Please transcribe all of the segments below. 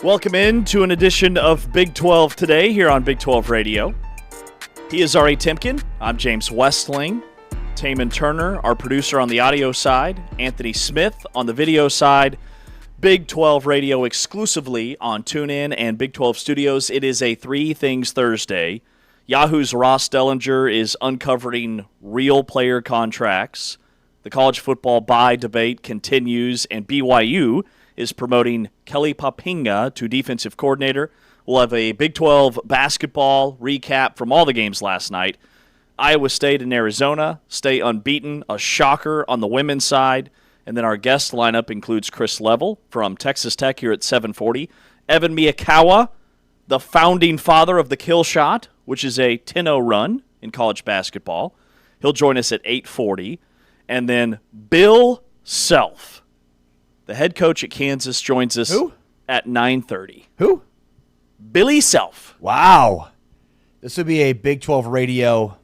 Welcome in to an edition of Big 12 Today here on Big 12 Radio. He is R.A. Timken. I'm James Westling. Taman Turner, our producer on the audio side. Anthony Smith on the video side. Big 12 Radio exclusively on TuneIn and Big 12 Studios. It is a Three Things Thursday. Yahoo's Ross Dellinger is uncovering real player contracts. The college football buy debate continues, and BYU is promoting Kelly Poppinga to defensive coordinator. We'll have a Big 12 basketball recap from all the games last night. Iowa State and Arizona stay unbeaten, a shocker on the women's side. And then our guest lineup includes Chris Level from Texas Tech here at 7:40. Evan Miyakawa, the founding father of the kill shot, which is a 10-0 run in college basketball. He'll join us at 8:40. And then Bill Self, the head coach at Kansas, joins us at 9:30. Who? Billy Self. Wow. This would be a Big 12 Radio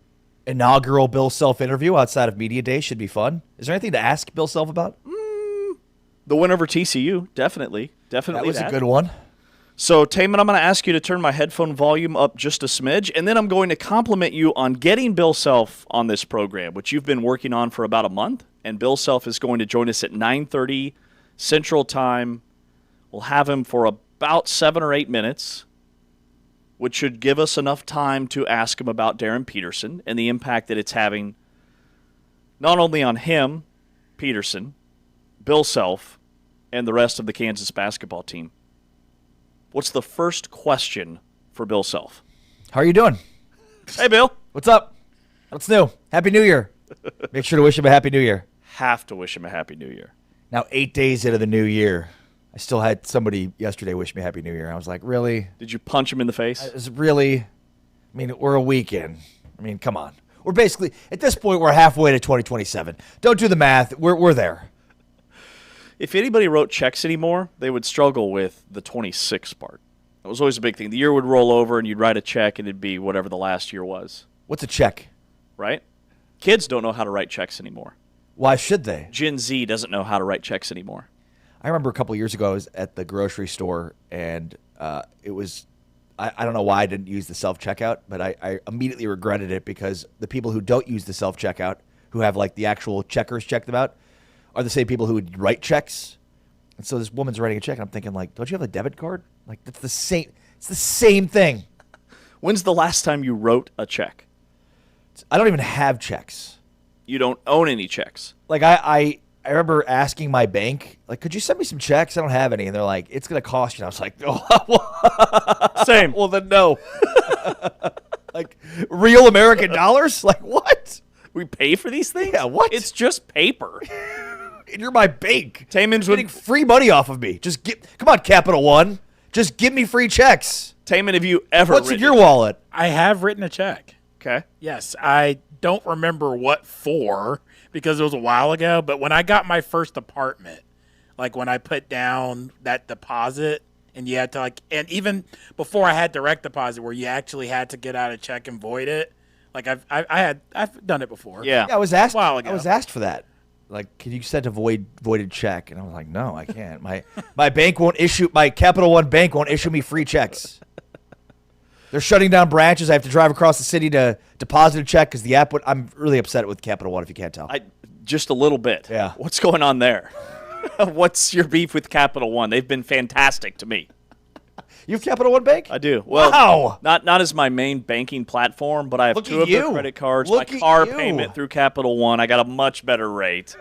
inaugural Bill Self interview outside of Media Day. Should be fun. Is there anything to ask Bill Self about? The win over TCU, definitely. That was a good one. So, Taman, I'm going to ask you to turn my headphone volume up just a smidge, and then I'm going to compliment you on getting Bill Self on this program, which you've been working on for about a month, and Bill Self is going to join us at 9:30 Central Time. We'll have him for about 7 or 8 minutes, which should give us enough time to ask him about Darren Peterson and the impact that it's having not only on him, Peterson, Bill Self, and the rest of the Kansas basketball team. What's the first question for Bill Self? How are you doing? Hey, Bill. What's up? What's new? Happy New Year. Make sure to wish him a Happy New Year. Have to wish him a Happy New Year. Now, 8 days into the new year, I still had somebody yesterday wish me a Happy New Year. I was like, really? Did you punch him in the face? We're a week in. I mean, come on. We're basically, at this point, we're halfway to 2027. Don't do the math. We're there. If anybody wrote checks anymore, they would struggle with the 26 part. That was always a big thing. The year would roll over, and you'd write a check, and it'd be whatever the last year was. What's a check? Right? Kids don't know how to write checks anymore. Why should they? Gen Z doesn't know how to write checks anymore. I remember a couple of years ago, I was at the grocery store, and it was, I don't know why I didn't use the self-checkout, but I immediately regretted it because the people who don't use the self-checkout, who have like the actual checkers check them out, are the same people who would write checks. And so this woman's writing a check, and I'm thinking, like, don't you have a debit card? Like, that's the same. It's the same thing. When's the last time you wrote a check? I don't even have checks. You don't own any checks. Like, I remember asking my bank, like, could you send me some checks? I don't have any. And they're like, it's going to cost you. And I was like, oh, same. Well, then no. Like, real American dollars? Like, what? We pay for these things? Yeah, what? It's just paper. And you're my bank. Taman's getting free money off of me. Come on, Capital One. Just give me free checks. Taman, have you ever What's in your wallet? I have written a check. Okay. Yes, I don't remember what for because it was a while ago, but when I got my first apartment, like when I put down that deposit and you had to and even before I had direct deposit where you actually had to get out a check and void it, like I've done it before. Yeah. I was asked. A while ago. I was asked for that. Like, can you send a voided check? And I was like, no, I can't. My bank won't issue. My Capital One bank won't issue me free checks. They're shutting down branches. I have to drive across the city to deposit a check because the app would. I'm really upset with Capital One if you can't tell. Just a little bit. Yeah. What's going on there? What's your beef with Capital One? They've been fantastic to me. You have Capital One Bank? I do. Well, wow. Not as my main banking platform, but I have two of their credit cards. My car payment through Capital One, I got a much better rate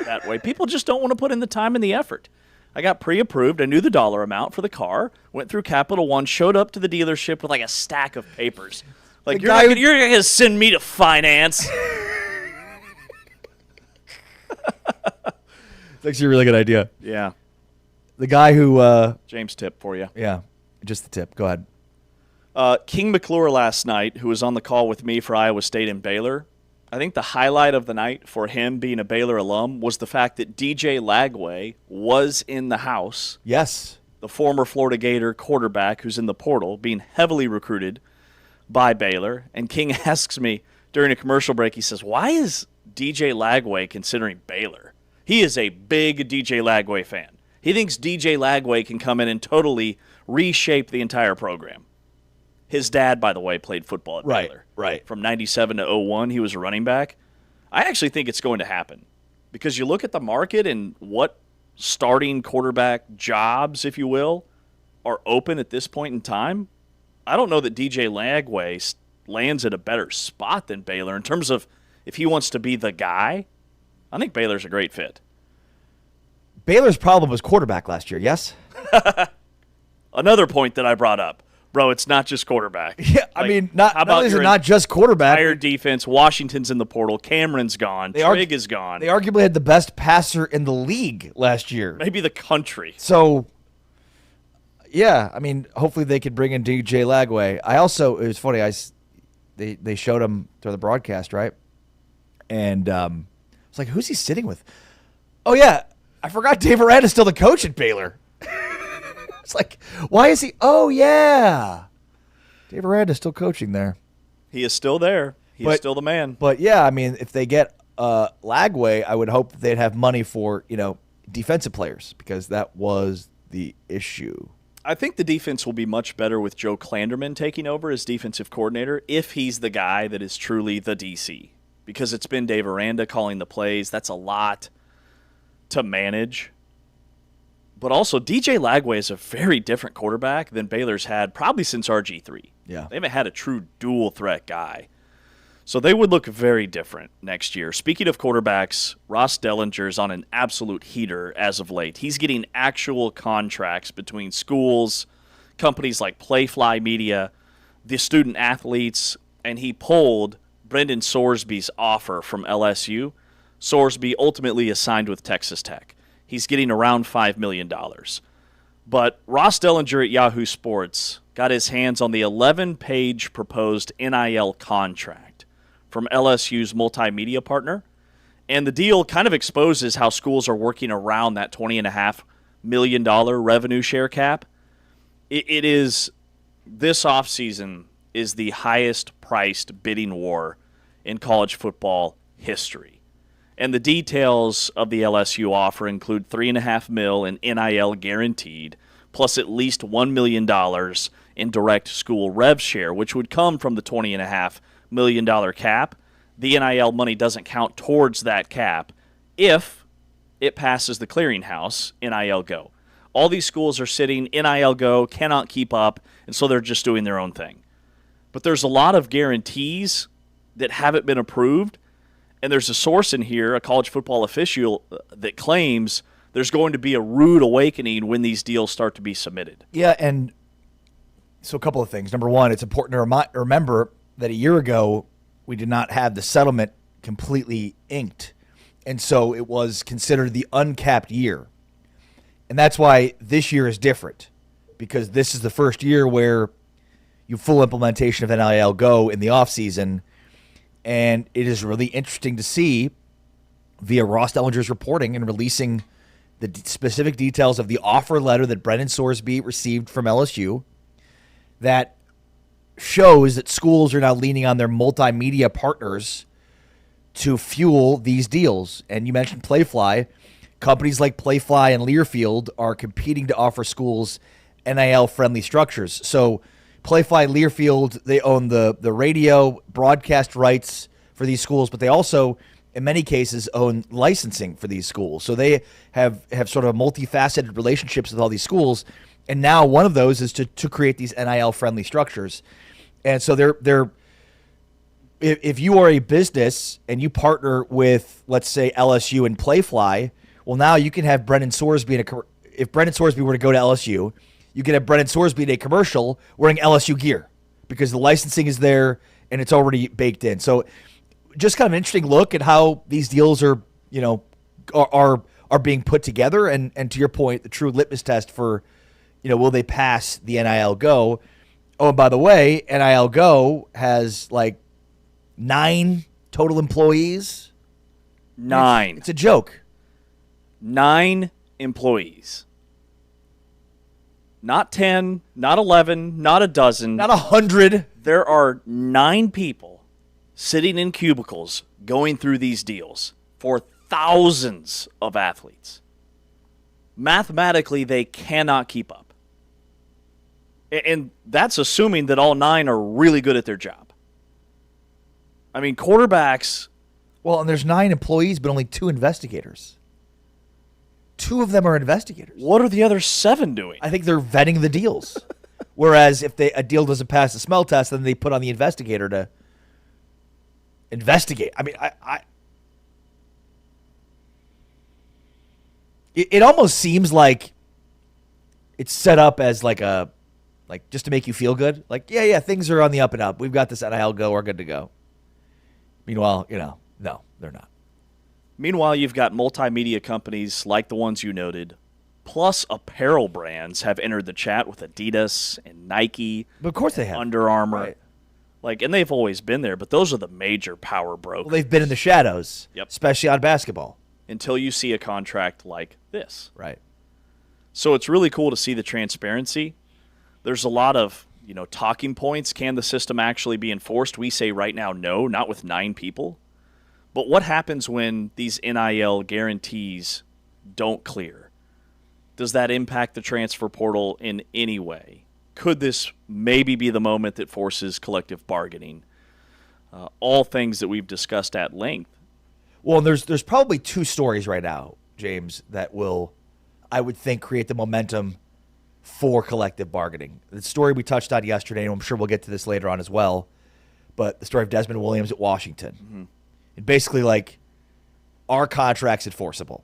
that way. People just don't want to put in the time and the effort. I got pre-approved. I knew the dollar amount for the car. Went through Capital One. Showed up to the dealership with like a stack of papers. Like you're going to send me to finance. It's actually a really good idea. Yeah. The guy who James tip for you. Yeah, just the tip. Go ahead. King McClure last night, who was on the call with me for Iowa State and Baylor, I think the highlight of the night for him being a Baylor alum was the fact that DJ Lagway was in the house. Yes. The former Florida Gator quarterback who's in the portal, being heavily recruited by Baylor. And King asks me during a commercial break, he says, why is DJ Lagway considering Baylor? He is a big DJ Lagway fan. He thinks DJ Lagway can come in and totally reshape the entire program. His dad, by the way, played football at Baylor. Right. From 97 to 01, he was a running back. I actually think it's going to happen because you look at the market and what starting quarterback jobs, if you will, are open at this point in time. I don't know that DJ Lagway lands at a better spot than Baylor in terms of if he wants to be the guy. I think Baylor's a great fit. Baylor's problem was quarterback last year, yes? Another point that I brought up. Bro, it's not just quarterback. Yeah, I mean, not only is it your not just quarterback. entire defense? Washington's in the portal. Cameron's gone. Trigg is gone. They arguably had the best passer in the league last year. Maybe the country. So, yeah, I mean, hopefully they could bring in DJ Lagway. It was funny, they showed him during the broadcast, right? And I was like, who's he sitting with? Oh, yeah, I forgot Dave Aranda's still the coach at Baylor. It's like, why is he? Oh, yeah. Dave Aranda's still coaching there. He is still there. He's still the man. But, yeah, I mean, if they get Lagway, I would hope that they'd have money for, defensive players because that was the issue. I think the defense will be much better with Joe Klanderman taking over as defensive coordinator if he's the guy that is truly the DC. Because it's been Dave Aranda calling the plays. That's a lot to manage. But also, DJ Lagway is a very different quarterback than Baylor's had probably since RG3. Yeah. They haven't had a true dual-threat guy. So they would look very different next year. Speaking of quarterbacks, Ross Dellinger is on an absolute heater as of late. He's getting actual contracts between schools, companies like Playfly Media, the student athletes, and he pulled Brendan Sorsby's offer from LSU. Sorsby ultimately is signed with Texas Tech. He's getting around $5 million. But Ross Dellinger at Yahoo Sports got his hands on the 11-page proposed NIL contract from LSU's multimedia partner. And the deal kind of exposes how schools are working around that $20.5 million revenue share cap. It is, this offseason is the highest priced bidding war in college football history. And the details of the LSU offer include $3.5 million in NIL guaranteed, plus at least $1 million in direct school rev share, which would come from the $20.5 million cap. The NIL money doesn't count towards that cap if it passes the clearinghouse, NIL Go. All these schools are sitting, NIL Go, cannot keep up, and so they're just doing their own thing. But there's a lot of guarantees that haven't been approved. And there's a source in here, a college football official, that claims there's going to be a rude awakening when these deals start to be submitted. Yeah, and so a couple of things. Number one, it's important to remember that a year ago, we did not have the settlement completely inked. And so it was considered the uncapped year. And that's why this year is different, because this is the first year where you full implementation of NIL Go in the offseason. And it is really interesting to see via Ross Dellinger's reporting and releasing the specific details of the offer letter that Brendan Sorsby received from LSU that shows that schools are now leaning on their multimedia partners to fuel these deals. And you mentioned Playfly. Companies like Playfly and Learfield are competing to offer schools NIL-friendly structures. So Playfly, Learfield, they own the radio broadcast rights for these schools, but they also, in many cases, own licensing for these schools. So they have sort of multifaceted relationships with all these schools, and now one of those is to create these NIL-friendly structures. And so they're if you are a business and you partner with, let's say, LSU and Playfly, well, now you can have Brendan Sorsby if Brendan Sorsby were to go to LSU, you can have Brendan Sorsby in a commercial wearing LSU gear because the licensing is there and it's already baked in. So just kind of an interesting look at how these deals are being put together. And to your point, the true litmus test for, will they pass the NIL Go? Oh, and by the way, NIL Go has like 9 total employees. 9. It's a joke. 9 employees. Not 10, not 11, not a dozen. Not 100. There are 9 people sitting in cubicles going through these deals for thousands of athletes. Mathematically, they cannot keep up. And that's assuming that all 9 are really good at their job. I mean, quarterbacks... Well, and there's 9 employees, but only 2 investigators. 2 of them are investigators. What are the other 7 doing? I think they're vetting the deals. Whereas if a deal doesn't pass the smell test, then they put on the investigator to investigate. I mean, it almost seems like it's set up as like just to make you feel good. Like, yeah, things are on the up and up. We've got this NIL go. We're good to go. Meanwhile, no, they're not. Meanwhile, you've got multimedia companies like the ones you noted, plus apparel brands have entered the chat with Adidas and Nike. But of course they have. Under Armour. Right. And they've always been there, but those are the major power brokers. Well, they've been in the shadows, Yep. especially on basketball. Until you see a contract like this. Right. So it's really cool to see the transparency. There's a lot of, talking points. Can the system actually be enforced? We say right now, no, not with 9 people. But what happens when these NIL guarantees don't clear? Does that impact the transfer portal in any way? Could this maybe be the moment that forces collective bargaining? All things that we've discussed at length. Well, there's probably 2 stories right now, James, that will, I would think, create the momentum for collective bargaining. The story we touched on yesterday, and I'm sure we'll get to this later on as well, but the story of Desmond Williams at Washington. Mm-hmm. And basically, are contracts enforceable?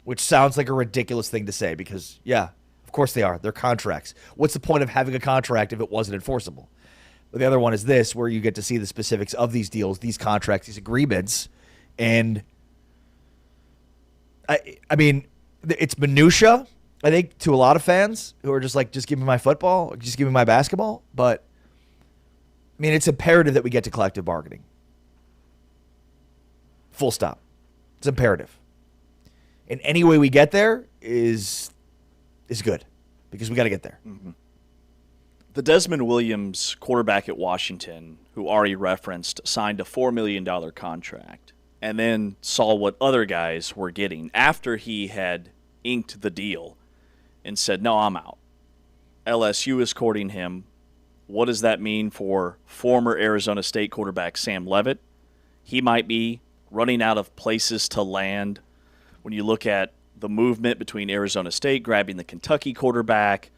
Which sounds like a ridiculous thing to say because, yeah, of course they are. They're contracts. What's the point of having a contract if it wasn't enforceable? But the other one is this, where you get to see the specifics of these deals, these contracts, these agreements. And, I mean, it's minutia, I think, to a lot of fans who are just give me my football, just give me my basketball. But, I mean, it's imperative that we get to collective bargaining. Full stop. It's imperative. And any way we get there is good because we got to get there. Mm-hmm. The Desmond Williams quarterback at Washington, who Ari referenced, signed a $4 million contract and then saw what other guys were getting after he had inked the deal and said, no, I'm out. LSU is courting him. What does that mean for former Arizona State quarterback Sam Leavitt? He might be running out of places to land. When you look at the movement between Arizona State grabbing the Kentucky quarterback,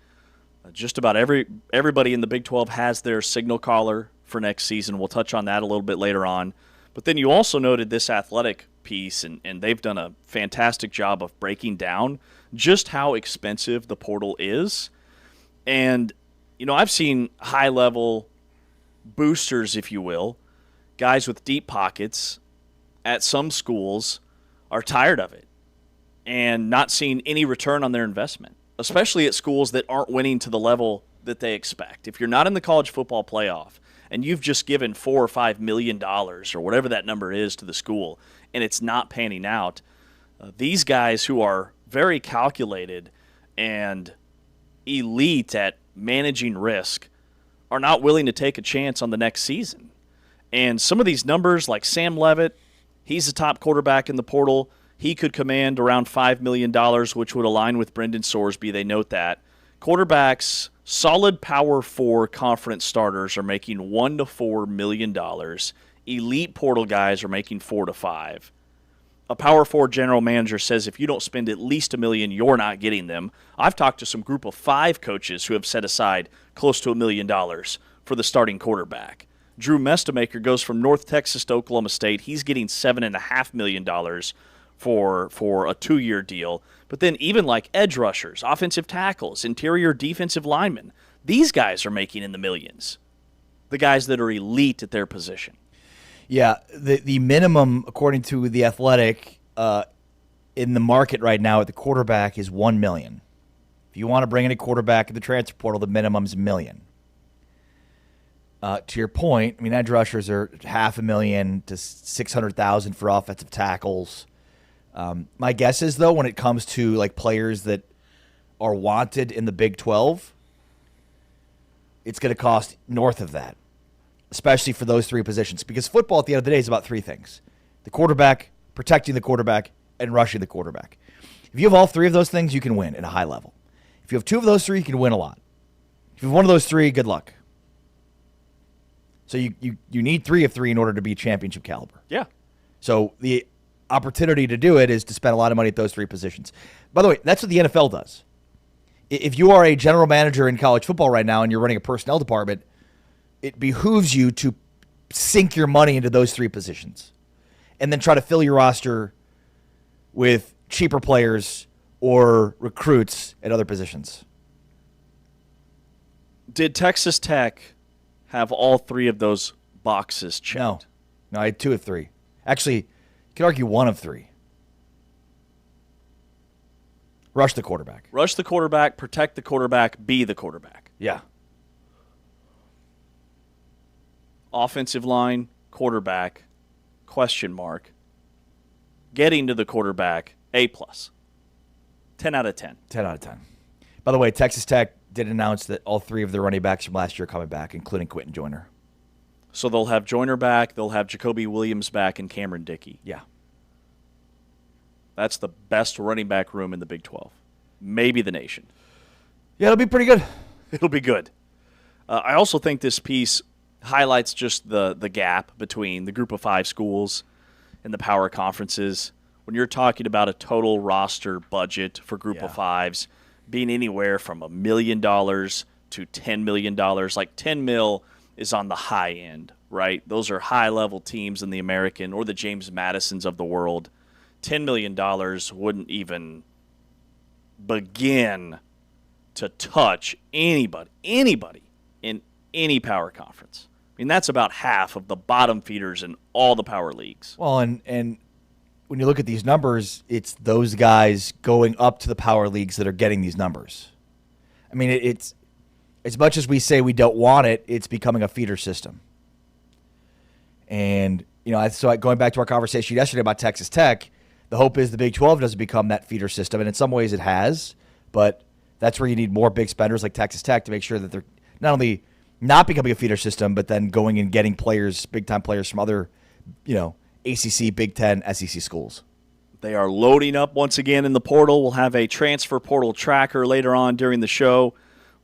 just about everybody in the Big 12 has their signal caller for next season. We'll touch on that a little bit later on. But then you also noted this athletic piece, and they've done a fantastic job of breaking down just how expensive the portal is. And, I've seen high-level boosters, if you will, guys with deep pockets at some schools are tired of it and not seeing any return on their investment, especially at schools that aren't winning to the level that they expect. If you're not in the college football playoff and you've just given $4 or $5 million or whatever that number is to the school and it's not panning out, these guys who are very calculated and elite at managing risk are not willing to take a chance on the next season. And some of these numbers, like Sam Leavitt, he's the top quarterback in the portal. He could command around $5 million, which would align with Brendan Sorsby. They note that. Quarterbacks, solid Power 4 conference starters are making $1 to $4 million. Elite portal guys are making $4 to $5. A Power 4 general manager says if you don't spend at least $1 million, you're not getting them. I've talked to some group of 5 coaches who have set aside close to $1 million for the starting quarterback. Drew Mestamaker goes from North Texas to Oklahoma State. He's getting $7.5 million for a 2-year deal. But then even like edge rushers, offensive tackles, interior defensive linemen, these guys are making in the millions. The guys that are elite at their position. Yeah, the minimum, according to The Athletic, in the market right now at the quarterback is $1 million. If you want to bring in a quarterback in the transfer portal, the minimum is $1 million. To your point, I mean, edge rushers are $500,000 to $600,000 for offensive tackles. My guess is, though, when it comes to like players that are wanted in the Big 12, it's going to cost north of that, especially for those 3 positions. Because football, at the end of the day, is about 3 things: the quarterback, protecting the quarterback, and rushing the quarterback. If you have all three of those things, you can win at a high level. If you have two of those three, you can win a lot. If you have one of those three, good luck. So you need 3 of 3 in order to be championship caliber. Yeah. So the opportunity to do it is to spend a lot of money at those 3 positions. By the way, that's what the NFL does. If you are a general manager in college football right now and you're running a personnel department, it behooves you to sink your money into those 3 positions and then try to fill your roster with cheaper players or recruits at other positions. Did Texas Tech have all 3 of those boxes checked? No, I had 2 of 3. Actually, you could argue 1 of 3. Rush the quarterback. Rush the quarterback, protect the quarterback, be the quarterback. Yeah. Offensive line, quarterback, question mark. Getting to the quarterback, A+. 10 out of 10. 10 out of 10. By the way, Texas Tech did announce that all 3 of their running backs from last year are coming back, including Quentin Joyner. So they'll have Joyner back, they'll have Jacoby Williams back, and Cameron Dickey. Yeah. That's the best running back room in the Big 12. Maybe the nation. Yeah, it'll be pretty good. It'll be good. I also think this piece highlights just the gap between the Group of 5 schools and the power conferences. When you're talking about a total roster budget for Group of 5s being anywhere from $1 million to $10 million, like 10 mil is on the high end, right? Those are high-level teams in the American or the James Madisons of the world. $10 million wouldn't even begin to touch anybody in any power conference. I mean, that's about half of the bottom feeders in all the power leagues. Well, and when you look at these numbers, it's those guys going up to the power leagues that are getting these numbers. I mean, it's as much as we say we don't want it, it's becoming a feeder system. And, so going back to our conversation yesterday about Texas Tech, the hope is the Big 12 doesn't become that feeder system, and in some ways it has, but that's where you need more big spenders like Texas Tech to make sure that they're not only not becoming a feeder system, but then going and getting players, big-time players from other, ACC, Big Ten, SEC schools. They are loading up once again in the portal. We'll have a transfer portal tracker later on during the show.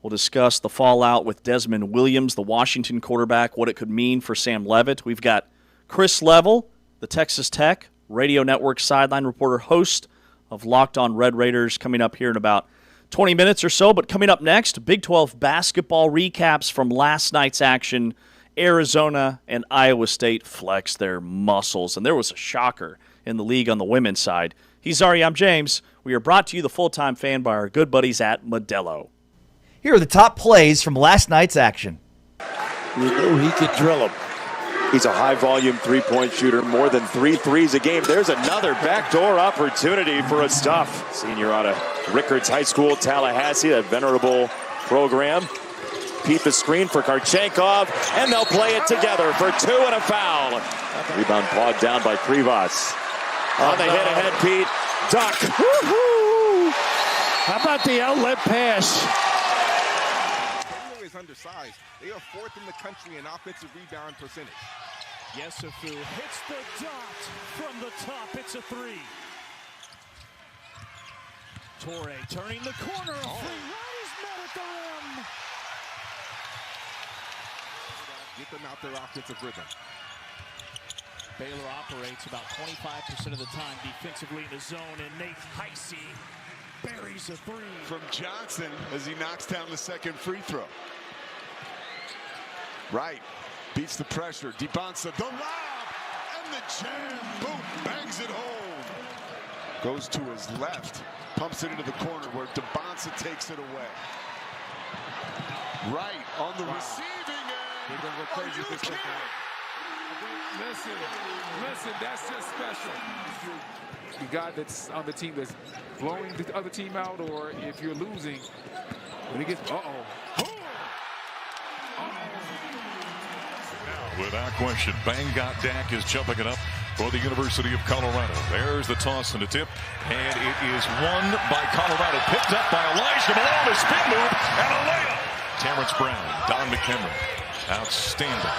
We'll discuss the fallout with Desmond Williams, the Washington quarterback, what it could mean for Sam Leavitt. We've got Chris Level, the Texas Tech Radio Network sideline reporter, host of Locked On Red Raiders, coming up here in about 20 minutes or so. But coming up next, Big 12 basketball recaps from last night's action. Arizona and Iowa State flex their muscles, and there was a shocker in the league on the women's side. He's Ari, I'm James. We are brought to you, the full-time fan, by our good buddies at Modelo. Here are the top plays from last night's action. You knew he could drill them. He's a high-volume three-point shooter, more than 3 threes a game. There's another backdoor opportunity for a stuff. Senior out of Rickards High School, Tallahassee, a venerable program. Pete the screen for Karchenkov, and they'll play it together for 2 and a foul. Rebound pawed down by Krivas. On the hit ahead, Pete. Duck. Woo-hoo! How about the outlet pass? Is undersized. They are 4th in the country in offensive rebound percentage. Yesufu hits the dot from the top. It's a 3. Torre turning the corner. A free right is met at the rim. Get them out their offensive rhythm. Baylor operates about 25% of the time defensively in the zone, and Nate Heisey buries a 3. From Johnson as he knocks down the second free throw. Right, beats the pressure. DeBonsa, the lob, and the jam. Boom, bangs it home. Goes to his left, pumps it into the corner where DeBonsa takes it away. Right on the receiving end. They're going to go crazy with this one. Listen, that's just special. The guy that's on the team that's blowing the other team out, or if you're losing, when he gets, Without question, Bangodak is jumping it up for the University of Colorado. There's the toss and the tip, and it is won by Colorado. Picked up by Elijah Malone, a spin move, and a layup. Terrence Brown, Don McHenry, outstanding.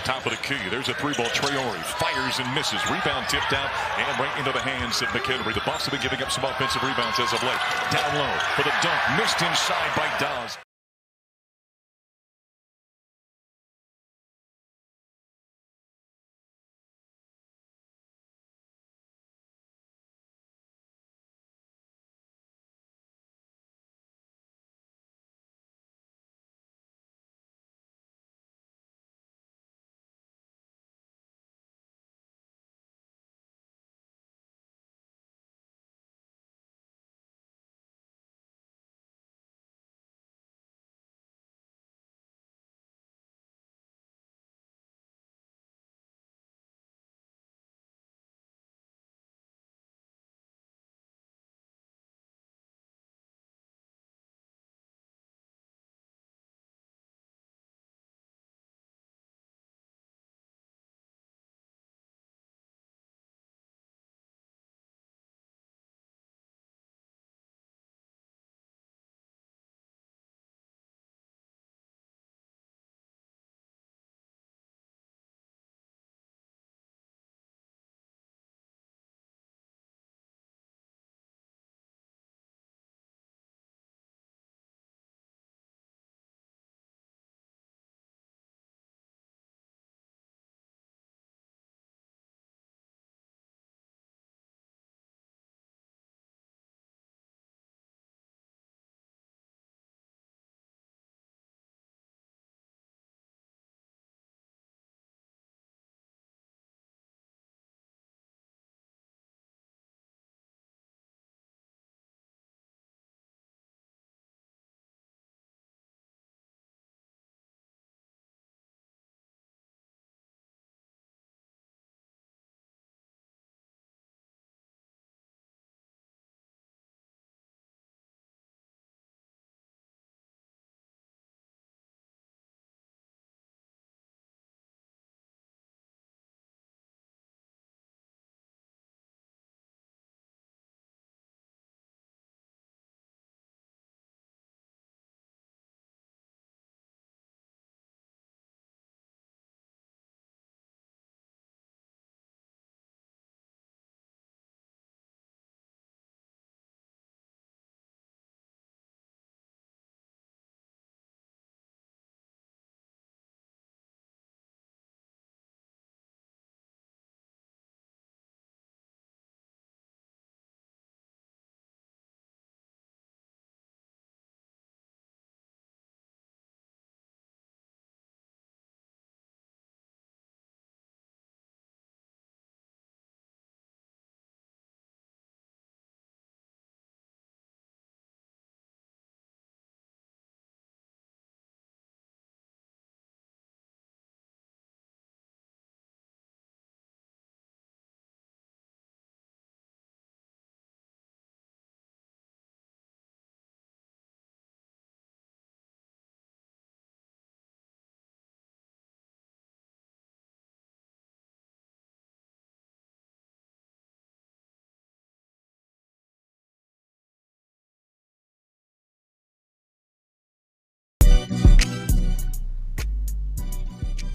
Top of the key. There's a 3-ball. Traore fires and misses. Rebound tipped out and right into the hands of McHenry. The Bucks have been giving up some offensive rebounds as of late. Down low for the dunk. Missed inside by Dawes.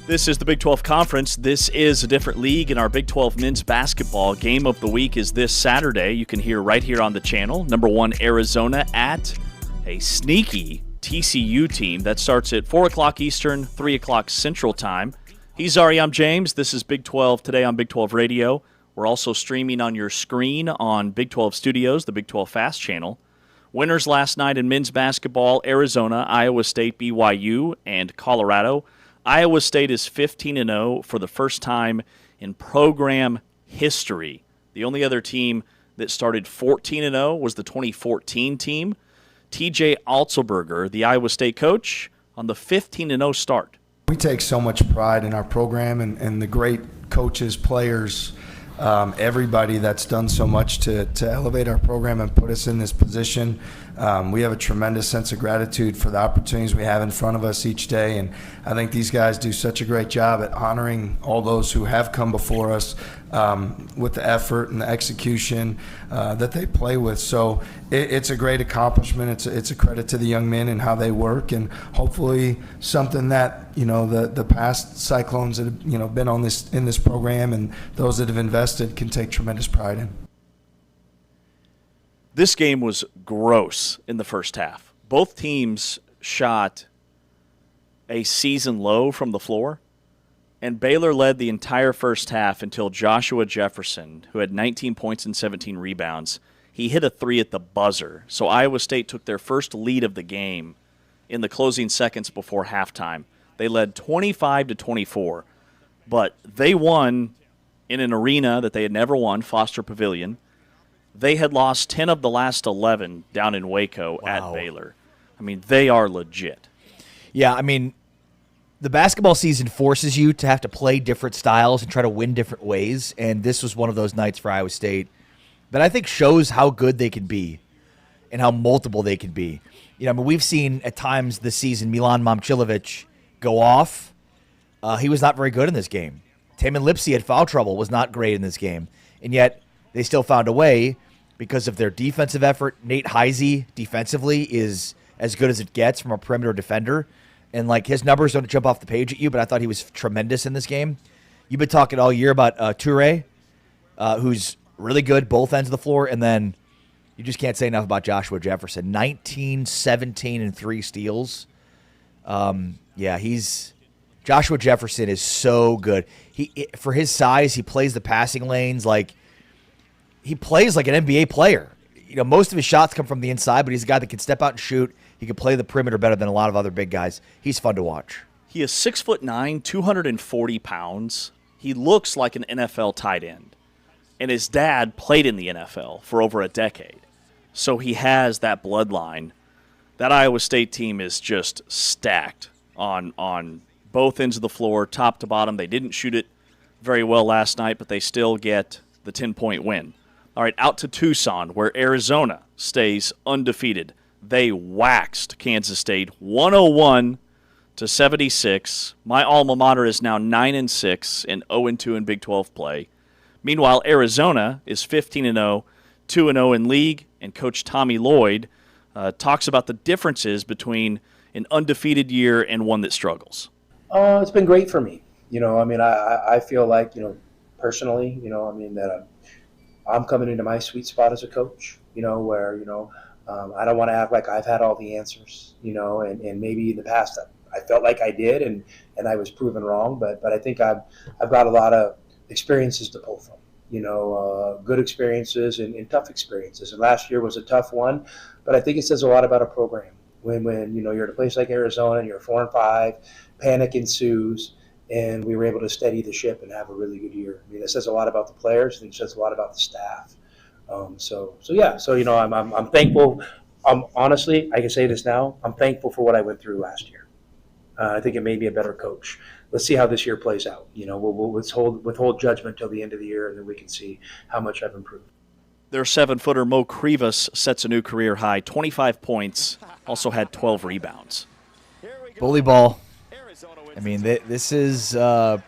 This is the Big 12 Conference. This is a different league in our Big 12 men's basketball. Game of the week is this Saturday. You can hear right here on the channel. Number 1, Arizona at a sneaky TCU team. That starts at 4 o'clock Eastern, 3 o'clock Central Time. He's Ari, I'm James. This is Big 12 today on Big 12 Radio. We're also streaming on your screen on Big 12 Studios, the Big 12 Fast channel. Winners last night in men's basketball, Arizona, Iowa State, BYU, and Colorado. Iowa State is 15-0 for the first time in program history. The only other team that started 14-0 was the 2014 team. TJ Altsberger, the Iowa State coach, on the 15-0 start. We take so much pride in our program and the great coaches, players, everybody that's done so much to elevate our program and put us in this position. We have a tremendous sense of gratitude for the opportunities we have in front of us each day, and I think these guys do such a great job at honoring all those who have come before us, with the effort and the execution that they play with. So it's a great accomplishment. It's a credit to the young men and how they work, and hopefully something that the past Cyclones that have been in this program and those that have invested can take tremendous pride in. This game was gross in the first half. Both teams shot a season low from the floor, and Baylor led the entire first half until Joshua Jefferson, who had 19 points and 17 rebounds, he hit a three at the buzzer. So Iowa State took their first lead of the game in the closing seconds before halftime. They led 25-24, but they won in an arena that they had never won, Foster Pavilion. They had lost 10 of the last 11 down in Waco at Baylor. I mean, they are legit. Yeah, I mean, the basketball season forces you to have to play different styles and try to win different ways, and this was one of those nights for Iowa State that I think shows how good they can be and how multiple they can be. I mean, we've seen at times this season Milan Momcilovic go off. He was not very good in this game. Tamin Lipsey had foul trouble, was not great in this game, and yet they still found a way because of their defensive effort. Nate Heisey defensively is as good as it gets from a perimeter defender. And, his numbers don't jump off the page at you, but I thought he was tremendous in this game. You've been talking all year about Toure, who's really good both ends of the floor, and then you just can't say enough about Joshua Jefferson. 19, 17, and 3 steals. Joshua Jefferson is so good. For his size, he plays the passing lanes he plays like an NBA player. Most of his shots come from the inside, but he's a guy that can step out and shoot. He can play the perimeter better than a lot of other big guys. He's fun to watch. He is 6'9", 240 pounds. He looks like an NFL tight end. And his dad played in the NFL for over a decade. So he has that bloodline. That Iowa State team is just stacked on both ends of the floor, top to bottom. They didn't shoot it very well last night, but they still get the 10-point win. All right, out to Tucson, where Arizona stays undefeated. They waxed Kansas State 101-76. My alma mater is now 9-6 and 0-2 in Big 12 play. Meanwhile, Arizona is 15-0, 2-0 in league, and Coach Tommy Lloyd talks about the differences between an undefeated year and one that struggles. It's been great for me. I feel like, personally, that I'm coming into my sweet spot as a coach, where, I don't want to act like I've had all the answers, and maybe in the past I felt like I did and I was proven wrong, but I think I've got a lot of experiences to pull from, good experiences and tough experiences. And last year was a tough one, but I think it says a lot about a program. When you're at a place like Arizona and you're 4-5, panic ensues, and we were able to steady the ship and have a really good year. I mean, it says a lot about the players. I think it says a lot about the staff. I'm thankful. Honestly, I can say this now. I'm thankful for what I went through last year. I think it made me a better coach. Let's see how this year plays out. We'll withhold judgment till the end of the year, and then we can see how much I've improved. Their 7-footer Mo Krivas sets a new career high, 25 points, also had 12 rebounds. Bully ball. I mean, this is a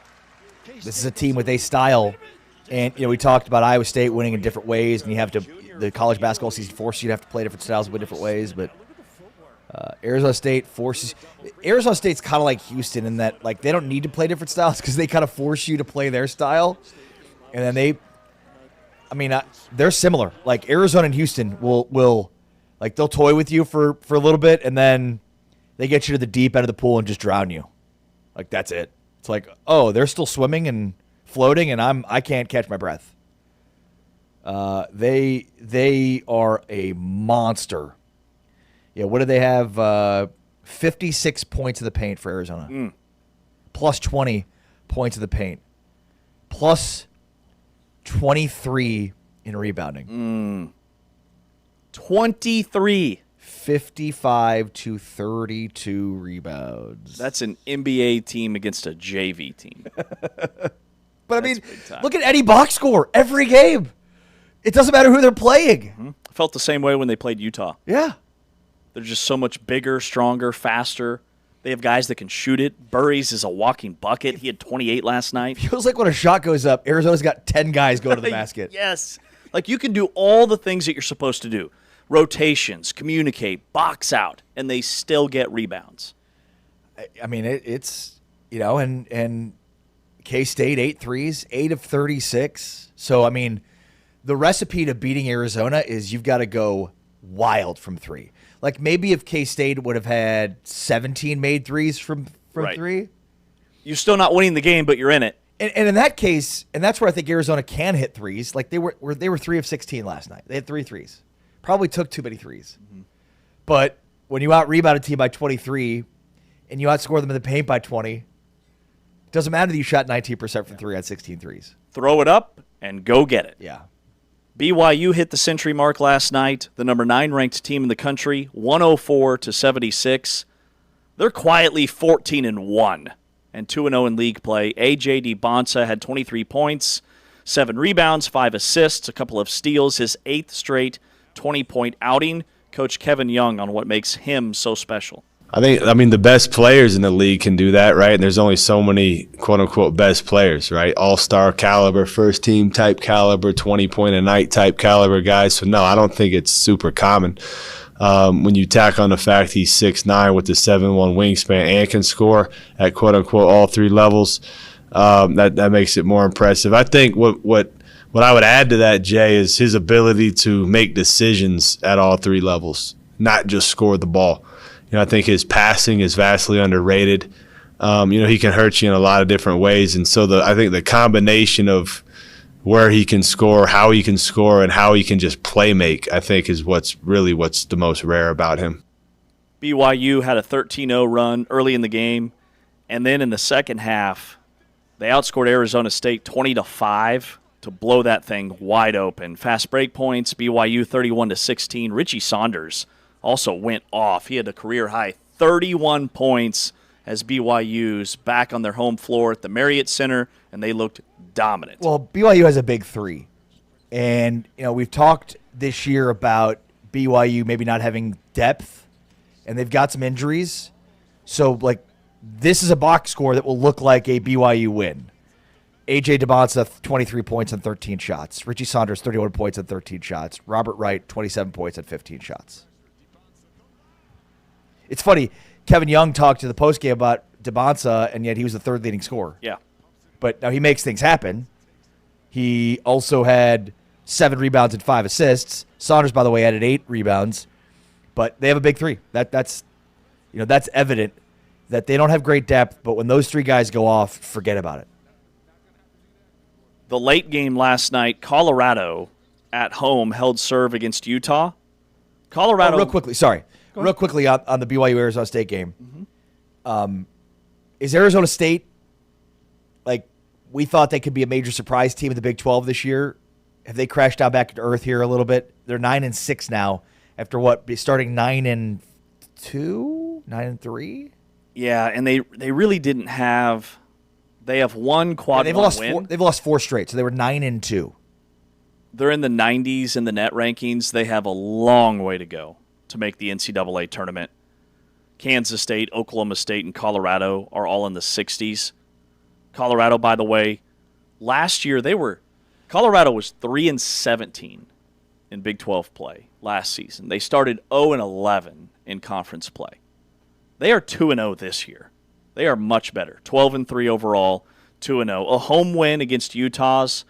team with a style, and we talked about Iowa State winning in different ways, and the college basketball season forces you to have to play different styles in different ways. But Arizona State's kind of like Houston in that they don't need to play different styles because they kind of force you to play their style, and then they're similar. Like Arizona and Houston will they'll toy with you for a little bit, and then they get you to the deep end of the pool and just drown you. That's it. It's they're still swimming and floating, and I can't catch my breath. They are a monster. Yeah, what do they have? 56 points of the paint for Arizona. Plus 20 points of the paint. Plus 23 in rebounding. 23. 55 to 32 rebounds. That's an NBA team against a JV team. But look at Eddie box score every game. It doesn't matter who they're playing. Mm-hmm. I felt the same way when they played Utah. Yeah. They're just so much bigger, stronger, faster. They have guys that can shoot it. Burries is a walking bucket. He had 28 last night. Feels like when a shot goes up, Arizona's got 10 guys go to the basket. Yes. Like, you can do all the things that you're supposed to do. Rotations, communicate, box out, and they still get rebounds. I mean, it's, and K-State 8 threes, 8 of 36. So, I mean, the recipe to beating Arizona is you've got to go wild from three. Like, maybe if K-State would have had 17 made threes from three. You're still not winning the game, but you're in it. And in that case, and that's where I think Arizona can hit threes. Like, they were 3 of 16 last night. They had 3 threes. Probably took too many threes. Mm-hmm. But when you out-rebound a team by 23 and you outscore them in the paint by 20, it doesn't matter that you shot 19% from 3 on 16 threes. Throw it up and go get it. Yeah. BYU hit the century mark last night, the number 9 ranked team in the country, 104-76. They're quietly 14-1 and 2-0 in league play. A.J. DiBonsa had 23 points, 7 rebounds, 5 assists, a couple of steals, his 8th straight 20-point outing. Coach Kevin Young on what makes him so special. I mean, the best players in the league can do that, right? And there's only so many quote-unquote best players, right? All-star caliber, first-team type caliber, 20-point-a-night type caliber guys. So, no, I don't think it's super common. When you tack on the fact he's 6'9" with the 7'1" wingspan and can score at quote-unquote all 3 levels, that makes it more impressive. I think what I would add to that, Jay, is his ability to make decisions at all 3 levels, not just score the ball. I think his passing is vastly underrated. He can hurt you in a lot of different ways. And so I think the combination of where he can score, how he can score, and how he can just play make, I think is what's the most rare about him. BYU had a 13-0 run early in the game, and then in the second half, they outscored Arizona State 20-5 to blow that thing wide open. Fast break points, BYU 31-16. Richie Saunders also went off. He had a career-high 31 points as BYU's back on their home floor at the Marriott Center, and they looked dominant. Well, BYU has a big 3. And, we've talked this year about BYU maybe not having depth, and they've got some injuries. So, this is a box score that will look like a BYU win. A.J. DiBonsa, 23 points and 13 shots. Richie Saunders, 31 points and 13 shots. Robert Wright, 27 points and 15 shots. It's funny, Kevin Young talked to the postgame about DiBonsa, and yet he was the 3rd leading scorer. Yeah. But now he makes things happen. He also had 7 rebounds and 5 assists. Saunders, by the way, added 8 rebounds. But they have a big 3. That's evident that they don't have great depth, but when those 3 guys go off, forget about it. The late game last night, Colorado at home held serve against Utah. Colorado. Real quickly on the BYU-Arizona State game. Mm-hmm. Is Arizona State, we thought they could be a major surprise team in the Big 12 this year? Have they crashed down back to earth here a little bit? They're 9-6 now after starting 9-2, 9-3? Yeah, and they really didn't have. They have one quad win. They've lost 4 straight, so they were 9-2. They're in the 90s in the net rankings. They have a long way to go to make the NCAA tournament. Kansas State, Oklahoma State, and Colorado are all in the 60s. Colorado, by the way, last year Colorado was 3-17 in Big 12 play last season. They started 0-11 in conference play. They are 2-0 this year. They are much better. 12-3 overall, 2-0. A home win against Utah's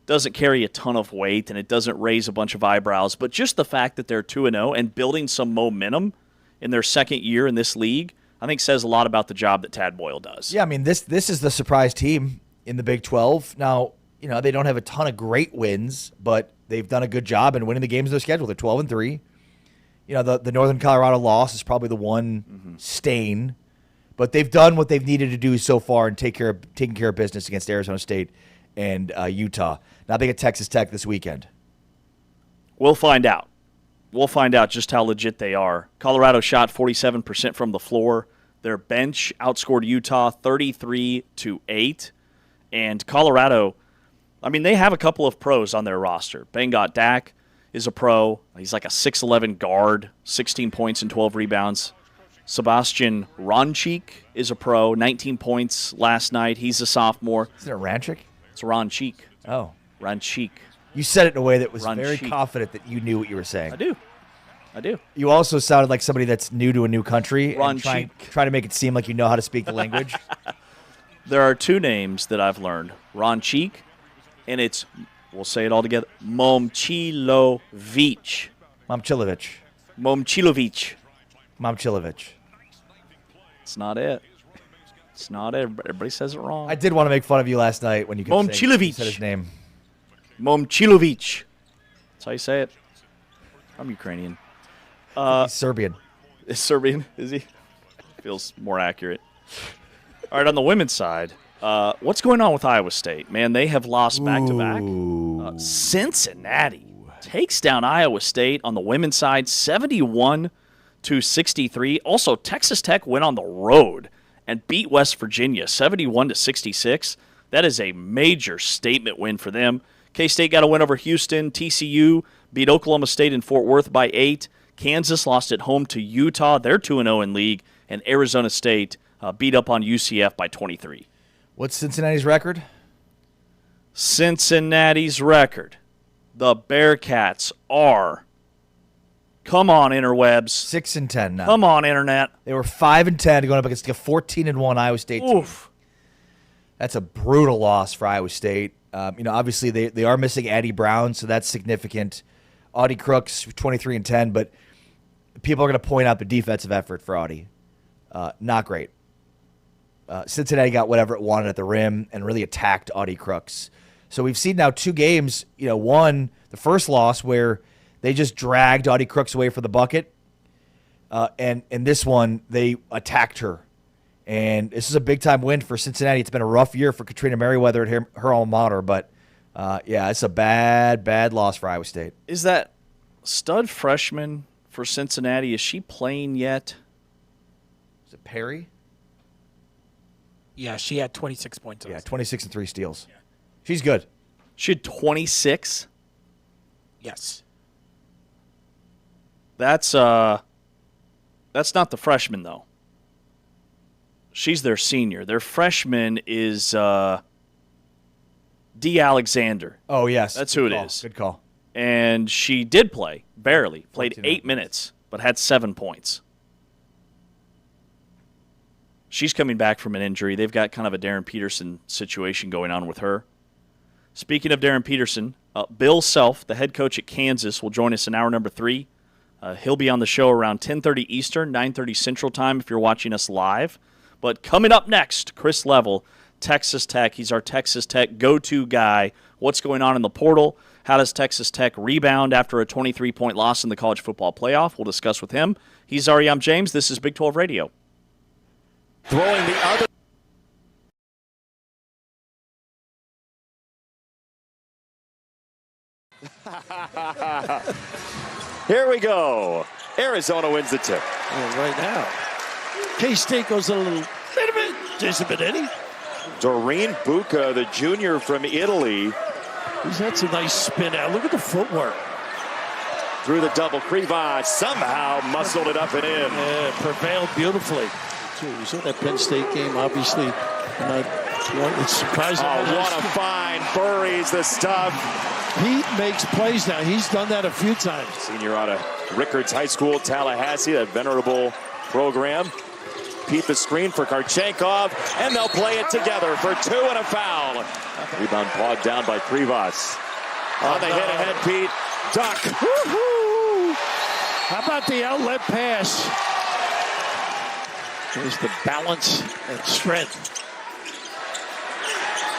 doesn't carry a ton of weight, and it doesn't raise a bunch of eyebrows, but just the fact that they're 2-0 and building some momentum in their second year in this league, I think says a lot about the job that Tad Boyle does. Yeah, I mean, this is the surprise team in the Big 12. Now, they don't have a ton of great wins, but they've done a good job in winning the games in their schedule. They're 12-3. The Northern Colorado loss is probably the one stain, but they've done what they've needed to do so far and taking care of business against Arizona State and Utah. Now they get Texas Tech this weekend. We'll find out. We'll find out just how legit they are. Colorado shot 47% from the floor. Their bench outscored Utah 33-8. And Colorado, they have a couple of pros on their roster. Bengot Dak is a pro. He's like a 6'11 guard, 16 points and 12 rebounds. Sebastian Ronchik is a pro, 19 points last night. He's a sophomore. Isn't it Ranchik? It's Ronchik. Oh. Ronchik. You said it in a way that was Ron very Cheek. confident that you knew what you were saying. I do. You also sounded like somebody that's new to a new country Ron and trying Cheek. to make it seem like you know how to speak the language. There are two names that I've learned. Ronchik, and it's, we'll say it all together, Momcilovic. Momcilovic. Momcilovic. Momcilovic. It's not it. It's not it. Everybody says it wrong. I did want to make fun of you last night when you kept saying, Momcilovic. you said his name. Momcilovic. That's how you say it. I'm Ukrainian. He's Serbian. Is Serbian? Is he? Feels more accurate. All right, on the women's side, what's going on with Iowa State? Man, they have lost back-to-back. Cincinnati takes down Iowa State on the women's side, 71-63. Also, Texas Tech went on the road and beat West Virginia, 71-66. That is a major statement win for them. K-State got a win over Houston. TCU beat Oklahoma State in Fort Worth by 8. Kansas lost at home to Utah. They're 2-0 in league. And Arizona State beat up on UCF by 23. What's Cincinnati's record? Cincinnati's record. The Bearcats are, come on, interwebs. 6-10 now. Come on, internet. They were 5-10 going up against a 14-1 Iowa State team. Oof. That's a brutal loss for Iowa State. Obviously they are missing Addie Brown, so that's significant. Audie Crooks, 23-10, but people are going to point out the defensive effort for Audie. Not great. Cincinnati got whatever it wanted at the rim and really attacked Audie Crooks. So we've seen now 2 games, one, the first loss where they just dragged Audie Crooks away from the bucket. And in this one, they attacked her. And this is a big-time win for Cincinnati. It's been a rough year for Katrina Merriweather at her alma mater, but, it's a bad, bad loss for Iowa State. Is that stud freshman for Cincinnati, is she playing yet? Is it Perry? Yeah, she had 26 points. Yeah, 26 and 3 steals. Yeah. She's good. She had 26? Yes. That's not the freshman, though. She's their senior. Their freshman is D. Alexander. Oh, yes. That's who it is. Good call. And she did play, barely. Played 8 minutes, but had 7 points. She's coming back from an injury. They've got kind of a Darren Peterson situation going on with her. Speaking of Darren Peterson, Bill Self, the head coach at Kansas, will join us in hour number 3. He'll be on the show around 10:30 Eastern, 9:30 Central Time if you're watching us live. But coming up next, Chris Level, Texas Tech. He's our Texas Tech go-to guy. What's going on in the portal? How does Texas Tech rebound after a 23-point loss in the college football playoff? We'll discuss with him. He's Ariam James. This is Big 12 Radio. Throwing the other. Here we go. Arizona wins the tip. Right now. K-State goes a little bit. Jason Benetti. Doreen Bucca, the junior from Italy. He's had some nice spin out. Look at the footwork. Through the double. Krivas somehow muscled it up and in. Yeah, prevailed beautifully. You saw that Penn State game, obviously. It's surprising. Oh, what a find. Buries the stuff. He makes plays now. He's done that a few times. Senior out of Rickards High School, Tallahassee, that venerable program. Pete the screen for Karchenkov, and they'll play it together for 2 and a foul. Rebound pawed down by Krivas. On the hit ahead, Pete. Duck. Woo-hoo. How about the outlet pass? There's the balance and strength.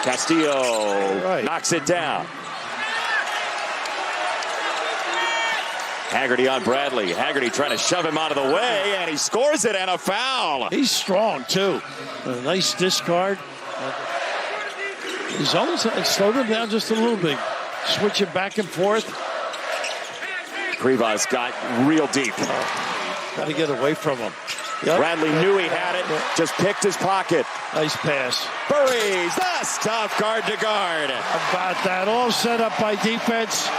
Castillo knocks it down. Haggerty on Bradley. Haggerty trying to shove him out of the way, and he scores it and a foul. He's strong, too. A nice discard. He's almost slowed him down just a little bit. Switching back and forth. Krivas got real deep. Got to get away from him. Yep. Bradley knew he had it, just picked his pocket. Nice pass. Buries the stuff, guard to guard. How about that? All set up by defense.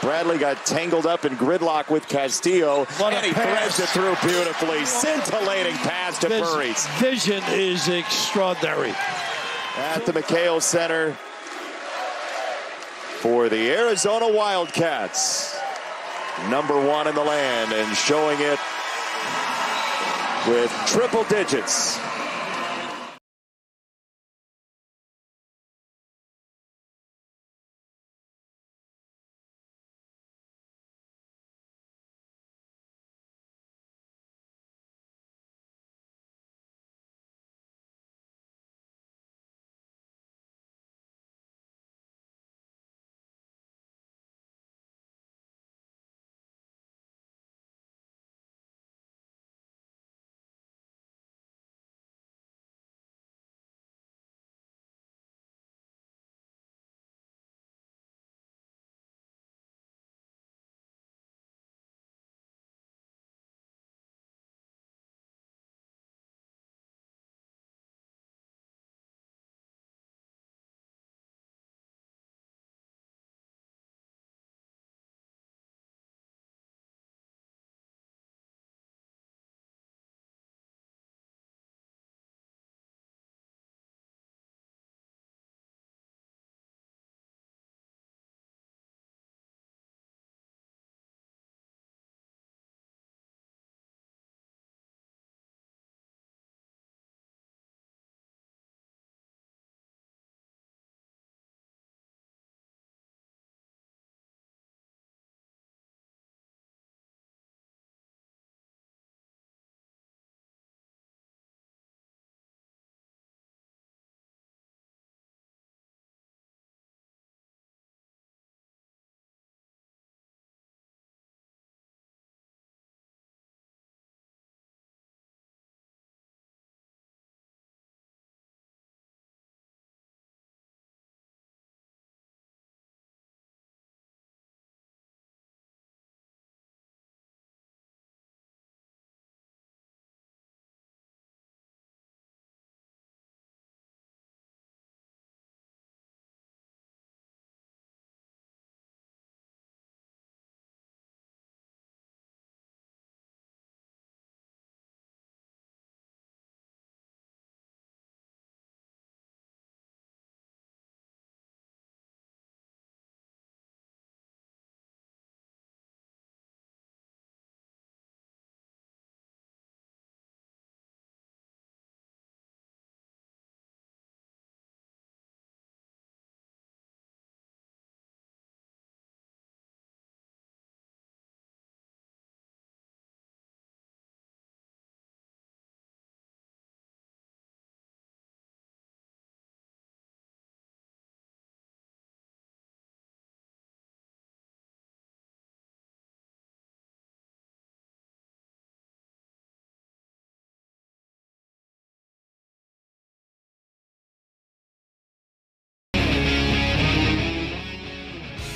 Bradley got tangled up in gridlock with Castillo, and he threads it through beautifully. Scintillating pass to Burries. Vision is extraordinary. At the McHale Center for the Arizona Wildcats. #1 in the land and showing it with triple digits.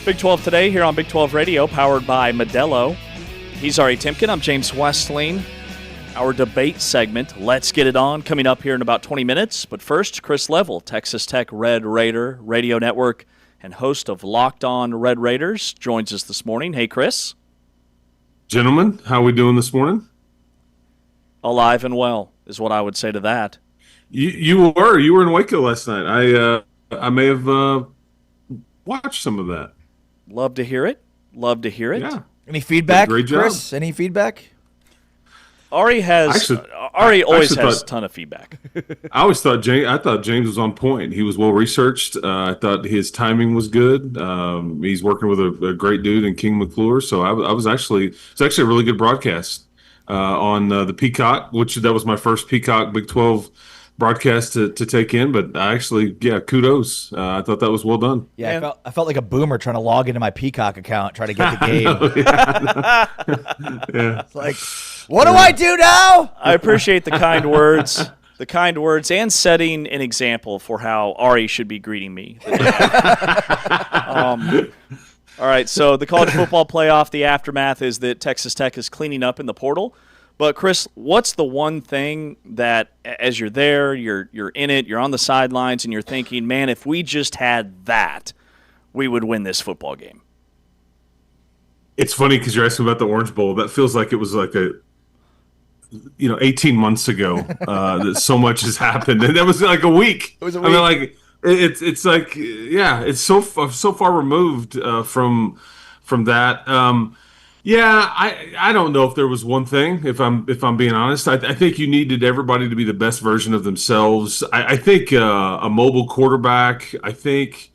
Big 12 today here on Big 12 Radio, powered by Modelo. He's Ari Timken. I'm James Westling. Our debate segment, Let's Get It On, coming up here in about 20 minutes. But first, Chris Level, Texas Tech Red Raider Radio Network and host of Locked On Red Raiders, joins us this morning. Hey, Chris. Gentlemen, how are we doing this morning? Alive and well is what I would say to that. You were in Waco last night. I may have watched some of that. Love to hear it. Yeah. Any feedback, Great job. Chris? Any feedback? Ari always has a ton of feedback. I thought James was on point. He was well researched. I thought his timing was good. He's working with a great dude in King McClure. So it's actually a really good broadcast on the Peacock, which that was my first Peacock Big 12 broadcast to take in. But kudos. I thought that was well done. Yeah, I felt like a boomer trying to log into my Peacock account, trying to get the game. Yeah. It's like, what do I do now? I appreciate the kind words. And setting an example for how Ari should be greeting me. All right, so the college football playoff, the aftermath is that Texas Tech is cleaning up in the portal. But, Chris, what's the one thing that as you're there, you're in it, you're on the sidelines, and you're thinking, man, if we just had that, we would win this football game? It's funny because you're asking about the Orange Bowl. That feels like it was like 18 months ago that so much has happened, and that was like a week. It was a week. I mean, like it's like it's so far removed from that. I don't know if there was one thing. If I'm being honest, I think you needed everybody to be the best version of themselves. I think a mobile quarterback. I think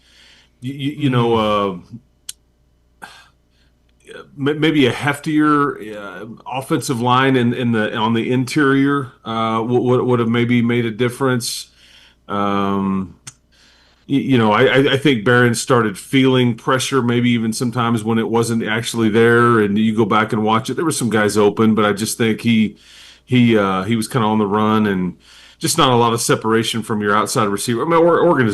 maybe a heftier offensive line on the interior would have maybe made a difference. I think Barron started feeling pressure, maybe even sometimes when it wasn't actually there. And you go back and watch it, there were some guys open, but I just think he was kind of on the run and just not a lot of separation from your outside receiver. I mean, Oregon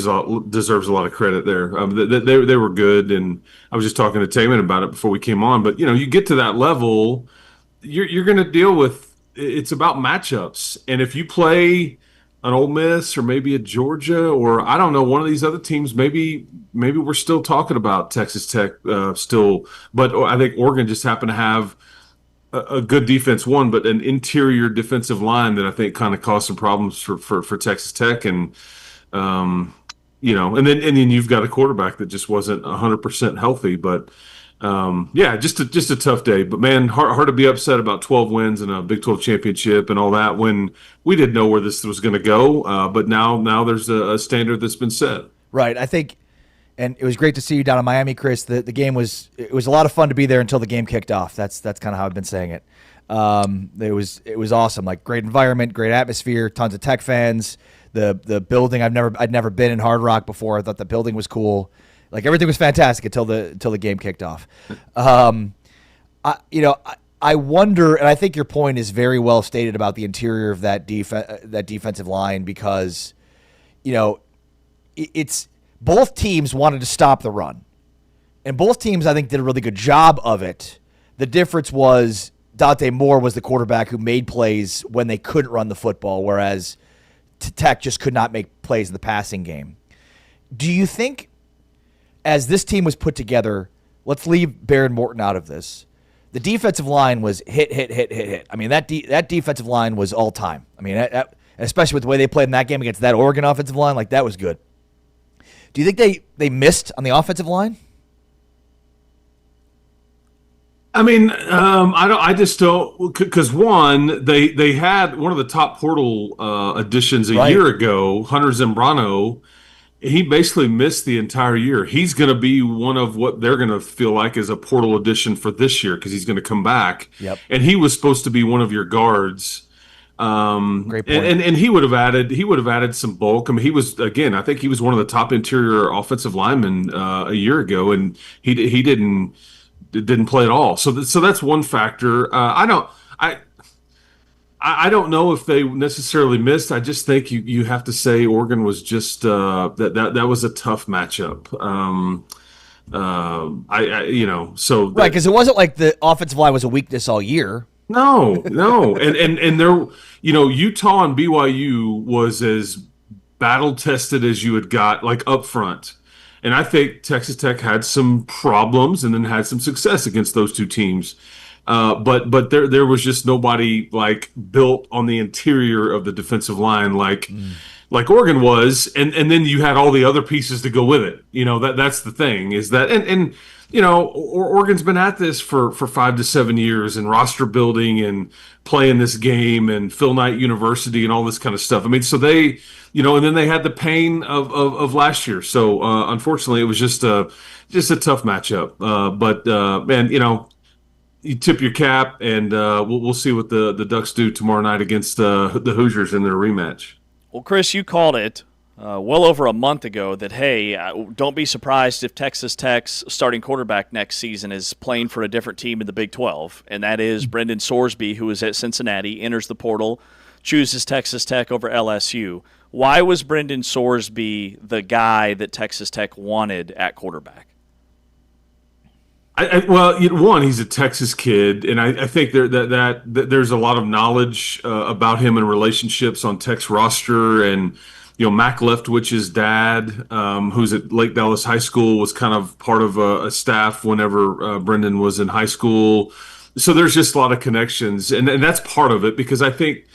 deserves a lot of credit there. They were good, and I was just talking to Taman about it before we came on. But you get to that level, you're going to deal with. It's about matchups, and if you play an Ole Miss or maybe a Georgia or I don't know, one of these other teams, maybe we're still talking about Texas Tech still, but I think Oregon just happened to have a good defense, but an interior defensive line that I think kind of caused some problems for Texas Tech, and and then you've got a quarterback that just wasn't 100% healthy, but. Just a tough day, but man, hard to be upset about 12 wins and a Big 12 championship and all that when we didn't know where this was going to go. But now there's a standard that's been set. Right. I think, and it was great to see you down in Miami, Chris. The game was a lot of fun to be there until the game kicked off. That's kind of how I've been saying it. It was awesome. Like great environment, great atmosphere, tons of Tech fans. The building I'd never been in Hard Rock before. I thought the building was cool. Like everything was fantastic until the game kicked off. I wonder, and I think your point is very well stated about the interior of that defensive line because, it's both teams wanted to stop the run, and both teams I think did a really good job of it. The difference was Dante Moore was the quarterback who made plays when they couldn't run the football, whereas Tech just could not make plays in the passing game. Do you think? As this team was put together, let's leave Behren Morton out of this. The defensive line was hit. I mean, that defensive line was all time. I mean, especially with the way they played in that game against that Oregon offensive line, like that was good. Do you think they missed on the offensive line? I mean, I just don't, because one, they had one of the top portal additions a year ago, Hunter Zambrano. He basically missed the entire year. He's going to be one of what they're going to feel like is a portal addition for this year because he's going to come back. Yep. And he was supposed to be one of your guards. Great point. And he would have added some bulk. I mean, I think he was one of the top interior offensive linemen a year ago, and he didn't play at all. So that's one factor. I don't know if they necessarily missed. I just think you have to say Oregon was just that was a tough matchup. Right, because it wasn't like the offensive line was a weakness all year. No, and there, Utah and BYU was as battle tested as you had got like up front. And I think Texas Tech had some problems and then had some success against those two teams. But there was just nobody like built on the interior of the defensive line like Oregon was, and then you had all the other pieces to go with it. That's the thing is that and Oregon's been at this for 5 to 7 years and roster building and playing this game and Phil Knight University and all this kind of stuff. I mean, so they and then they had the pain of last year. So unfortunately, it was just a tough matchup. But man, you tip your cap, and we'll see what the Ducks do tomorrow night against the Hoosiers in their rematch. Well, Chris, you called it well over a month ago that, hey, don't be surprised if Texas Tech's starting quarterback next season is playing for a different team in the Big 12, and that is Brendan Sorsby, who is at Cincinnati, enters the portal, chooses Texas Tech over LSU. Why was Brendan Sorsby the guy that Texas Tech wanted at quarterback? One, he's a Texas kid, and I think that there's a lot of knowledge about him and relationships on Tech's roster, and Mac Leftwich's dad, who's at Lake Dallas High School, was kind of part of a staff whenever Brendan was in high school. So there's just a lot of connections, and that's part of it, because I think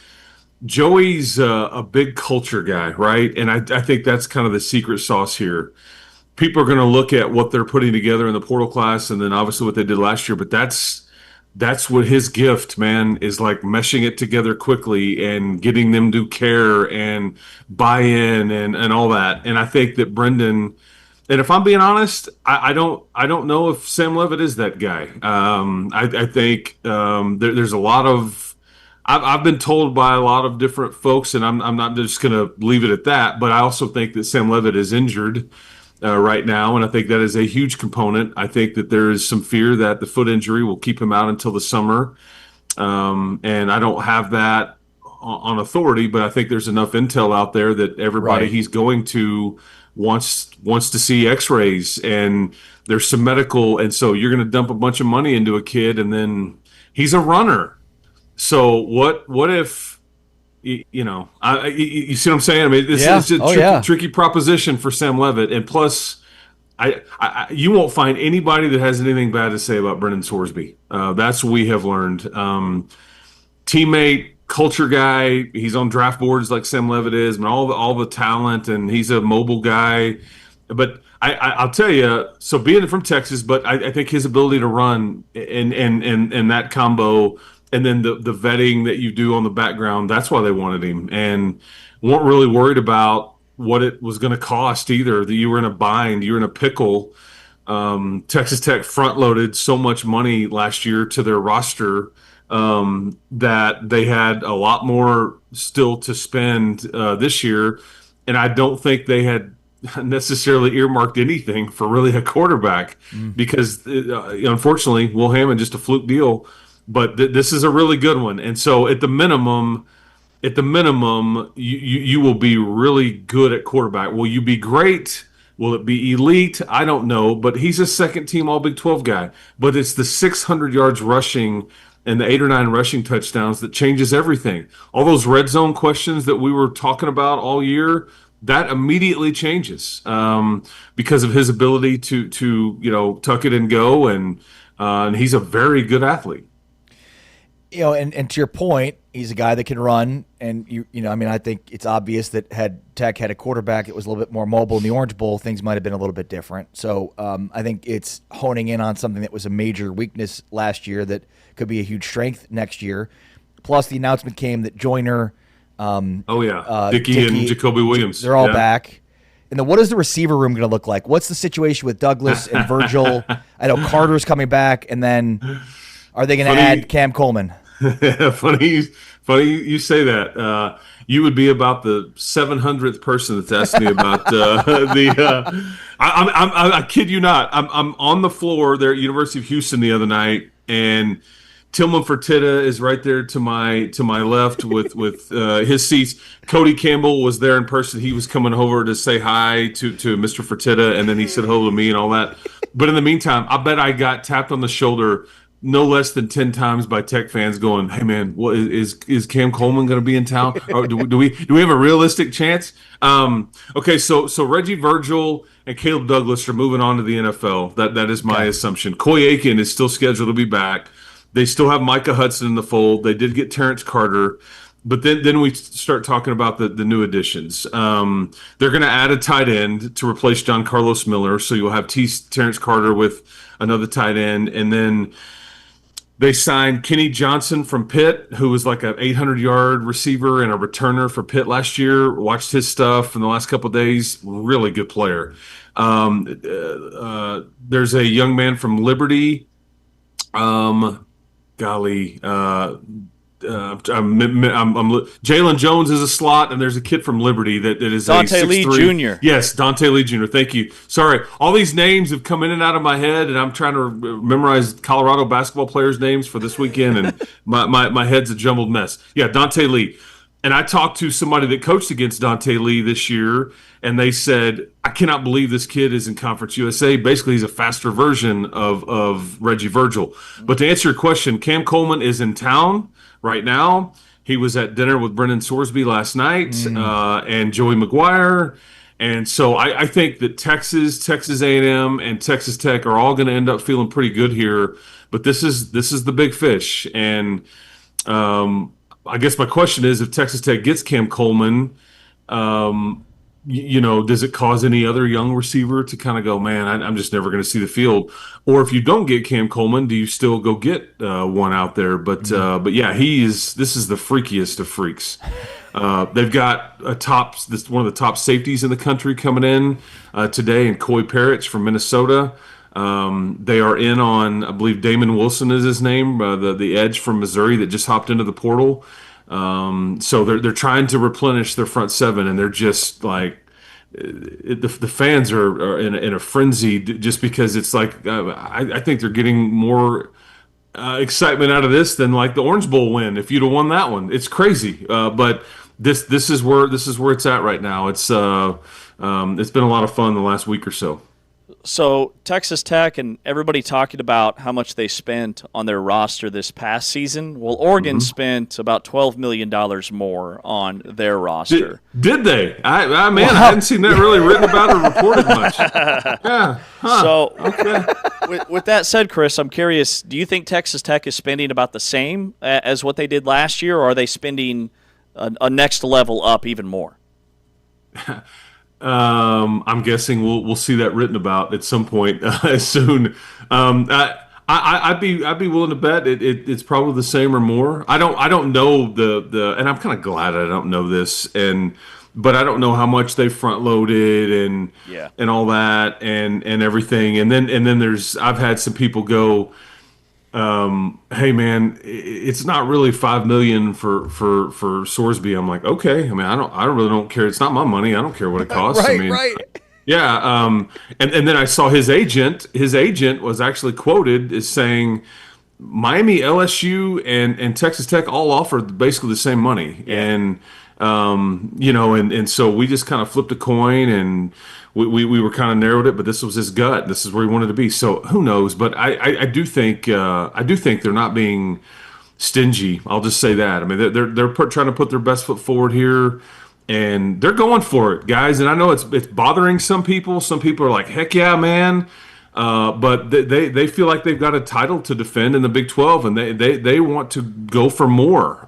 Joey's a big culture guy, right? And I think that's kind of the secret sauce here. People are going to look at what they're putting together in the portal class, and then obviously what they did last year, but that's what his gift, man, is, like meshing it together quickly and getting them to care and buy in and all that. And I think that Brendan, and if I'm being honest, I don't know if Sam Levitt is that guy. I think there's a lot of, I've been told by a lot of different folks, and I'm not just going to leave it at that, but I also think that Sam Levitt is injured right now, and I think that is a huge component. I think that there is some fear that the foot injury will keep him out until the summer, and I don't have that on authority, but I think there's enough intel out there that everybody he's going to wants to see x-rays, and there's some medical, and so you're going to dump a bunch of money into a kid, and then he's a runner. So what if, you see what I'm saying? I mean, this is a tricky proposition for Sam Levitt. And plus, you won't find anybody that has anything bad to say about Brendan Sorsby. That's what we have learned. Teammate, culture guy. He's on draft boards like Sam Levitt is, and all the talent, and he's a mobile guy. But I'll tell you, so being from Texas, but I think his ability to run and that combo, and then the vetting that you do on the background, that's why they wanted him, and weren't really worried about what it was going to cost either. That you were in a bind, you were in a pickle. Texas Tech front-loaded so much money last year to their roster that they had a lot more still to spend this year, and I don't think they had necessarily earmarked anything for really a quarterback because, unfortunately, Will Hammond, just a fluke deal. But this is a really good one, and so at the minimum, you will be really good at quarterback. Will you be great? Will it be elite? I don't know, but he's a second-team All Big 12 guy. But it's the 600 yards rushing and the 8 or 9 rushing touchdowns that changes everything. All those red zone questions that we were talking about all year, that immediately changes because of his ability to tuck it and go, and he's a very good athlete. And to your point, he's a guy that can run, and I think it's obvious that had Tech had a quarterback that was a little bit more mobile in the Orange Bowl, things might have been a little bit different. So I think it's honing in on something that was a major weakness last year that could be a huge strength next year. Plus, the announcement came that Joyner, Dickey and Jacoby Williams, they're all back. And then what is the receiver room going to look like? What's the situation with Douglas and Virgil? I know Carter's coming back, and then are they going to add Cam Coleman? Funny you say that. You would be about the 700th person that's asked me about I kid you not. I'm on the floor there at University of Houston the other night, and Tillman Fertitta is right there to my left with his seats. Cody Campbell was there in person. He was coming over to say hi to Mr. Fertitta, and then he said hello to me and all that. But in the meantime, I bet I got tapped on the shoulder no less than 10 times by Tech fans going, "Hey man, what is Cam Coleman going to be in town? Or do we have a realistic chance?" Okay, so Reggie Virgil and Caleb Douglas are moving on to the NFL. That is my assumption. Coy Aiken is still scheduled to be back. They still have Micah Hudson in the fold. They did get Terrence Carter. But then we start talking about the new additions. They're going to add a tight end to replace John Carlos Miller. So you'll have Terrence Carter with another tight end. And then they signed Kenny Johnson from Pitt, who was like an 800-yard receiver and a returner for Pitt last year. Watched his stuff in the last couple of days. Really good player. There's a young man from Liberty. Jalen Jones is a slot, and there's a kid from Liberty that is Dante Lee Jr. Yes, Dante Lee Jr. Thank you. Sorry, all these names have come in and out of my head, and I'm trying to memorize Colorado basketball players' names for this weekend, and my head's a jumbled mess. Yeah, Dante Lee. And I talked to somebody that coached against Dante Lee this year, and they said, "I cannot believe this kid is in Conference USA." Basically, he's a faster version of Reggie Virgil. But to answer your question, Cam Coleman is in town right now. He was at dinner with Brendan Sorsby last night and Joey McGuire. And so I think that Texas A&M, and Texas Tech are all going to end up feeling pretty good here. But this is the big fish. And I guess my question is, if Texas Tech gets Cam Coleman, does it cause any other young receiver to kind of go, man, I'm just never going to see the field? Or if you don't get Cam Coleman, do you still go get one out there? But yeah, this is the freakiest of freaks. They've got one of the top safeties in the country coming in today, in Coy Parrish from Minnesota. They are in on, I believe Damon Wilson is his name, the edge from Missouri that just hopped into the portal. So they're trying to replenish their front seven, and they're just like the fans are in a frenzy just because it's like I think they're getting more excitement out of this than like the Orange Bowl win. If you'd have won that one, it's crazy. But this is where it's at right now. It's been a lot of fun the last week or so. So Texas Tech and everybody talking about how much they spent on their roster this past season. Well, Oregon spent about $12 million more on their roster. Did they? I hadn't seen that really written about or reported much. Yeah. Huh. So okay. with that said, Chris, I'm curious, do you think Texas Tech is spending about the same as what they did last year, or are they spending a next level up even more? I'm guessing we'll see that written about at some point soon. I'd be willing to bet it's probably the same or more. I don't know the and I'm kind of glad I don't know this, but I don't know how much they front loaded and all that and everything. And then I've had some people go, hey man, it's not really $5 million for Sorsby. I'm like, okay. I mean, I really don't care. It's not my money. I don't care what it costs. Right. Yeah. And then I saw his agent. His agent was actually quoted as saying, Miami, LSU, and Texas Tech all offered basically the same money. Yeah. And so we just kind of flipped a coin and we were kind of narrowed it, but this was his gut. This is where he wanted to be. So who knows? But I do think they're not being stingy. I'll just say that. I mean, they're trying to put their best foot forward here, and they're going for it, guys. And I know it's bothering some people. Some people are like, heck yeah, man. But they feel like they've got a title to defend in the Big 12, and they want to go for more.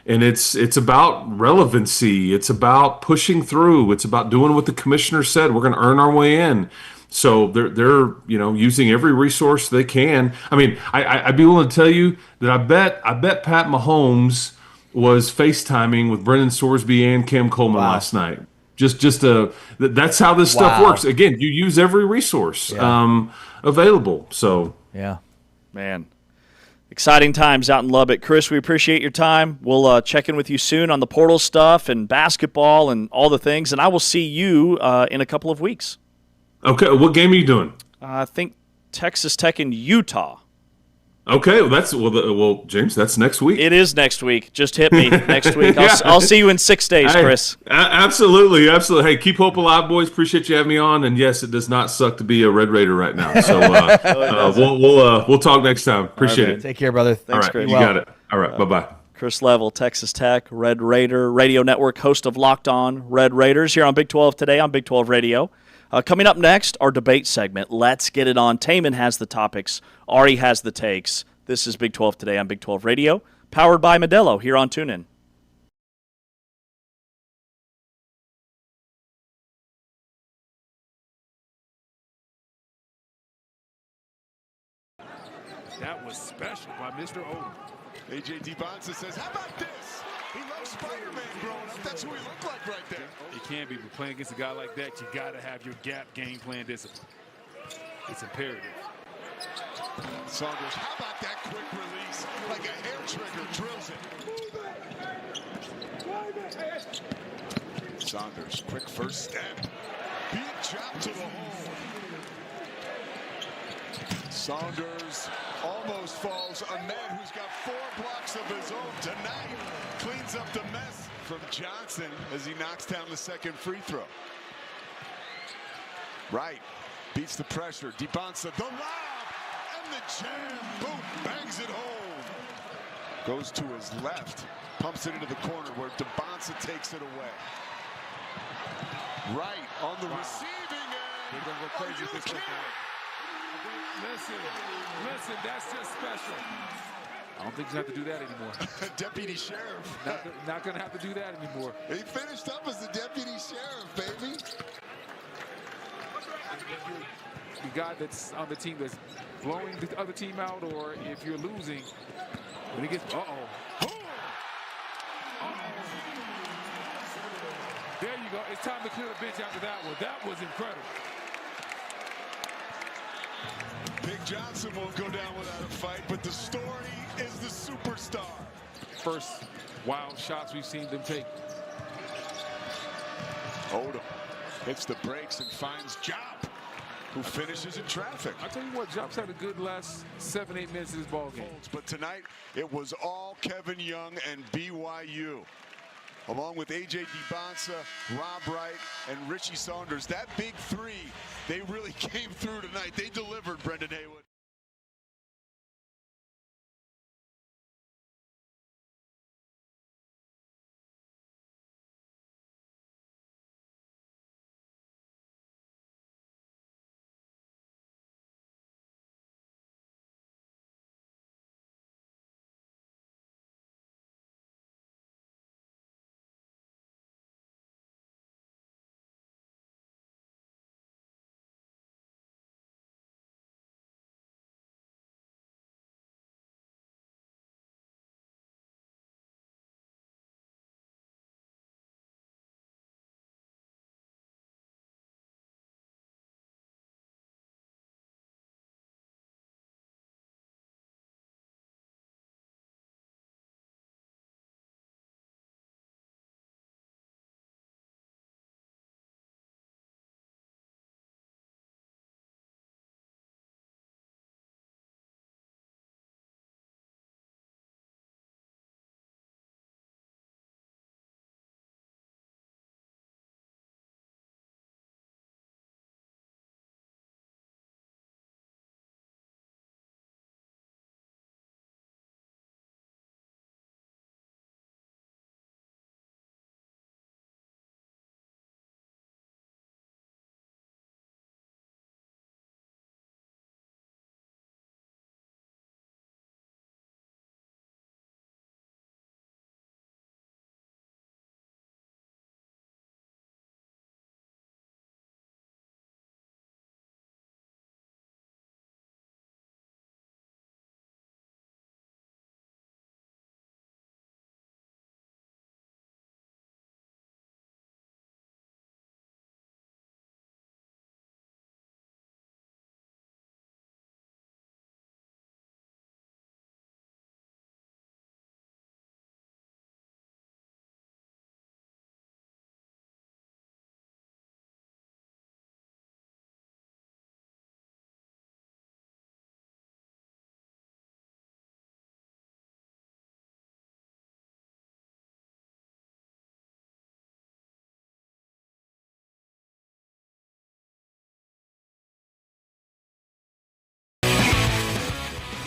And it's about relevancy. It's about pushing through. It's about doing what the commissioner said. We're going to earn our way in. So they're using every resource they can. I mean, I'd be willing to tell you that I bet Pat Mahomes was FaceTiming with Brendan Sorsby and Cam Coleman last night. That's how this stuff works. Again, you use every resource available. So yeah, man. Exciting times out in Lubbock. Chris, we appreciate your time. We'll check in with you soon on the portal stuff and basketball and all the things, and I will see you in a couple of weeks. Okay, what game are you doing? I think Texas Tech and Utah. Okay, well, James, that's next week. It is next week. Just hit me next week. I'll see you in 6 days, Chris. Absolutely. Hey, keep hope alive, boys. Appreciate you having me on. And yes, it does not suck to be a Red Raider right now. So we'll talk next time. Appreciate it. Take care, brother. Thanks, all right, Chris. You got it. All right, bye-bye. Chris Level, Texas Tech, Red Raider, Radio Network, host of Locked On Red Raiders here on Big 12 today on Big 12 Radio. Coming up next, our debate segment. Let's get it on. Taman has the topics. Ari has the takes. This is Big 12 today on Big 12 Radio, powered by Modelo here on TuneIn. That was special by Mr. Odom. A.J. DeBonsa says, how about this? He loves Spider-Man growing up. That's who he looked like right there. It can be, but playing against a guy like that, you got to have your gap game plan discipline. It's imperative. Saunders, how about that quick release? Like a hair trigger, drills it. Saunders, quick first step. Big chop to the hole. Saunders almost falls. A man who's got 4 blocks of his own tonight cleans up the mess from Johnson as he knocks down the second free throw. Right, beats the pressure. DeBonsa, the lob, and the jam. Boom, bangs it home. Goes to his left, pumps it into the corner where DeBonsa takes it away. Right on the receiving end. They're going to go crazy with this one. Listen, that's just special. I don't think he's going to have to do that anymore. Deputy Sheriff. Not going to have to do that anymore. He finished up as the Deputy Sheriff, baby. The guy that's on the team that's blowing the other team out, or if you're losing, when he gets, there you go. It's time to clear the bench after that one. That was incredible. Big Johnson won't go down without a fight, but the story is the superstar. First wild shots we've seen them take. Odom hits the brakes and finds Jop, who finishes in traffic. I tell you what, Jop's had a good last 7-8 minutes of this ball game. But tonight, it was all Kevin Young and BYU. Along with A.J. DeBonsa, Rob Wright, and Richie Saunders. That big three, they really came through tonight. They delivered, Brendan Haywood.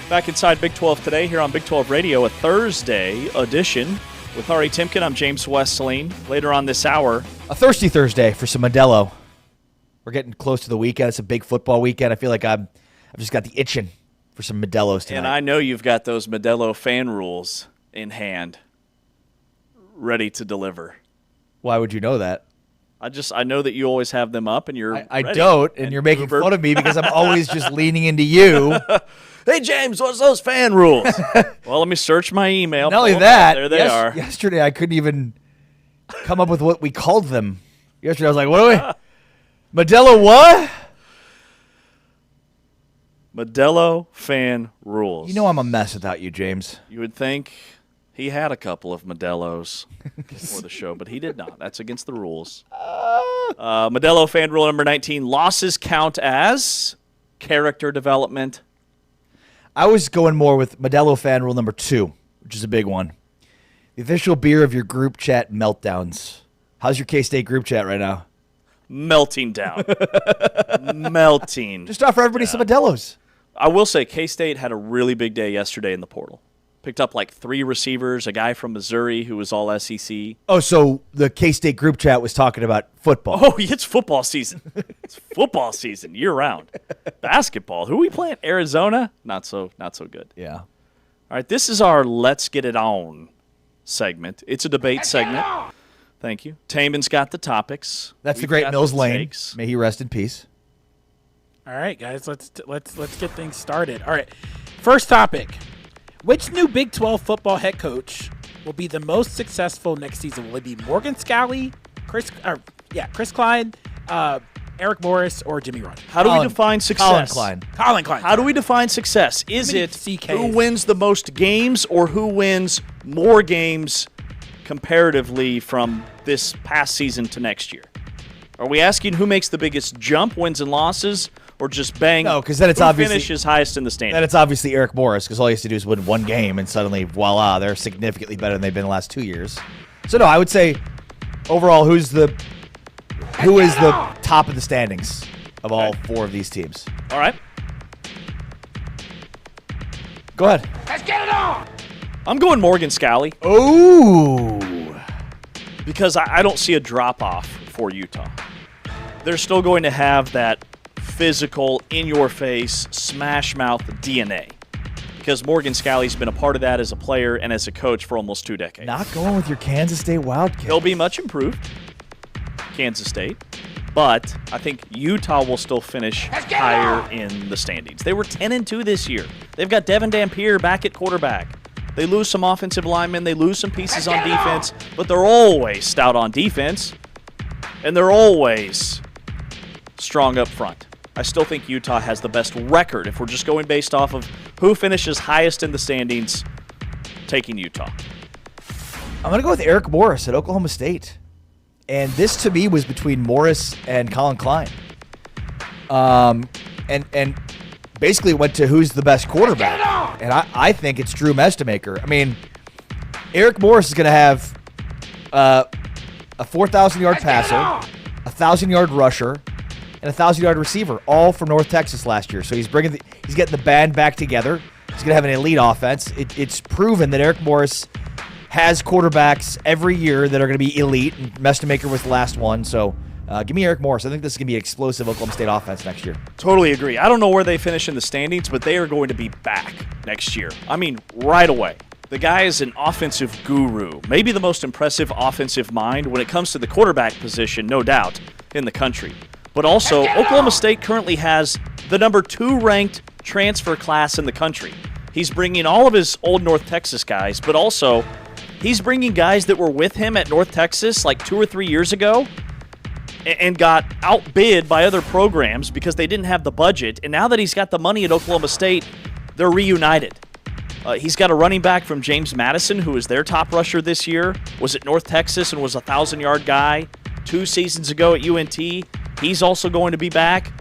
Back inside Big 12 today here on Big 12 Radio, a Thursday edition with Ari Timken. I'm James Westling. Later on this hour, a thirsty Thursday for some Modelo. We're getting close to the weekend. It's a big football weekend. I feel like I've just got the itching for some Modelos tonight. And I know you've got those Modelo fan rules in hand, ready to deliver. Why would you know that? I know that you always have them up, and you're I ready. don't, and you're making fun of me because I'm always just leaning into you. Hey, James, what's those fan rules? Well, let me search my email. Not only that, there they are. Yesterday I couldn't even come up with what we called them. Yesterday I was like, what are we? Modelo what? Modelo fan rules. You know I'm a mess without you, James. You would think he had a couple of Modelos before the show, but he did not. That's against the rules. Modelo fan rule number 19, losses count as character development. I was going more with Modelo fan rule number 2, which is a big one. The official beer of your group chat meltdowns. How's your K-State group chat right now? Melting down. Melting. Just offer everybody some Modelos. I will say K-State had a really big day yesterday in the portal. Picked up like 3 receivers, a guy from Missouri who was all SEC. Oh, so the K-State group chat was talking about football. Oh, it's football season. It's football season year-round. Basketball. Who we playing? Arizona? Not so good. Yeah. All right, this is our Let's Get It On segment. It's a debate segment. Thank you. Taman's got the topics. That's the We've great got Mills the Lane. takes. May he rest in peace. All right, guys, let's get things started. All right, first topic: which new Big 12 football head coach will be the most successful next season? Will it be Morgan Scalley, Chris Klein, Eric Morris, or Jimmy Rogers? How do we define success? Colin Klein. How do we define success? Is it CKs? who wins the most games or who wins more games comparatively from this past season to next year? Are we asking who makes the biggest jump, wins and losses, or just bang? No, because then it's who obviously finishes highest in the standings. Then it's obviously Eric Morris, because all he has to do is win one game, and suddenly, voila, they're significantly better than they've been the last 2 years. So no, I would say overall, who is the top of the standings of all 4 of these teams? All right. Go ahead. Let's get it on. I'm going Morgan Scalley. Ooh. Because I don't see a drop-off for Utah. They're still going to have that physical, in-your-face, smash-mouth DNA. Because Morgan Scalley's been a part of that as a player and as a coach for almost 2 decades. Not going with your Kansas State Wildcats. They'll be much improved, Kansas State. But I think Utah will still finish higher in the standings. They were 10-2 this year. They've got Devin Dampier back at quarterback. They lose some offensive linemen. They lose some pieces on defense. But they're always stout on defense. And they're always strong up front. I still think Utah has the best record if we're just going based off of who finishes highest in the standings, taking Utah. I'm going to go with Eric Morris at Oklahoma State. And this, to me, was between Morris and Colin Klein. And basically went to who's the best quarterback. And I think it's Drew Mestemaker. I mean, Eric Morris is going to have a 4,000-yard passer, a 1,000-yard rusher, and a 1,000-yard receiver, all from North Texas last year. So he's getting the band back together. He's going to have an elite offense. It's proven that Eric Morris has quarterbacks every year that are going to be elite, and Mestemaker was the last one. So give me Eric Morris. I think this is going to be an explosive Oklahoma State offense next year. Totally agree. I don't know where they finish in the standings, but they are going to be back next year. I mean, right away. The guy is an offensive guru, maybe the most impressive offensive mind when it comes to the quarterback position, no doubt, in the country. But also, Oklahoma State currently has the number 2 ranked transfer class in the country. He's bringing all of his old North Texas guys, but also he's bringing guys that were with him at North Texas like 2 or 3 years ago and got outbid by other programs because they didn't have the budget. And now that he's got the money at Oklahoma State, they're reunited. He's got a running back from James Madison, who is their top rusher this year, was at North Texas and was a 1,000-yard guy 2 seasons ago at UNT. He's also going to be back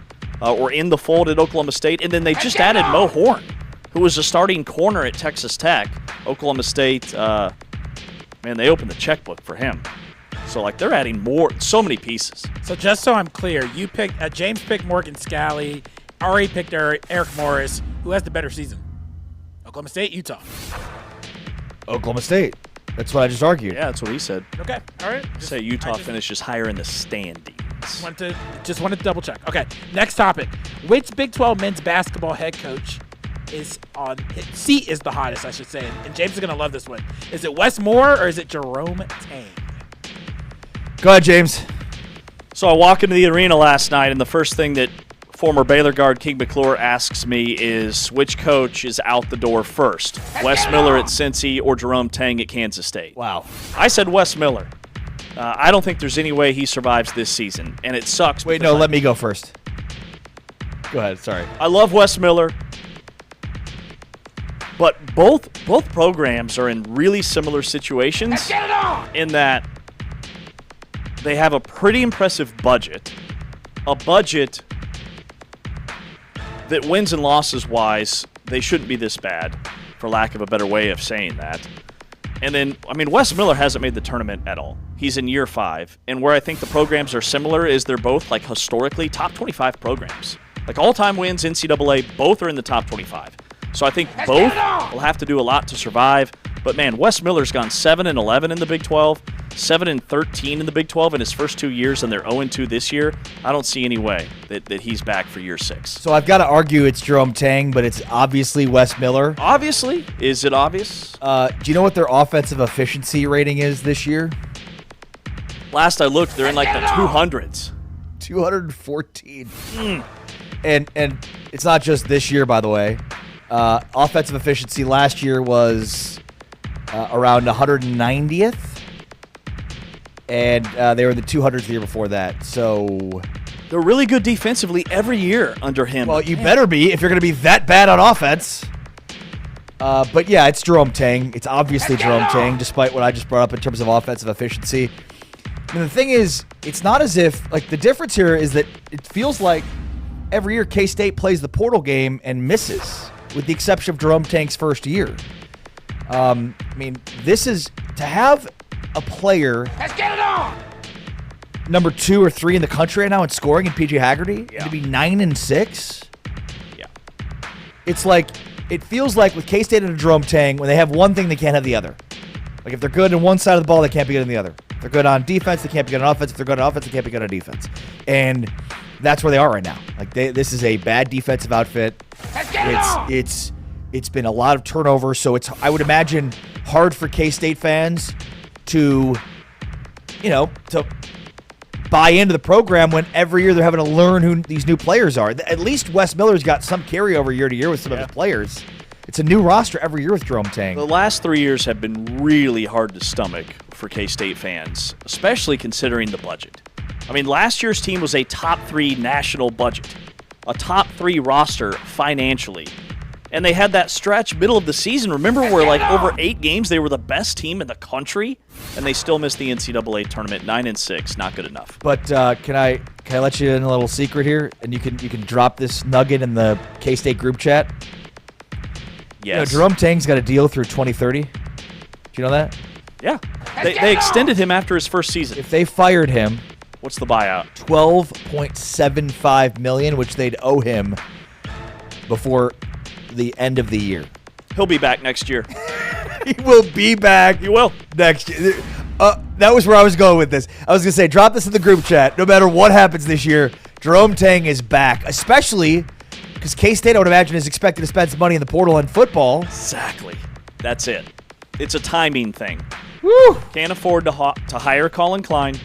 or in the fold at Oklahoma State. And then they just added Mo Horn, who was a starting corner at Texas Tech. Oklahoma State, they opened the checkbook for him. So, they're adding so many pieces. So just so I'm clear, you picked James picked Morgan Scalley, Ari picked Eric Morris. Who has the better season? Oklahoma State, Utah. Oklahoma State. That's what I just argued. Yeah, that's what he said. Okay, all right. Say Utah finishes higher in the standings. Just wanted to double check. Okay, next topic. Which Big 12 men's basketball head coach is on his seat is the hottest, I should say. And James is going to love this one. Is it Wes Moore or is it Jerome Tang? Go ahead, James. So I walk into the arena last night, and the first thing that former Baylor guard King McClure asks me is which coach is out the door first, Wes Miller at Cincy or Jerome Tang at Kansas State. Wow. I said Wes Miller. I don't think there's any way he survives this season, and it sucks. Wait, no, let me go first. Go ahead, sorry. I love Wes Miller, but both programs are in really similar situations in that they have a pretty impressive budget, a budget that wins and losses wise, they shouldn't be this bad, for lack of a better way of saying that. And then, Wes Miller hasn't made the tournament at all. He's in year 5. And where I think the programs are similar is they're both, historically, top 25 programs. All-time wins, NCAA, both are in the top 25. So I think both will have to do a lot to survive. But, man, Wes Miller's gone 7-11 in the Big 12, 7-13 in the Big 12 in his first 2 years, and they're 0-2 this year. I don't see any way that he's back for year 6. So I've got to argue it's Jerome Tang, but it's obviously Wes Miller. Obviously? Is it obvious? Do you know what their offensive efficiency rating is this year? Last I looked, they're in like the 200s. 214. And it's not just this year, by the way. Offensive efficiency last year was around 190th, and they were in the 200th the year before that. So they're really good defensively every year under him. Well, you better be if you're going to be that bad on offense. But yeah, it's Jerome Tang. It's obviously Jerome Tang, despite what I just brought up in terms of offensive efficiency. And the thing is, it's not as if, like, the difference here is that it feels like every year K-State plays the portal game and misses, with the exception of Jerome Tang's first year. I mean, this is to have a player. Let's get it on! Number 2 or 3 in the country right now in scoring in PJ Haggerty, and to be 9-6. Yeah, it's like it feels like with K-State and Jerome Tang, when they have one thing, they can't have the other. Like if they're good on one side of the ball, they can't be good on the other. If they're good on defense, they can't be good on offense. If they're good on offense, they can't be good on defense. And that's where they are right now. Like this is a bad defensive outfit. It's been a lot of turnover, so it's, I would imagine, hard for K-State fans to buy into the program when every year they're having to learn who these new players are. At least Wes Miller's got some carryover year to year with some of his players. It's a new roster every year with Jerome Tang. The last 3 years have been really hard to stomach for K-State fans, especially considering the budget. I mean, last year's team was a top 3 national budget, a top 3 roster financially. And they had that stretch middle of the season, remember, where like over 8 games they were the best team in the country, and they still missed the NCAA tournament. 9-6, not good enough. But can I let you in a little secret here, and you can drop this nugget in the K-State group chat? Yes. Jerome Tang's got a deal through 2030. Do you know that? Yeah. They extended him after his first season. If they fired him, what's the buyout? $12.75 million, which they'd owe him before the end of the year. He'll be back next year. He will be back. He will. Next year. That was where I was going with this. I was going to say, drop this in the group chat. No matter what happens this year, Jerome Tang is back, especially because K-State, I would imagine, is expected to spend some money in the portal and football. Exactly. That's it. It's a timing thing. Woo! Can't afford to hire Colin Klein.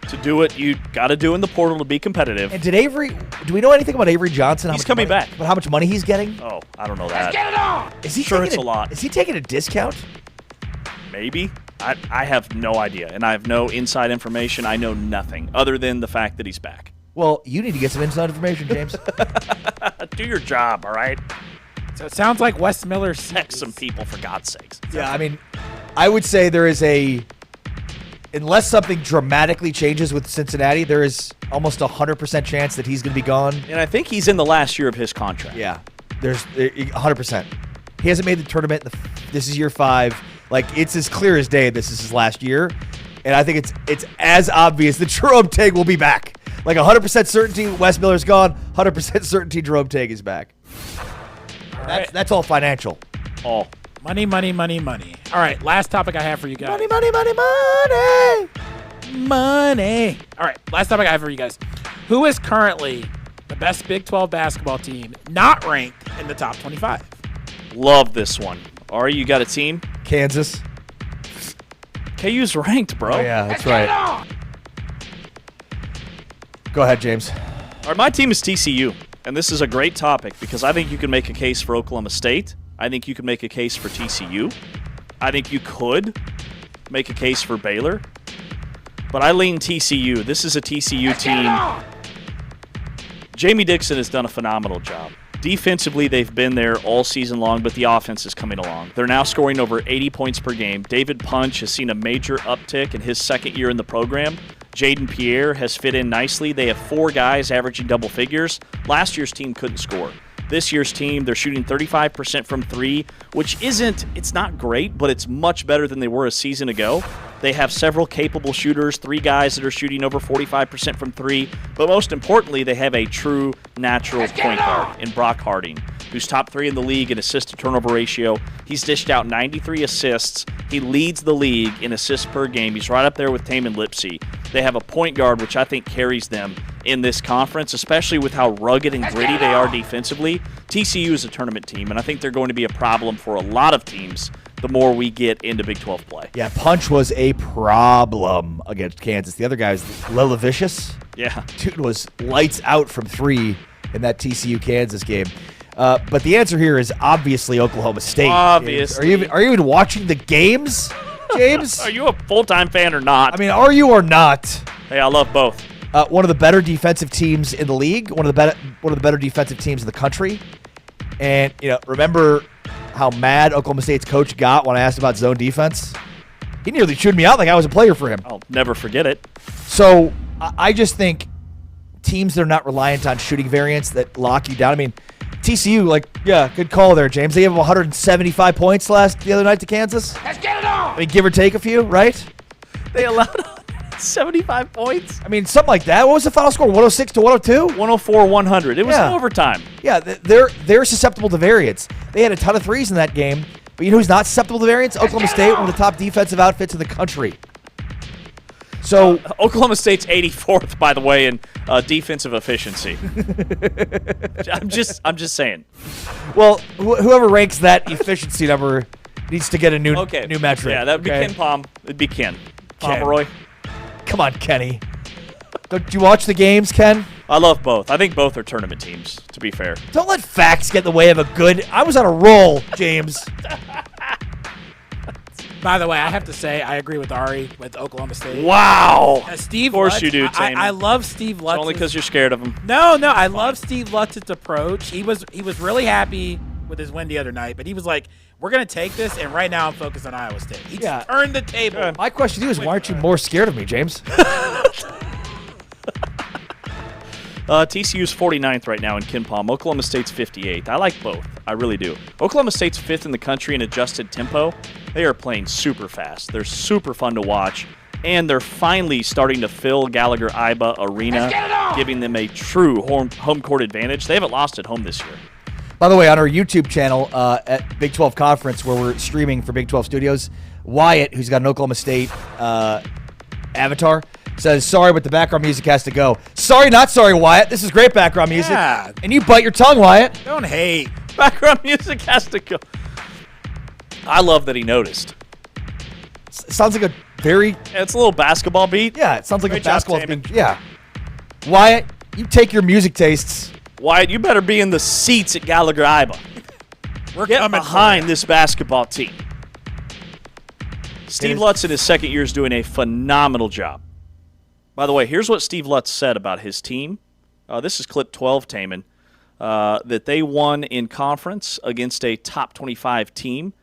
To do what you got to do in the portal to be competitive. And do we know anything about Avery Johnson? He's coming back. But how much money he's getting? Oh, I don't know that. Let's get it on! Is he sure it's a lot. Is he taking a discount? Maybe. I have no idea, and I have no inside information. I know nothing other than the fact that he's back. Well, you need to get some inside information, James. Do your job, all right? So it sounds like Wes Miller text some people, for God's sakes. Yeah, I mean, I would say there is unless something dramatically changes with Cincinnati, there is almost 100% chance that he's going to be gone. And I think he's in the last year of his contract. Yeah, there's 100%. He hasn't made the tournament. This is year 5. Like, it's as clear as day this is his last year. And I think it's as obvious that Jerome Tang will be back. Like 100% certainty Wes Miller's gone, 100% certainty Jerome Tang is back. That's all financial. All. Money, money, money, money. All right, last topic I have for you guys. Money, money, money, money. Money. All right, last topic I have for you guys. Who is currently the best Big 12 basketball team not ranked in the top 25? Love this one. Ari, you got a team? Kansas. KU's ranked, bro. Oh, yeah, that's right. Go ahead, James. All right, my team is TCU, and this is a great topic because I think you can make a case for Oklahoma State. I think you can make a case for TCU. I think you could make a case for Baylor. But I lean TCU. This is a TCU team. Jamie Dixon has done a phenomenal job. Defensively, they've been there all season long, but the offense is coming along. They're now scoring over 80 points per game. David Punch has seen a major uptick in his second year in the program. Jaden Pierre has fit in nicely. They have 4 guys averaging double figures. Last year's team couldn't score. This year's team, they're shooting 35% from 3, which it's not great, but it's much better than they were a season ago. They have several capable shooters, 3 guys that are shooting over 45% from 3. But most importantly, they have a true natural point guard in Brock Harding, who's top 3 in the league in assist-to-turnover ratio. He's dished out 93 assists. He leads the league in assists per game. He's right up there with Tamin Lipsey. They have a point guard, which I think carries them in this conference, especially with how rugged and gritty they are defensively. TCU is a tournament team, and I think they're going to be a problem for a lot of teams the more we get into Big 12 play. Yeah, Punch was a problem against Kansas. The other guy is Lilavicious. Yeah. Dude was lights out from 3 in that TCU-Kansas game. But the answer here is obviously Oklahoma State. Obviously. Are you even watching the games, James? Are you a full-time fan or not? I mean, are you or not? Hey, I love both. One of the better defensive teams in the league, one of the better defensive teams in the country. And, remember how mad Oklahoma State's coach got when I asked about zone defense? He nearly chewed me out like I was a player for him. I'll never forget it. So I just think teams that are not reliant on shooting variants that lock you down. I mean, TCU, good call there, James. They gave them 175 points the other night to Kansas. Let's get it on! I mean, give or take a few, right? They allowed 75 points? I mean, something like that. What was the final score, 106 to 102? 104-100. It was overtime. Yeah, they're susceptible to variance. They had a ton of threes in that game, but you know who's not susceptible to variance? Oklahoma State, one of the top defensive outfits in the country. So Oklahoma State's 84th, by the way, in defensive efficiency. I'm just saying. Well, whoever ranks that efficiency number needs to get a new metric. Yeah, that would be Ken Pom. It'd be Ken Pomeroy. Come on, Kenny. Don't you watch the games, Ken? I love both. I think both are tournament teams, to be fair. Don't let facts get in the way of a good... I was on a roll, James. By the way, I have to say, I agree with Ari with Oklahoma State. Wow. Steve of course Lutz, you do, Taman. I love Steve Lutz. Only because you're scared of him. No, I love Steve Lutz's approach. He was really happy with his win the other night, but he was like, we're going to take this, and right now I'm focused on Iowa State. He just turned the table. My question to you is, why aren't you more scared of me, James? TCU's 49th right now in Ken Pom. Oklahoma State's 58th. I like both. I really do. Oklahoma State's 5th in the country in adjusted tempo. They are playing super fast. They're super fun to watch. And they're finally starting to fill Gallagher-Iba Arena, giving them a true home court advantage. They haven't lost at home this year. By the way, on our YouTube channel at Big 12 Conference, where we're streaming for Big 12 Studios, Wyatt, who's got an Oklahoma State avatar, says, sorry, but the background music has to go. Sorry, not sorry, Wyatt. This is great background music. Yeah. And you bite your tongue, Wyatt. Don't hate. Background music has to go. I love that he noticed. Sounds like a very... It's a little basketball beat. Yeah, it sounds like Great a basketball job, beat. Yeah. Wyatt, you take your music tastes. Wyatt, you better be in the seats at Gallagher-Iba. We're Get coming behind this basketball team. Steve Lutz in his second year is doing a phenomenal job. By the way, here's what Steve Lutz said about his team. This is clip 12, Taman, that they won in conference against a top 25 team.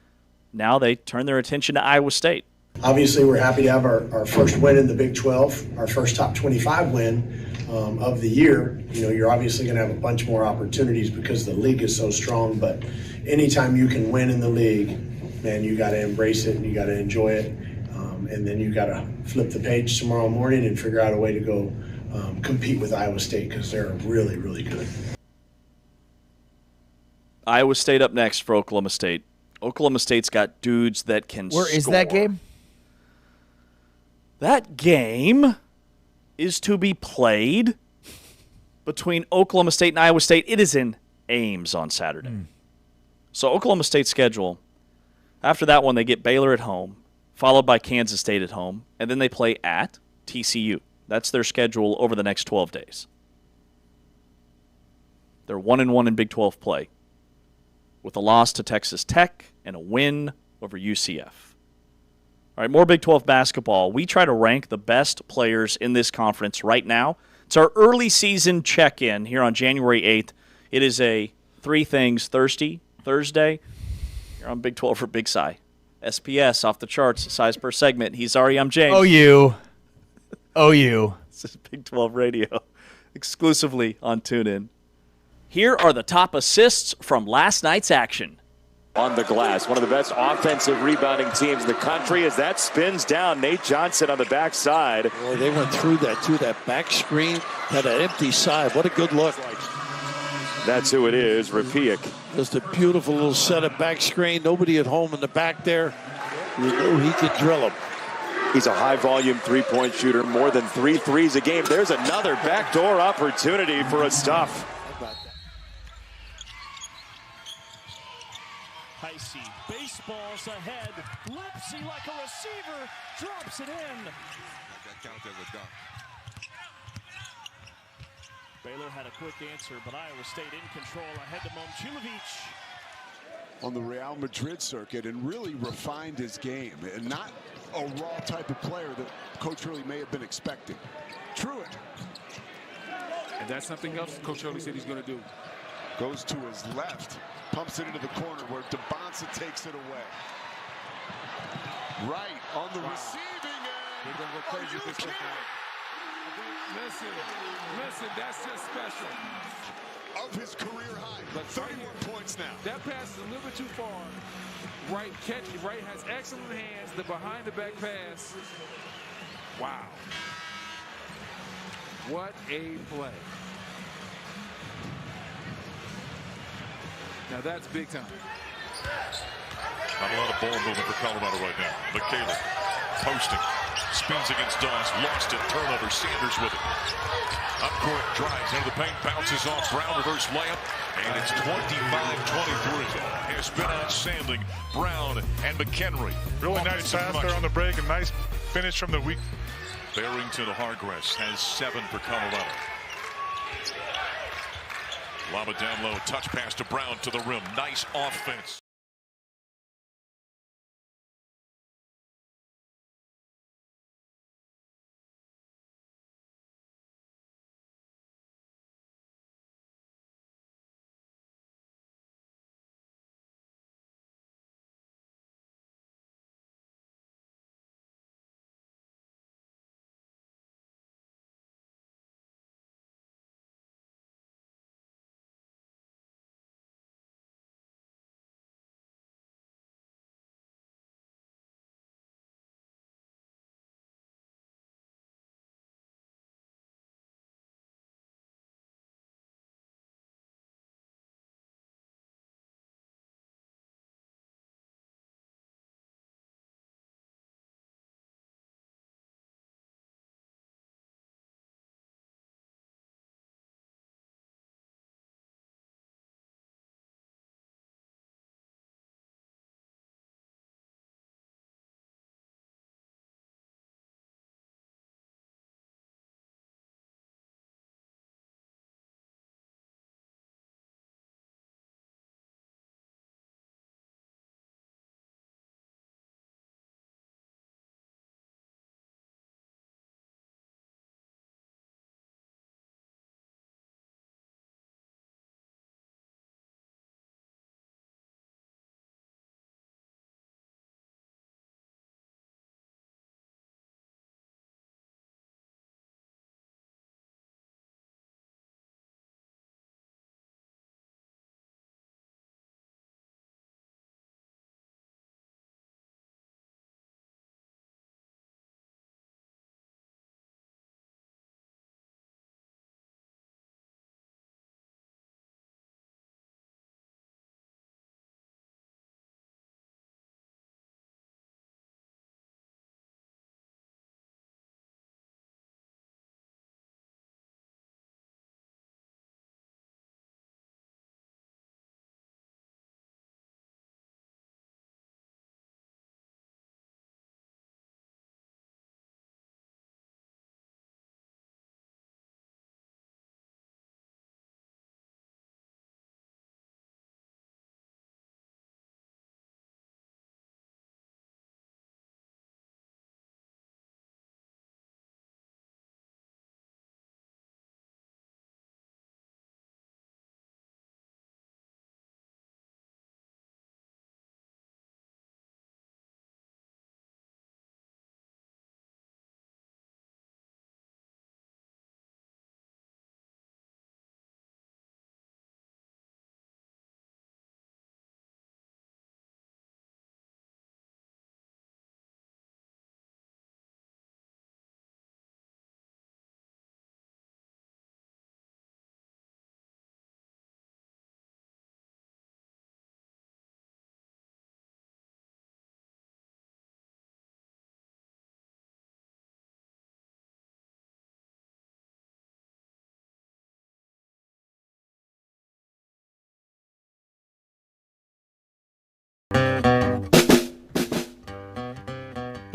Now they turn their attention to Iowa State. Obviously, we're happy to have our first win in the Big 12, our first top 25 win of the year. You're obviously going to have a bunch more opportunities because the league is so strong, but anytime you can win in the league, man, you got to embrace it and you got to enjoy it. And then you got to flip the page tomorrow morning and figure out a way to go compete with Iowa State because they're really, really good. Iowa State up next for Oklahoma State. Oklahoma State's got dudes that can score. Where is that game? That game is to be played between Oklahoma State and Iowa State. It is in Ames on Saturday. So Oklahoma State's schedule, after that one, they get Baylor at home, followed by Kansas State at home, and then they play at TCU. That's their schedule over the next 12 days. They're 1-1 in Big 12 play, with a loss to Texas Tech and a win over UCF. All right, more Big 12 basketball. We try to rank the best players in this conference right now. It's our early season check-in here on January 8th. It is a Three Things Thursday. You're on Big 12 for Big Cy. SPS off the charts, size per segment. He's Ari, I'm James. OU. This is Big 12 Radio, exclusively on TuneIn. Here are the top assists from last night's action. on the glass. One of the best offensive rebounding teams in the country as that spins down. Nate Johnson on the backside. Boy, they went through that, too. That back screen had an empty side. What a good look. That's who it is, Rapiak. Just a beautiful little set of back screen. Nobody at home in the back there. You knew he could drill them. He's a high-volume three-point shooter, more than 3 threes a game. There's another backdoor opportunity for a stuff. Heisey, baseballs ahead. Lipsy like a receiver, drops it in. That counts as a dunk. Baylor had a quick answer, but Iowa State in control ahead to Momcilovic. On the Real Madrid circuit and really refined his game, and not a raw type of player that Coach Hurley may have been expecting. Truitt. And that's something else Coach Hurley said he's going to do. Goes to his left, pumps it into the corner where DeBonsa takes it away. Right on the receiving end. They're going to go crazy with this one. Listen, that's just special. Of his career high, But 31 points now. That pass is a little bit too far. Wright has excellent hands. The behind the back pass. Wow. What a play. Now that's big time. Not a lot of ball movement for Colorado right now. Michaela posting. Spins against Doss. Lost it. Turnover. Sanders with it. Up court. Drives into the paint. Bounces off. Brown reverse layup. And it's 25-23. Has been outstanding. Brown and McHenry. Really nice pass there on the break. A nice finish from the weak. Barrington Hargress has 7 for Colorado. Lob it down low. Touch pass to Brown to the rim. Nice offense.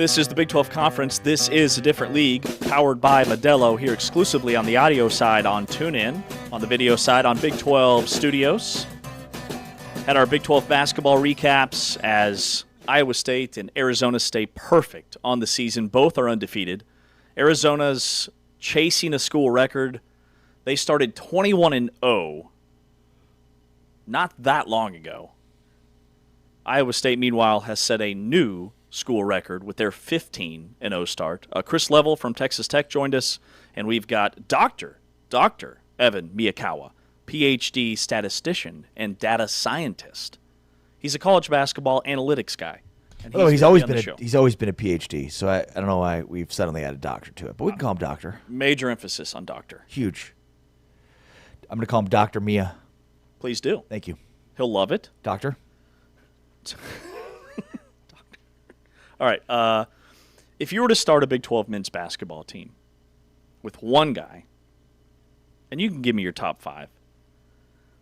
This is the Big 12 Conference. This is a different league, powered by Modelo, here exclusively on the audio side on TuneIn, on the video side on Big 12 Studios. Had our Big 12 basketball recaps as Iowa State and Arizona stay perfect on the season. Both are undefeated. Arizona's chasing a school record. They started 21-0 not that long ago. Iowa State, meanwhile, has set a new school record with their 15-0 start. Chris Level from Texas Tech joined us, and we've got Dr. Evan Miyakawa, PhD statistician and data scientist. He's a college basketball analytics guy. And he's always been a PhD, so I don't know why we've suddenly added doctor to it, but we can call him doctor. Major emphasis on doctor. Huge. I'm going to call him Dr. Mia. Please do. Thank you. He'll love it. Doctor. All right. If you were to start a Big 12 men's basketball team with one guy, and you can give me your top 5,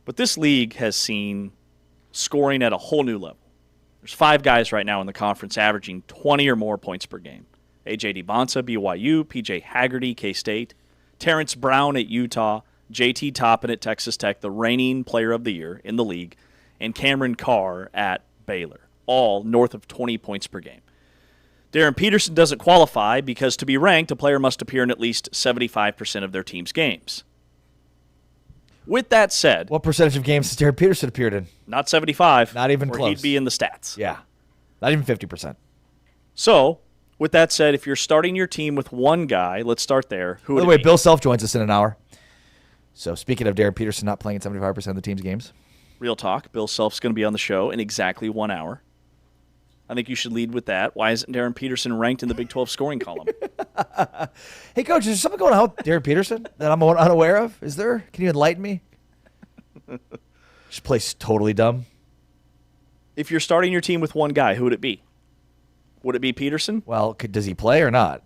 but this league has seen scoring at a whole new level. There's 5 guys right now in the conference averaging 20 or more points per game. A.J. DiBonsa, BYU, P.J. Haggerty, K-State, Terrence Brown at Utah, J.T. Toppin at Texas Tech, the reigning player of the year in the league, and Cameron Carr at Baylor, all north of 20 points per game. Darren Peterson doesn't qualify because to be ranked, a player must appear in at least 75% of their team's games. With that said, what percentage of games has Darren Peterson appeared in? Not 75. Not even or close. He'd be in the stats. Yeah. Not even 50%. So, with that said, if you're starting your team with one guy, let's start there. Who By would the way, it be? Bill Self joins us in an hour. So speaking of Darren Peterson not playing in 75% of the team's games. Real talk. Bill Self's going to be on the show in exactly 1 hour. I think you should lead with that. Why isn't Darren Peterson ranked in the Big 12 scoring column? Hey, Coach, is there something going on with Darren Peterson that I'm unaware of? Is there? Can you enlighten me? This place totally dumb. If you're starting your team with one guy, who would it be? Would it be Peterson? Well, does he play or not?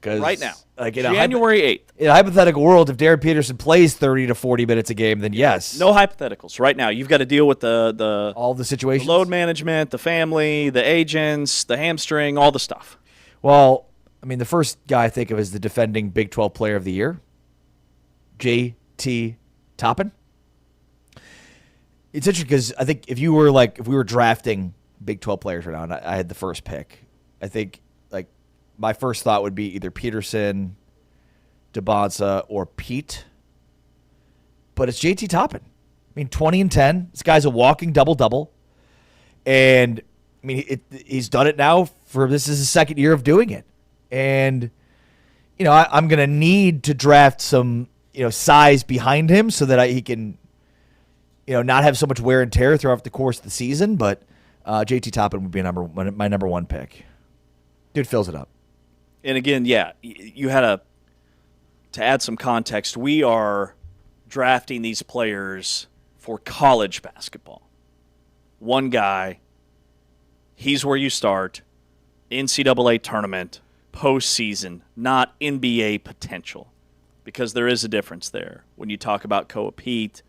Right now. Like January 8th. In a hypothetical world, if Darren Peterson plays 30 to 40 minutes a game, then yes. No hypotheticals. Right now, you've got to deal with all the situations, the load management, the family, the agents, the hamstring, all the stuff. Well, I mean, the first guy I think of is the defending Big 12 Player of the Year, J.T. Toppin. It's interesting because I think if we were drafting Big 12 players right now, and I had the first pick, I think my first thought would be either Peterson, DiBonsa, or Pete. But it's J.T. Toppin. I mean, 20 and 10. This guy's a walking double-double. And, I mean, he's done it now this is his second year of doing it. And, I'm going to need to draft some, size behind him so that he can, not have so much wear and tear throughout the course of the season. But J.T. Toppin would be my number 1 pick. Dude fills it up. And again, yeah, you had to add some context, we are drafting these players for college basketball. One guy, he's where you start, NCAA tournament, postseason, not NBA potential, because there is a difference there. When you talk about Koa Pete,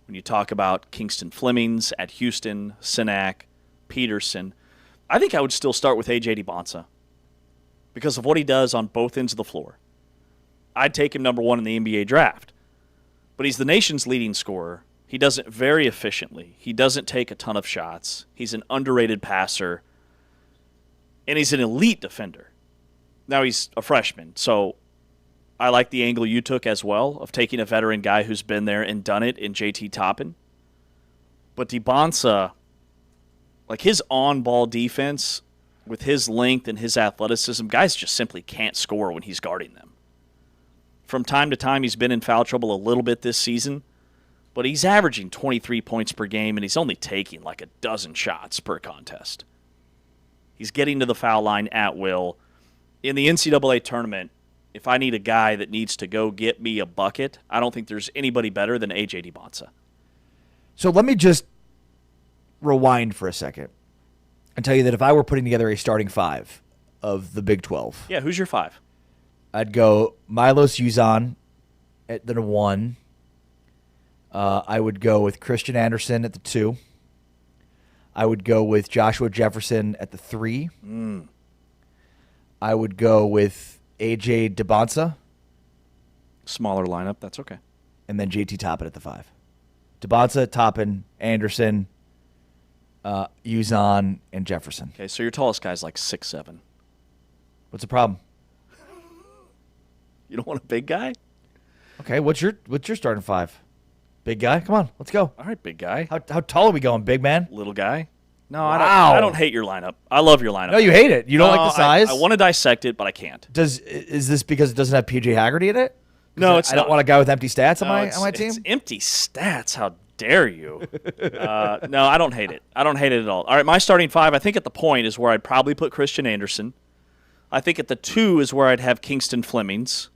when you talk about Kingston Flemings at Houston, Sinak, Peterson, I think I would still start with A.J. DiBonsa, because of what he does on both ends of the floor. I'd take him number 1 in the NBA draft. But he's the nation's leading scorer. He does it very efficiently. He doesn't take a ton of shots. He's an underrated passer. And he's an elite defender. Now he's a freshman, so I like the angle you took as well of taking a veteran guy who's been there and done it in J.T. Toppin. But DiBonsa, his on-ball defense, with his length and his athleticism, guys just simply can't score when he's guarding them. From time to time, he's been in foul trouble a little bit this season, but he's averaging 23 points per game, and he's only taking a dozen shots per contest. He's getting to the foul line at will. In the NCAA tournament, if I need a guy that needs to go get me a bucket, I don't think there's anybody better than A.J. DiBonsa. So let me just rewind for a second and tell you that if I were putting together a starting 5 of the Big 12. Yeah, who's your 5? I'd go Milos Uzan at the 1. I would go with Christian Anderson at the 2. I would go with Joshua Jefferson at the 3. I would go with A.J. Debonsa. Smaller lineup. That's okay. And then JT Toppin at the 5. Debonsa, Toppin, Anderson, Uzon, and Jefferson. Okay, so your tallest guy's like 6'7". What's the problem? You don't want a big guy? Okay, what's your starting 5? Big guy? Come on, let's go. All right, big guy. How tall are we going, big man? Little guy? No, Wow. I don't hate your lineup. I love your lineup. No, you hate it. You don't like the size? I want to dissect it, but I can't. Is this because it doesn't have PJ Haggerty in it? No, it's I not. don't want a guy with empty stats on No, my team. It's empty stats. How dare you? No, I don't hate it. I don't hate it at all. All right, my starting 5, I think at the point is where I'd probably put Christian Anderson. I think at the 2 is where I'd have Kingston Flemings.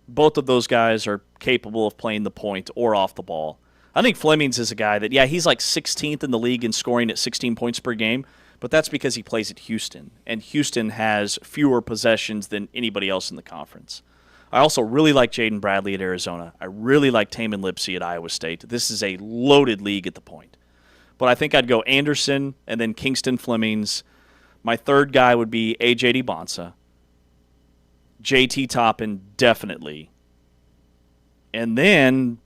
Both of those guys are capable of playing the point or off the ball. I think Flemings is a guy that, he's like 16th in the league in scoring at 16 points per game, but that's because he plays at Houston, and Houston has fewer possessions than anybody else in the conference. I also really like Jaden Bradley at Arizona. I really like Tamin Lipsey at Iowa State. This is a loaded league at the point. But I think I'd go Anderson and then Kingston Flemings. My third guy would be A.J. Debonsa. JT Toppin, definitely. And then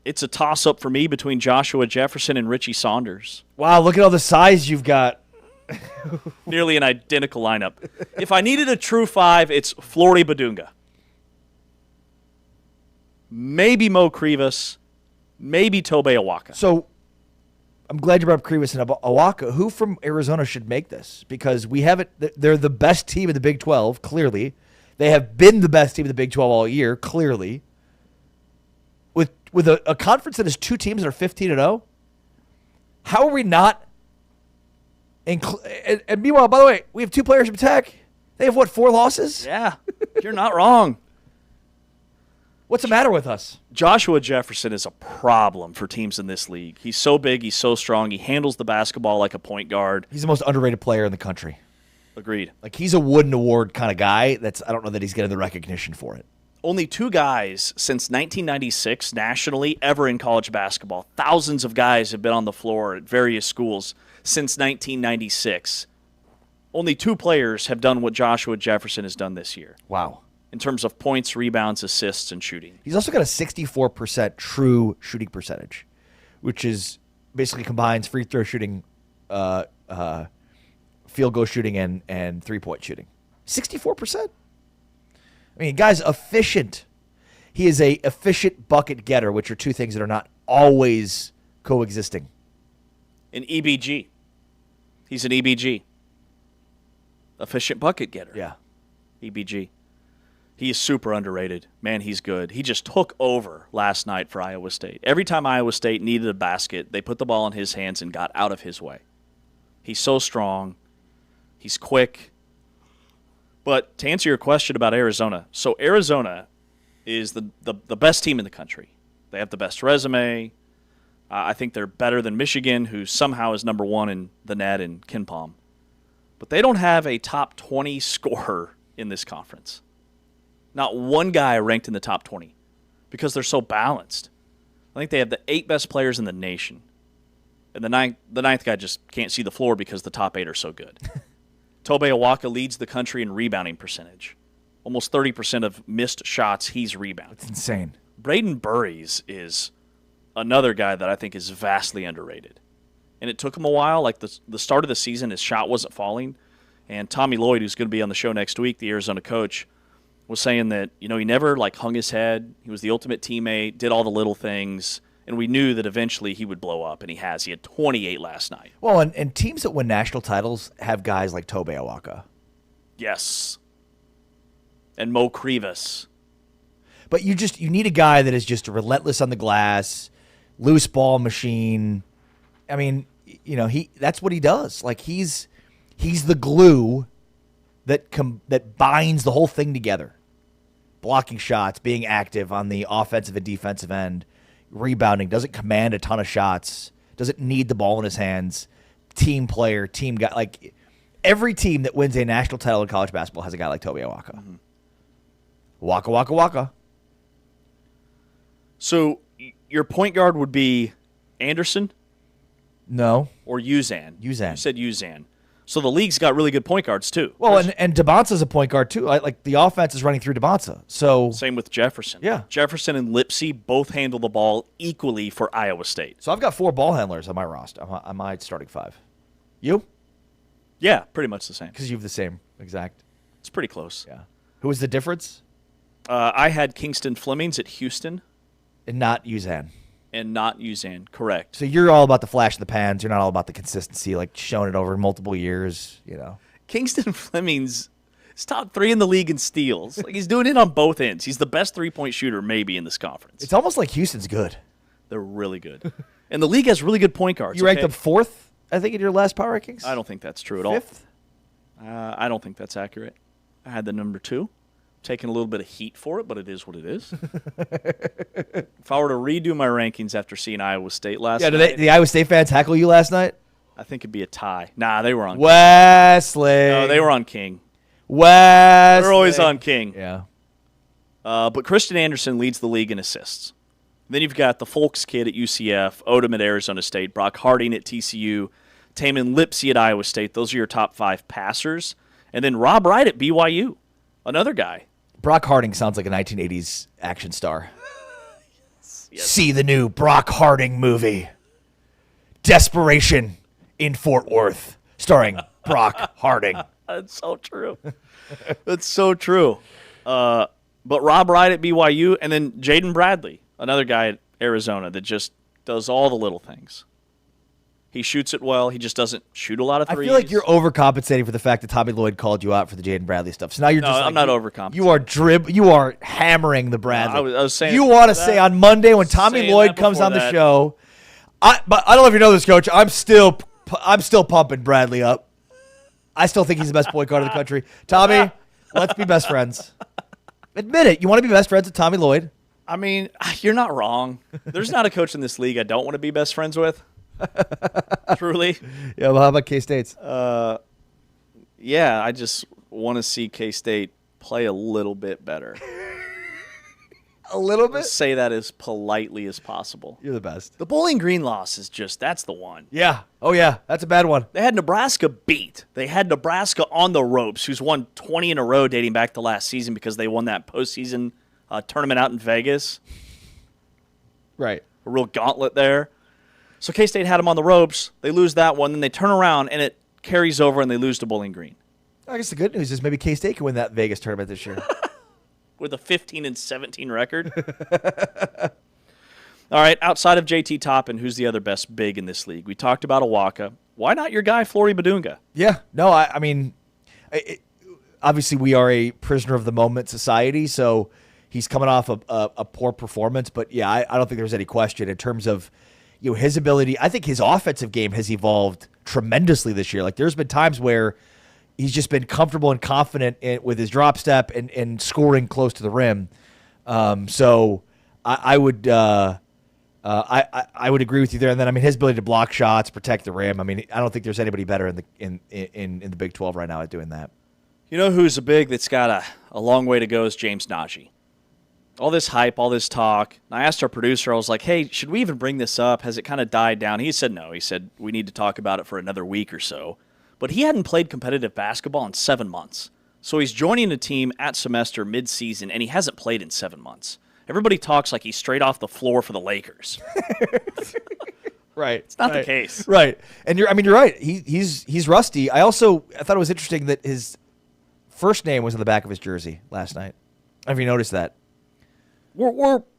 it's a toss-up for me between Joshua Jefferson and Richie Saunders. Wow, look at all the size you've got. Nearly an identical lineup. If I needed a true 5, it's Flory Badunga. Maybe Mo Krivas. Maybe Tobe Awaka. So I'm glad you brought up Krivas and Awaka. Who from Arizona should make this? Because we haven't. They're the best team in the Big 12, clearly. They have been the best team in the Big 12 all year, clearly. With a conference that has 2 teams that are 15-0, how are we not? And meanwhile, by the way, we have 2 players from Tech. They have, 4 losses? Yeah, you're not wrong. What's the matter with us? Joshua Jefferson is a problem for teams in this league. He's so big, he's so strong, he handles the basketball like a point guard. He's the most underrated player in the country. Agreed. Like, he's a Wooden Award kind of guy. I don't know that he's getting the recognition for it. Only 2 guys since 1996 nationally ever in college basketball. Thousands of guys have been on the floor at various schools since 1996. Only 2 players have done what Joshua Jefferson has done this year. Wow. In terms of points, rebounds, assists, and shooting. He's also got a 64% true shooting percentage, which is basically combines free throw shooting, field goal shooting, and three-point shooting. 64%. I mean, guy's efficient. He is a efficient bucket getter, which are 2 things that are not always coexisting. An EBG. He's an EBG. Efficient bucket getter. Yeah. EBG. He is super underrated. Man, he's good. He just took over last night for Iowa State. Every time Iowa State needed a basket, they put the ball in his hands and got out of his way. He's so strong. He's quick. But to answer your question about Arizona, so Arizona is the best team in the country. They have the best resume. I think they're better than Michigan, who somehow is number 1 in the net in KenPom. But they don't have a top 20 scorer in this conference. Not one guy ranked in the top 20 because they're so balanced. I think they have the 8 best players in the nation. And the ninth guy just can't see the floor because the top 8 are so good. Tobe Awaka leads the country in rebounding percentage. Almost 30% of missed shots, he's rebounded. That's insane. Braden Burries is another guy that I think is vastly underrated. And it took him a while. Like the start of the season, his shot wasn't falling. And Tommy Lloyd, who's going to be on the show next week, the Arizona coach, was saying that, he never hung his head. He was the ultimate teammate, did all the little things. And we knew that eventually he would blow up, and he has. He had 28 last night. Well, and teams that win national titles have guys like Tobe Awaka. Yes. And Mo Krivas. But you need a guy that is just relentless on the glass, loose ball machine. I mean, that's what he does. Like he's the glue that binds the whole thing together. Blocking shots, being active on the offensive and defensive end. Rebounding, doesn't command a ton of shots, doesn't need the ball in his hands, team player, team guy. Like every team that wins a national title in college basketball has a guy like Tobe Awaka. Mm-hmm. Waka, waka, waka. So your point guard would be Anderson? No. Or Uzan? Uzan. You said Uzan. So the league's got really good point guards, too. Well, and Debonsa's a point guard, too. Like, the offense is running through Debonsa. So same with Jefferson. Yeah. Jefferson and Lipsey both handle the ball equally for Iowa State. So I've got 4 ball handlers on my roster, on my starting 5. You? Yeah, pretty much the same. Because you have the same exact. It's pretty close. Yeah. Who was the difference? I had Kingston Flemings at Houston. And not Uzan. And not Uzan, correct. So you're all about the flash of the pans. You're not all about the consistency, like showing it over multiple years, you know. Kingston Flemings is top 3 in the league in steals. Like, he's doing it on both ends. He's the best three-point shooter maybe in this conference. It's almost like Houston's good. They're really good. And the league has really good point guards. You ranked them 4th, I think, in your last power rankings? I don't think that's true at all. 5th? I don't think that's accurate. I had the number 2. Taking a little bit of heat for it, but it is what it is. If I were to redo my rankings after seeing Iowa State last night. Did the Iowa State fans heckle you last night? I think it'd be a tie. Nah, they were on Wesley. King. No, they were on King. Wesley. They're always on King. Yeah. But Christian Anderson leads the league in assists. Then you've got the Folks kid at UCF, Odom at Arizona State, Brock Harding at TCU, Tamin Lipsey at Iowa State. Those are your top 5 passers. And then Rob Wright at BYU, another guy. Brock Harding sounds like a 1980s action star. Yes. See the new Brock Harding movie, Desperation in Fort Worth, starring Brock Harding. That's so true. That's so true. But Rob Wright at BYU, and then Jaden Bradley, another guy at Arizona that just does all the little things. He shoots it well. He just doesn't shoot a lot of threes. I feel like you're overcompensating for the fact that Tommy Lloyd called you out for the Jaden Bradley stuff. So now you're I'm not overcompensating. You are hammering the Bradley. I was saying you want to say on Monday when Tommy Lloyd comes on the show. But I don't know if you know this, Coach. I'm still pumping Bradley up. I still think he's the best point guard in the country. Tommy, let's be best friends. Admit it. You want to be best friends with Tommy Lloyd? I mean, you're not wrong. There's not a coach in this league I don't want to be best friends with. Truly. Yeah, well, how about K-State's? Yeah, I just want to see K-State play a little bit better. A little bit? Let's say that as politely as possible. You're the best. The Bowling Green loss is that's the one. Yeah. Oh, yeah. That's a bad one. They had Nebraska beat. They had Nebraska on the ropes, who's won 20 in a row dating back to last season because they won that postseason tournament out in Vegas. Right. A real gauntlet there. So K-State had them on the ropes. They lose that one. Then they turn around, and it carries over, and they lose to Bowling Green. I guess the good news is maybe K-State can win that Vegas tournament this year. With a 15-17 record. All right, outside of JT Toppin, who's the other best big in this league? We talked about Awaka. Why not your guy, Flory Badunga? Yeah. No, I mean, obviously we are a prisoner of the moment society, so he's coming off a poor performance. But, yeah, I don't think there's any question in terms of his ability. I think his offensive game has evolved tremendously this year. Like, there's been times where he's just been comfortable and confident with his drop step and scoring close to the rim. So I would agree with you there. And then, I mean, his ability to block shots, protect the rim. I mean, I don't think there's anybody better in the Big 12 right now at doing that. You know who's a big that's got a long way to go is James Najee. All this hype, all this talk. And I asked our producer, I was like, hey, should we even bring this up? Has it kind of died down? He said no. He said we need to talk about it for another week or so. But he hadn't played competitive basketball in 7 months. So he's joining a team at semester mid-season, and he hasn't played in 7 months. Everybody talks like he's straight off the floor for the Lakers. Right. It's not the case. Right. And you're right. He's rusty. I thought it was interesting that his first name was on the back of his jersey last night. Have you noticed that?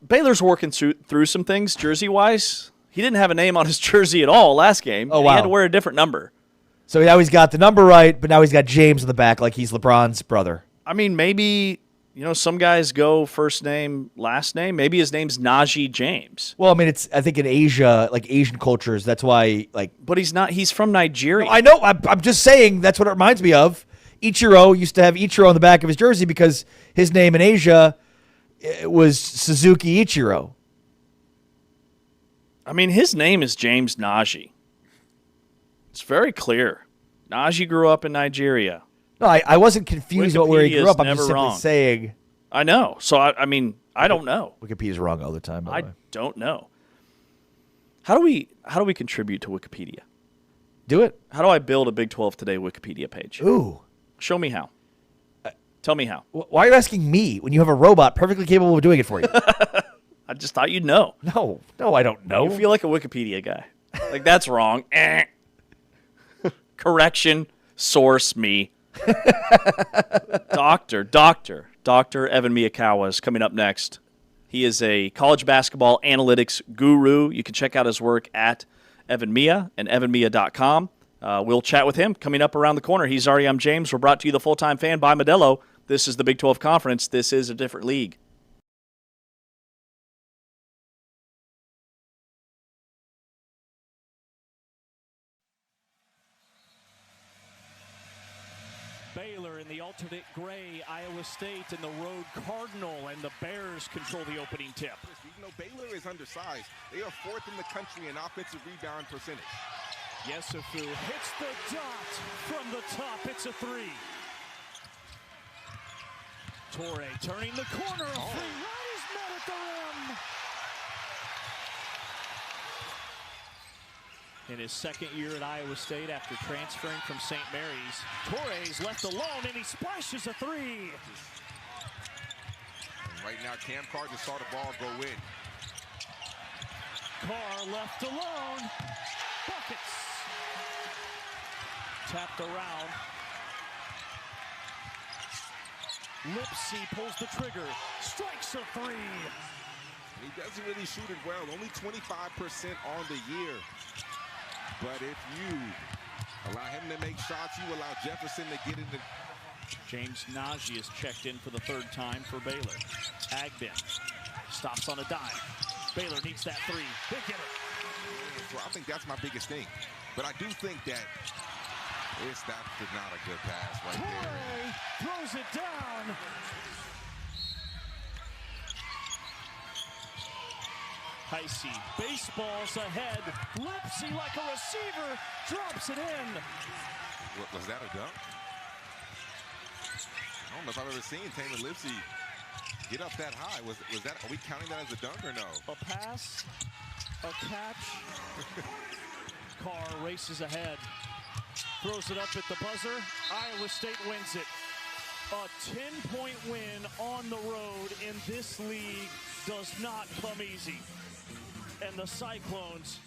Baylor's working through some things jersey-wise. He didn't have a name on his jersey at all last game. Oh, wow. He had to wear a different number. So now he's got the number right, but now he's got James on the back like he's LeBron's brother. I mean, maybe, some guys go first name, last name. Maybe his name's Najee James. Well, I mean, I think in Asia, like Asian cultures, that's why, like. But he's not. He's from Nigeria. No, I know. I'm just saying that's what it reminds me of. Ichiro used to have Ichiro on the back of his jersey because his name in Asia was Suzuki Ichiro. I mean, his name is James Najee. It's very clear. Najee grew up in Nigeria. No, I wasn't confused about where he grew up. I'm just simply saying. I know. So, I mean, I don't know. Wikipedia's wrong all the time, by the way. Don't know. How do we contribute to Wikipedia? Do it. How do I build a Big 12 Today Wikipedia page? Ooh. Show me how. Tell me how. Why are you asking me when you have a robot perfectly capable of doing it for you? I just thought you'd know. No, I don't know. You feel like a Wikipedia guy. Like, that's wrong. Correction. Source me. Dr. Evan Miyakawa is coming up next. He is a college basketball analytics guru. You can check out his work at Evan Miya and evanmiya.com. We'll chat with him coming up around the corner. He's Ari. I'm James. We're brought to you, the Full-Time Fan, by Modelo. This is the Big 12 Conference. This is a different league. Baylor in the alternate gray, Iowa State in the road Cardinal, and the Bears control the opening tip. Even though Baylor is undersized, they are 4th in the country in offensive rebound percentage. Yesufu hits the dot from the top. It's a three. Torre turning the corner. A free run is met at the rim. In his second year at Iowa State after transferring from St. Mary's, Torres left alone and he splashes a three. And right now, Cam Carr just saw the ball go in. Carr left alone. Buckets. Tapped around. Lipsy pulls the trigger. Strikes a three. He doesn't really shoot it well. Only 25% on the year. But if you allow him to make shots, you allow Jefferson to get into. James Nagy is checked in for the third time for Baylor. Agben stops on a dime. Baylor needs that three. They get it. So I think that's my biggest thing. But I do think that that's not a good pass right there. Throws it down. Heisey, baseballs ahead. Lipsy like a receiver, drops it in. Was that a dunk? I don't know if I've ever seen Taylor Lipsy get up that high. Was that? Are we counting that as a dunk or no? A pass, a catch. Carr races ahead, throws it up at the buzzer. Iowa State wins it. A 10-point win on the road in this league does not come easy. And the Cyclones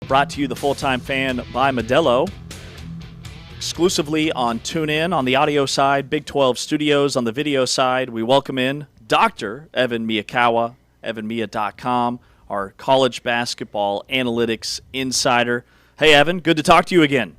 brought to you, The Full-Time Fan, by Modelo. Exclusively on TuneIn on the audio side, Big 12 Studios on the video side. We welcome in Dr. Evan Miyakawa, evanmiya.com, our college basketball analytics insider. Hey, Evan, good to talk to you again.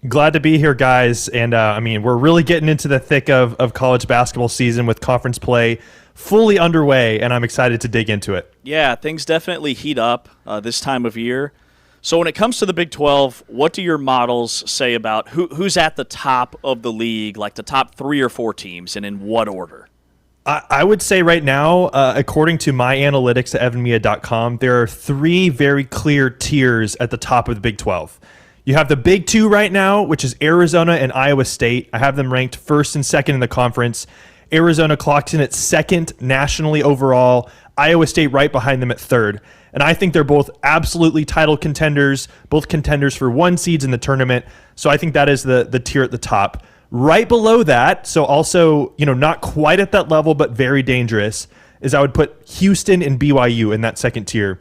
Glad to be here, guys. And, we're really getting into the thick of college basketball season with conference play fully underway, and I'm excited to dig into it. Yeah, things definitely heat up this time of year. So when it comes to the Big 12, what do your models say about who's at the top of the league, like the top 3 or 4 teams, and in what order? I would say right now, according to my analytics at evanmiya.com, there are 3 very clear tiers at the top of the Big 12. You have the Big 2 right now, which is Arizona and Iowa State. I have them ranked first and second in the conference. Arizona clocks in at second nationally overall. Iowa State right behind them at third. And I think they're both absolutely title contenders, both contenders for 1 seeds in the tournament. So I think that is the tier at the top. Right below that, so also, not quite at that level, but very dangerous, is I would put Houston and BYU in that second tier.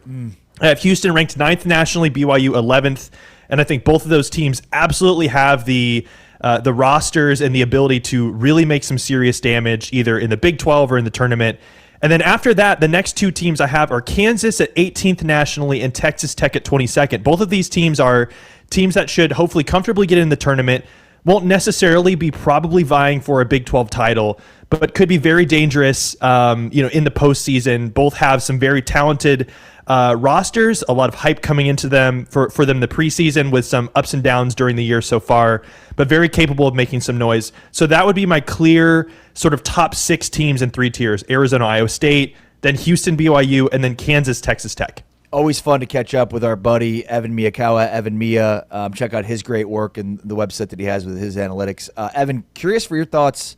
I have Houston ranked 9th nationally, BYU 11th. And I think both of those teams absolutely have the rosters and the ability to really make some serious damage, either in the Big 12 or in the tournament. And then after that, the next 2 teams I have are Kansas at 18th nationally and Texas Tech at 22nd. Both of these teams are teams that should hopefully comfortably get in the tournament, won't necessarily be probably vying for a Big 12 title, but could be very dangerous in the postseason. Both have some very talented rosters, a lot of hype coming into them for them the preseason, with some ups and downs during the year so far, but very capable of making some noise. So that would be my clear sort of top 6 teams in 3 tiers: Arizona, Iowa State, then Houston, BYU, and then Kansas, Texas Tech. Always fun to catch up with our buddy Evan Miyakawa, Evan Miya. Check out his great work and the website that he has with his analytics. Evan, curious for your thoughts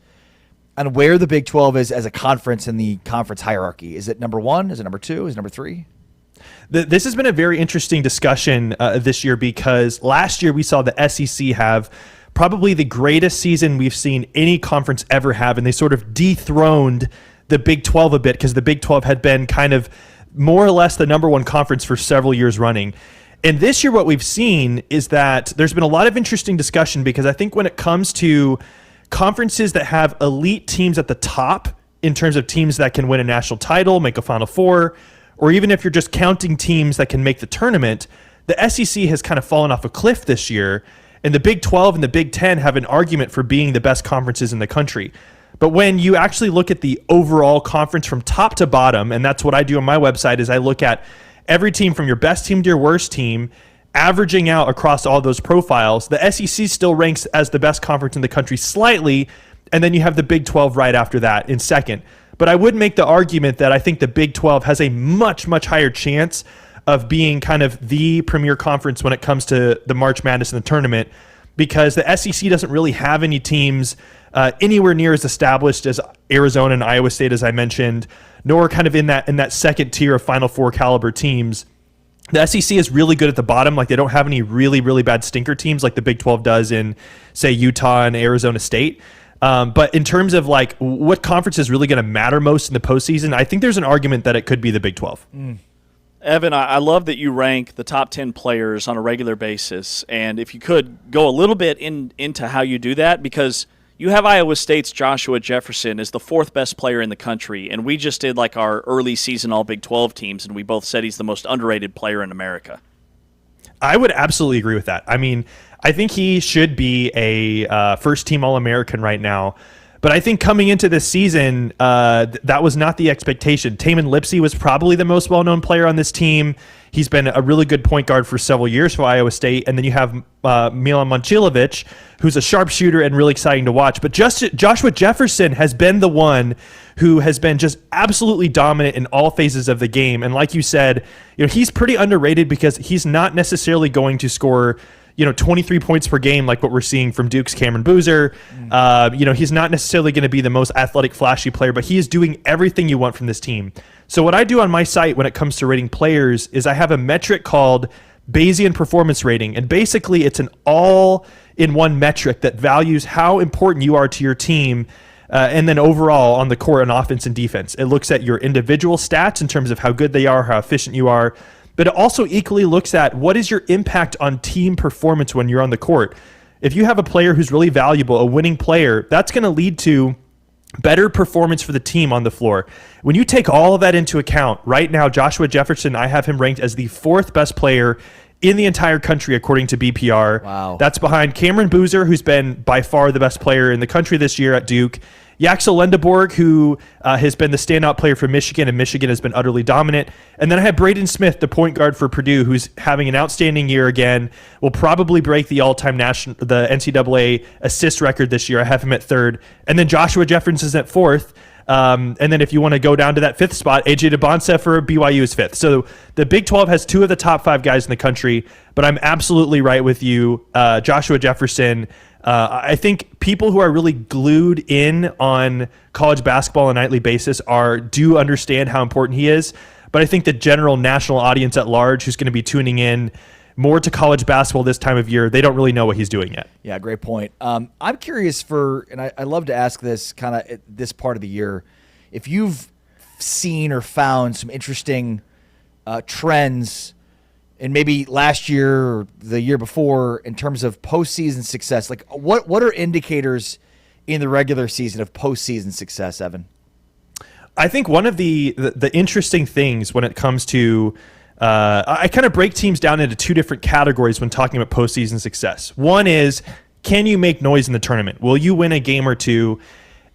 on where the Big 12 is as a conference in the conference hierarchy. Is it number 1? Is it number 2? Is it number 3? This has been a very interesting discussion this year, because last year we saw the SEC have probably the greatest season we've seen any conference ever have, and they sort of dethroned the Big 12 a bit, because the Big 12 had been kind of more or less the number 1 conference for several years running. And this year what we've seen is that there's been a lot of interesting discussion, because I think when it comes to conferences that have elite teams at the top, in terms of teams that can win a national title, make a Final Four, or even if you're just counting teams that can make the tournament, the SEC has kind of fallen off a cliff this year, and the Big 12 and the Big 10 have an argument for being the best conferences in the country. But when you actually look at the overall conference from top to bottom, and that's what I do on my website, is I look at every team from your best team to your worst team, averaging out across all those profiles, the SEC still ranks as the best conference in the country slightly, and then you have the Big 12 right after that in second. But I would make the argument that I think the Big 12 has a much, much higher chance of being kind of the premier conference when it comes to the March Madness and the tournament, because the SEC doesn't really have any teams anywhere near as established as Arizona and Iowa State, as I mentioned, nor kind of in that second tier of Final Four caliber teams. The SEC is really good at the bottom. Like, they don't have any really, really bad stinker teams like the Big 12 does in, say, Utah and Arizona State. But in terms of like what conference is really going to matter most in the postseason, I think there's an argument that it could be the Big 12. Evan, I love that you rank the top 10 players on a regular basis. And if you could go a little bit into how you do that, because you have Iowa State's Joshua Jefferson as the 4th best player in the country. And we just did like our early season all Big 12 teams, and we both said he's the most underrated player in America. I would absolutely agree with that. I mean, I think he should be a first-team All-American right now. But I think coming into this season, that was not the expectation. Tamin Lipsey was probably the most well-known player on this team. He's been a really good point guard for several years for Iowa State. And then you have Milan Momcilovic, who's a sharpshooter and really exciting to watch. But Joshua Jefferson has been the one who has been just absolutely dominant in all phases of the game. And like you said, he's pretty underrated, because he's not necessarily going to score 23 points per game like what we're seeing from Duke's Cameron Boozer. He's not necessarily going to be the most athletic, flashy player, but he is doing everything you want from this team. So what I do on my site when it comes to rating players is I have a metric called Bayesian performance rating. And basically it's an all-in-one metric that values how important you are to your team, and then overall on the court on offense and defense. It looks at your individual stats in terms of how good they are, how efficient you are. but it also equally looks at what is your impact on team performance when you're on the court. If you have a player who's really valuable, a winning player, that's going to lead to better performance for the team on the floor. When you take all of that into account, right now, Joshua Jefferson, I have him ranked as the 4th best player in the entire country, according to BPR. Wow. That's behind Cameron Boozer, who's been by far the best player in the country this year at Duke. Yaxel Lendeborg, who has been the standout player for Michigan, and Michigan has been utterly dominant. And then I have Braden Smith, the point guard for Purdue, who's having an outstanding year again. Will probably break the all-time the NCAA assist record this year. I have him at 3rd. And then Joshua Jefferson is at 4th. And then if you want to go down to that 5th spot, AJ DeBonsa for BYU is 5th. So the Big 12 has 2 of the top 5 guys in the country, but I'm absolutely right with you. Joshua Jefferson, I think people who are really glued in on college basketball on a nightly basis do understand how important he is. But I think the general national audience at large who's going to be tuning in more to college basketball this time of year, they don't really know what he's doing yet. Yeah, great point. I'm curious and I love to ask this kind of at this part of the year, if you've seen or found some interesting trends in maybe last year or the year before in terms of postseason success. Like what are indicators in the regular season of postseason success, Evan? I think one of the interesting things when it comes to I kind of break teams down into 2 different categories when talking about postseason success. One is, can you make noise in the tournament? Will you win a game or 2?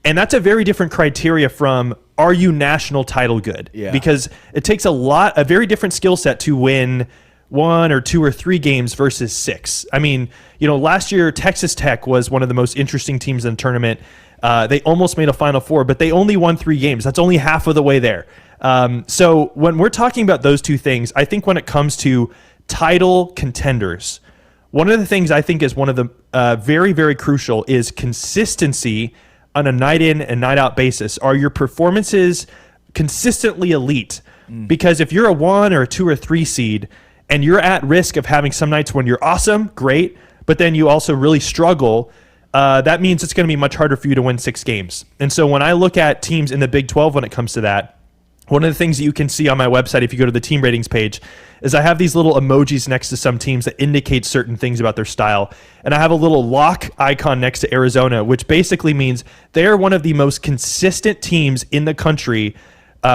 And that's a very different criteria from, are you national title good? Yeah. Because it takes a very different skill set to win 1 or 2 or 3 games versus 6. I mean, last year Texas Tech was one of the most interesting teams in the tournament. They almost made a Final Four, but they only won 3 games. That's only half of the way there. So when we're talking about those 2 things, I think when it comes to title contenders, one of the things I think is one of the very, very crucial is consistency on a night in and night out basis. Are your performances consistently elite? Because if you're a 1 or a 2 or 3 seed and you're at risk of having some nights when you're awesome, great, but then you also really struggle, that means it's going to be much harder for you to win 6 games. And so when I look at teams in the Big 12 when it comes to that, one of the things that you can see on my website if you go to the team ratings page is I have these little emojis next to some teams that indicate certain things about their style. And I have a little lock icon next to Arizona, which basically means they are one of the most consistent teams in the country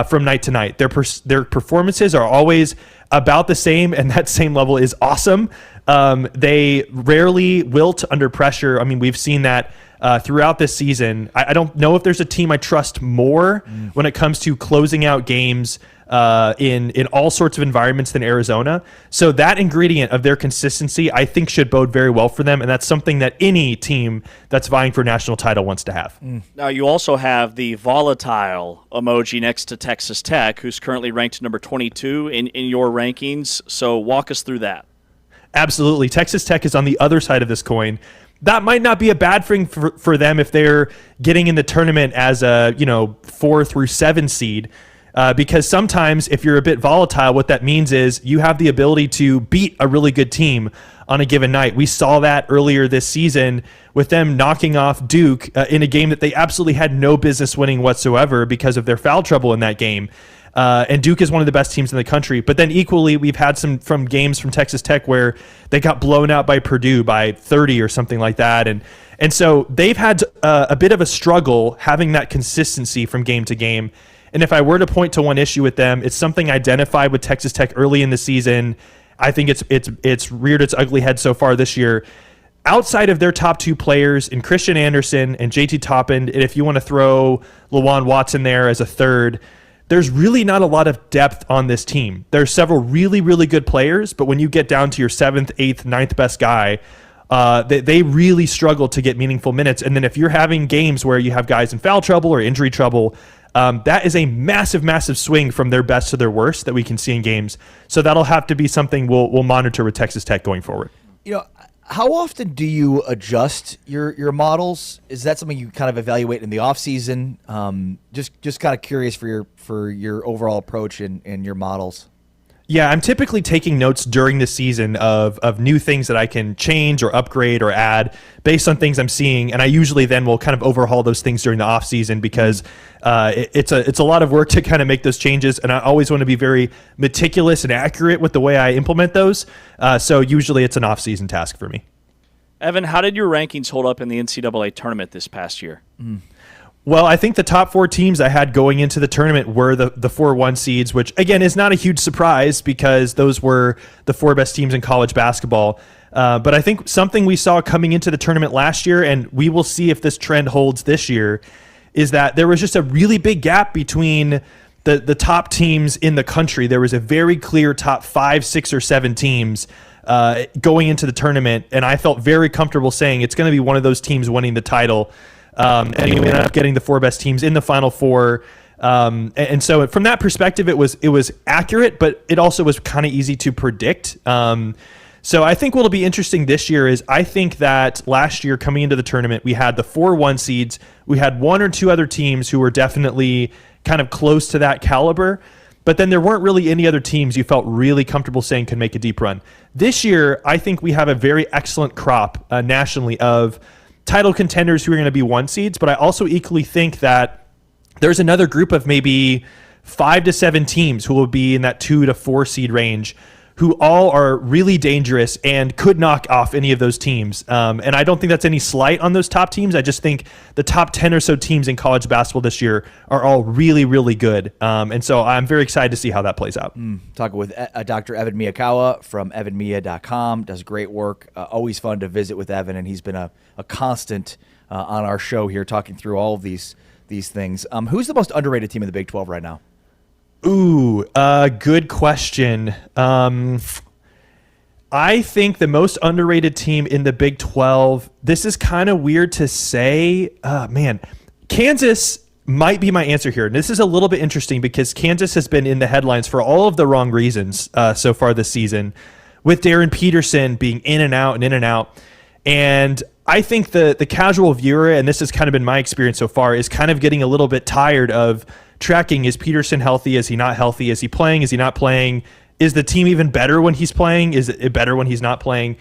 from night to night. Their performances are always about the same, and that same level is awesome. They rarely wilt under pressure. I mean, we've seen that throughout this season. I don't know if there's a team I trust more when it comes to closing out games in all sorts of environments than Arizona. So that ingredient of their consistency, I think, should bode very well for them, and that's something that any team that's vying for a national title wants to have. Now, you also have the volatile emoji next to Texas Tech, who's currently ranked number 22 in your rankings. So walk us through that. Absolutely. Texas Tech is on the other side of this coin. That might not be a bad thing for them if they're getting in the tournament as a 4 through 7 seed, because sometimes if you're a bit volatile, what that means is you have the ability to beat a really good team on a given night. We saw that earlier this season with them knocking off Duke in a game that they absolutely had no business winning whatsoever because of their foul trouble in that game. And Duke is one of the best teams in the country. But then equally, we've had some from games from Texas Tech where they got blown out by Purdue by 30 or something like that. And so they've had a bit of a struggle having that consistency from game to game. And if I were to point to one issue with them, it's something identified with Texas Tech early in the season. I think it's reared its ugly head so far this year. Outside of their top 2 players in Christian Anderson and JT Toppin, and if you want to throw Lawan Watson there as a third, there's really not a lot of depth on this team. There's several really, really good players, but when you get down to your 7th, 8th, 9th best guy, they really struggle to get meaningful minutes. And then if you're having games where you have guys in foul trouble or injury trouble, that is a massive, massive swing from their best to their worst that we can see in games. So that'll have to be something we'll monitor with Texas Tech going forward. How often do you adjust your models? Is that something you kind of evaluate in the off season? Just kind of curious for your overall approach in your models. Yeah, I'm typically taking notes during the season of new things that I can change or upgrade or add based on things I'm seeing, and I usually then will kind of overhaul those things during the off season because it's a lot of work to kind of make those changes, and I always want to be very meticulous and accurate with the way I implement those. So usually it's an off season task for me. Evan, how did your rankings hold up in the NCAA tournament this past year? Well, I think the top 4 teams I had going into the tournament were the 4 1 seeds, which, again, is not a huge surprise because those were the 4 best teams in college basketball. But I think something we saw coming into the tournament last year, and we will see if this trend holds this year, is that there was just a really big gap between the top teams in the country. There was a very clear top 5, 6, or 7 teams going into the tournament, and I felt very comfortable saying it's going to be one of those teams winning the title. And we ended up getting the 4 best teams in the Final Four. And so from that perspective, it was accurate, but it also was kind of easy to predict. So I think what'll be interesting this year is I think that last year coming into the tournament, we had the 4 1 seeds. We had 1 or 2 other teams who were definitely kind of close to that caliber. But then there weren't really any other teams you felt really comfortable saying could make a deep run. This year, I think we have a very excellent crop nationally of title contenders who are going to be 1 seeds, but I also equally think that there's another group of maybe 5 to 7 teams who will be in that 2 to 4 seed range who all are really dangerous and could knock off any of those teams. And I don't think that's any slight on those top teams. I just think the top 10 or so teams in college basketball this year are all really, really good. And so I'm very excited to see how that plays out. Talking with Dr. Evan Miyakawa from evanmiya.com. Does great work. Always fun to visit with Evan, and he's been a constant on our show here talking through all of these things. Who's the most underrated team in the Big 12 right now? Ooh, good question. I think the most underrated team in the Big 12, this is kind of weird to say. Kansas might be my answer here. And this is a little bit interesting because Kansas has been in the headlines for all of the wrong reasons so far this season, with Darren Peterson being in and out and in and out. And I think the casual viewer, and this has kind of been my experience so far, is kind of getting a little bit tired of tracking, is Peterson healthy? Is he not healthy? Is he playing? Is he not playing? Is the team even better when he's playing? Is it better when he's not playing?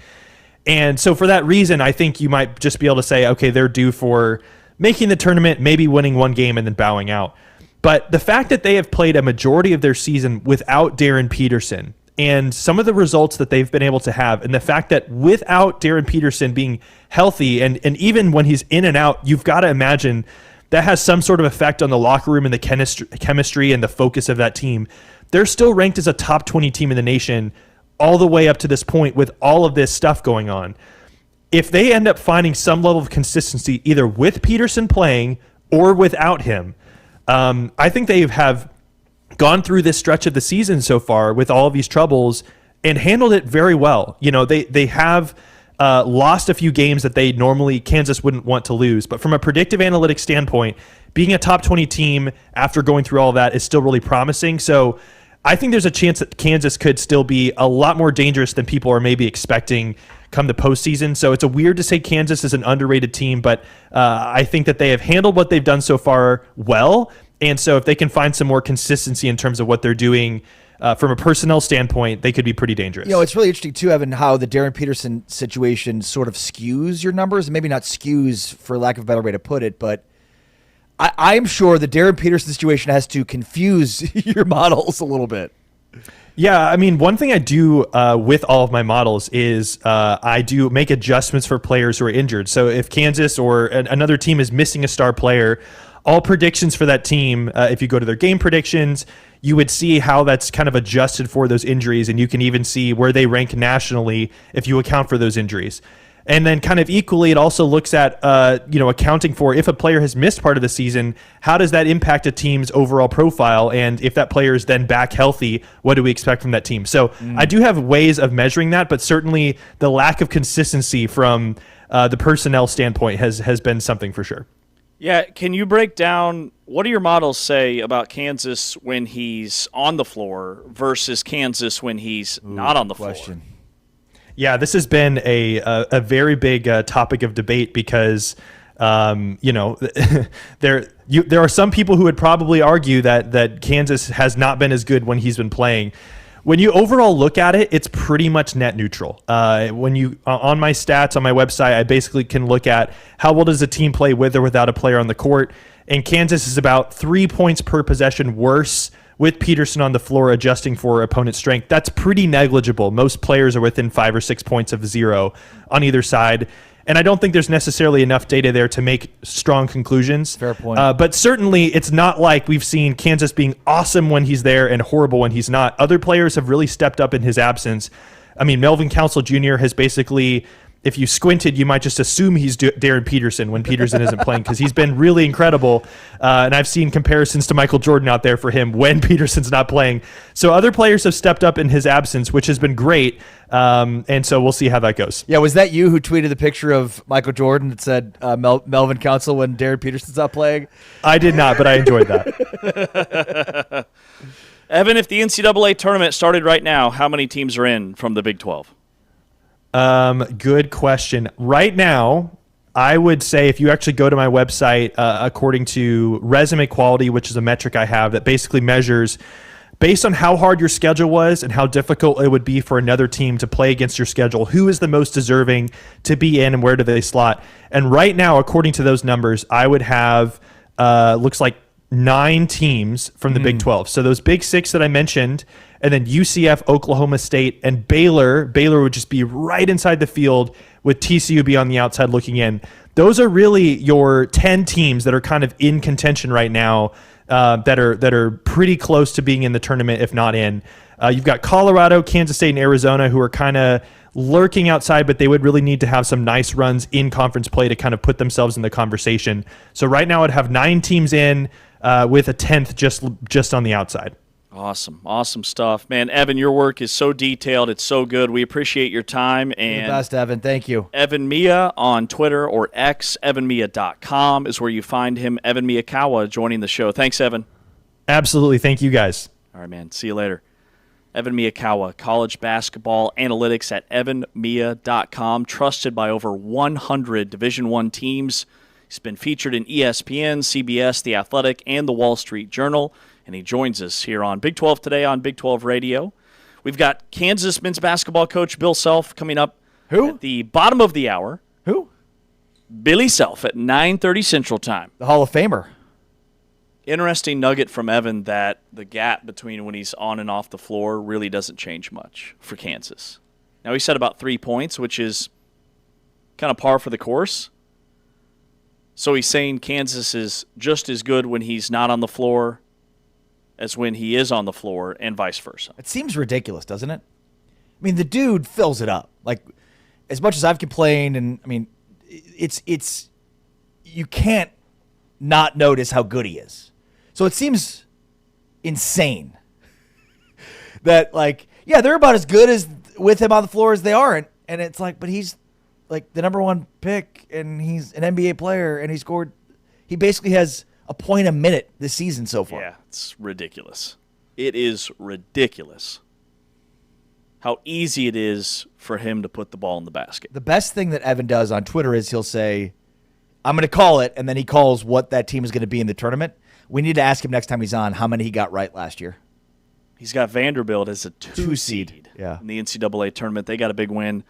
And so for that reason, I think you might just be able to say, okay, they're due for making the tournament, maybe winning 1 game and then bowing out. But the fact that they have played a majority of their season without Darren Peterson and some of the results that they've been able to have, and the fact that without Darren Peterson being healthy, and even when he's in and out, you've got to imagine that has some sort of effect on the locker room and the chemistry and the focus of that team. They're still ranked as a top 20 team in the nation all the way up to this point with all of this stuff going on. If they end up finding some level of consistency either with Peterson playing or without him, I think they have gone through this stretch of the season so far with all of these troubles and handled it very well. You know, they have lost a few games that they normally Kansas wouldn't want to lose. But from a predictive analytics standpoint, being a top 20 team after going through all of that is still really promising. So I think there's a chance that Kansas could still be a lot more dangerous than people are maybe expecting come the postseason. So it's weird to say Kansas is an underrated team, but I think that they have handled what they've done so far well. And so if they can find some more consistency in terms of what they're doing from a personnel standpoint, they could be pretty dangerous. You know, it's really interesting, too, Evan, how the Darren Peterson situation sort of skews your numbers. Maybe not skews, for lack of a better way to put it, but I'm sure the Darren Peterson situation has to confuse your models a little bit. Yeah, I mean, one thing I do with all of my models is I do make adjustments for players who are injured. So if Kansas or another team is missing a star player, all predictions for that team, if you go to their game predictions, you would see how that's kind of adjusted for those injuries, and you can even see where they rank nationally if you account for those injuries. And then kind of equally, it also looks at, accounting for if a player has missed part of the season, how does that impact a team's overall profile? And if that player is then back healthy, what do we expect from that team? So I do have ways of measuring that, but certainly the lack of consistency from the personnel standpoint has been something for sure. Yeah, can you break down, what do your models say about Kansas when he's on the floor versus Kansas when he's not on the floor? Yeah, this has been a very big topic of debate because, there are some people who would probably argue that Kansas has not been as good when he's been playing. when you overall look at it, it's pretty much net neutral. When you on my stats on my website, I basically can look at how well does a team play with or without a player on the court. And Kansas is about 3 points per possession worse with Peterson on the floor, adjusting for opponent strength. That's pretty negligible. Most players are within 5 or 6 points of 0 on either side. And I don't think there's necessarily enough data there to make strong conclusions. Fair point. But certainly it's not like we've seen Kansas being awesome when he's there and horrible when he's not. Other players have really stepped up in his absence. I mean, Melvin Council Jr. has basically, if you squinted, you might just assume he's Darren Peterson when Peterson isn't playing, because he's been really incredible. And I've seen comparisons to Michael Jordan out there for him when Peterson's not playing. So other players have stepped up in his absence, which has been great. And so we'll see how that goes. Yeah, was that you who tweeted the picture of Michael Jordan that said Melvin Council when Darren Peterson's not playing? I did not, but I enjoyed that. Evan, if the NCAA tournament started right now, how many teams are in from the Big 12? Good question. Right now, I would say if you actually go to my website, according to resume quality, which is a metric I have that basically measures based on how hard your schedule was and how difficult it would be for another team to play against your schedule, who is the most deserving to be in and where do they slot? And right now, according to those numbers, I would have, looks like 9 teams from the Big 12. So those Big 6 that I mentioned, and then UCF, Oklahoma State, and Baylor. Baylor would just be right inside the field with TCU be on the outside looking in. Those are really your 10 teams that are kind of in contention right now, that are pretty close to being in the tournament, if not in. You've got Colorado, Kansas State, and Arizona, who are kind of lurking outside, but they would really need to have some nice runs in conference play to kind of put themselves in the conversation. So right now I'd have 9 teams in, with a 10th just on the outside. Awesome stuff, man. Evan, your work is so detailed. It's so good. We appreciate your time. And you're the best, Evan. Thank you. Evan Miya on Twitter or X, evanmiya.com is where you find him. Evan Miyakawa joining the show. Thanks, Evan. Absolutely. Thank you, guys. All right, man. See you later. Evan Miyakawa, college basketball analytics at evanmiya.com, trusted by over 100 Division I teams. He's been featured in ESPN, CBS, The Athletic, and The Wall Street Journal, and he joins us here on Big 12 Today on Big 12 Radio. We've got Kansas men's basketball coach Bill Self coming up at the bottom of the hour. Who? Billy Self at 9:30 Central Time. The Hall of Famer. Interesting nugget from Evan that the gap between when he's on and off the floor really doesn't change much for Kansas. Now, he said about 3 points, which is kind of par for the course. So he's saying Kansas is just as good when he's not on the floor as when he is on the floor, and vice versa. It seems ridiculous, doesn't it? I mean, the dude fills it up. Like, as much as I've complained, and I mean, it's you can't not notice how good he is. So it seems insane that, like, yeah, they're about as good as with him on the floor as they are, and it's like, but he's like the number 1 pick, and he's an NBA player, and he basically has a point a minute this season so far. Yeah, it's ridiculous. It is ridiculous how easy it is for him to put the ball in the basket. The best thing that Evan does on Twitter is he'll say, I'm going to call it, and then he calls what that team is going to be in the tournament. We need to ask him next time he's on how many he got right last year. He's got Vanderbilt as a 2 seed in the NCAA tournament. They got a big win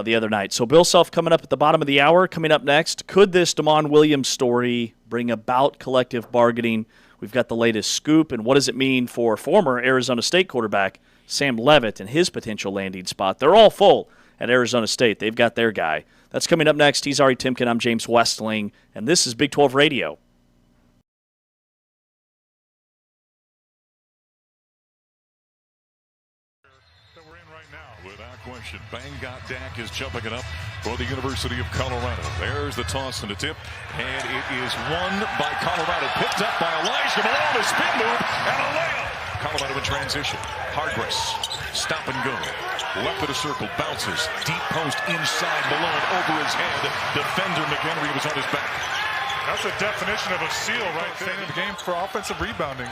the other night. So Bill Self coming up at the bottom of the hour. Coming up next, could this DeMond Williams story bring about collective bargaining? We've got the latest scoop, and what does it mean for former Arizona State quarterback Sam Leavitt and his potential landing spot? They're all full at Arizona State. They've got their guy. That's coming up next. He's Ari Timken. I'm James Westling, and this is Big 12 Radio. Question. Dak is jumping it up for the University of Colorado. There's the toss and the tip, and it is won by Colorado. Picked up by Elijah Malone, a spin move, and a layup. Colorado in transition. Hargress, stop and go. Left of the circle, bounces. Deep post inside, Malone over his head. Defender McHenry was on his back. That's a definition of a steal right there in the game for offensive rebounding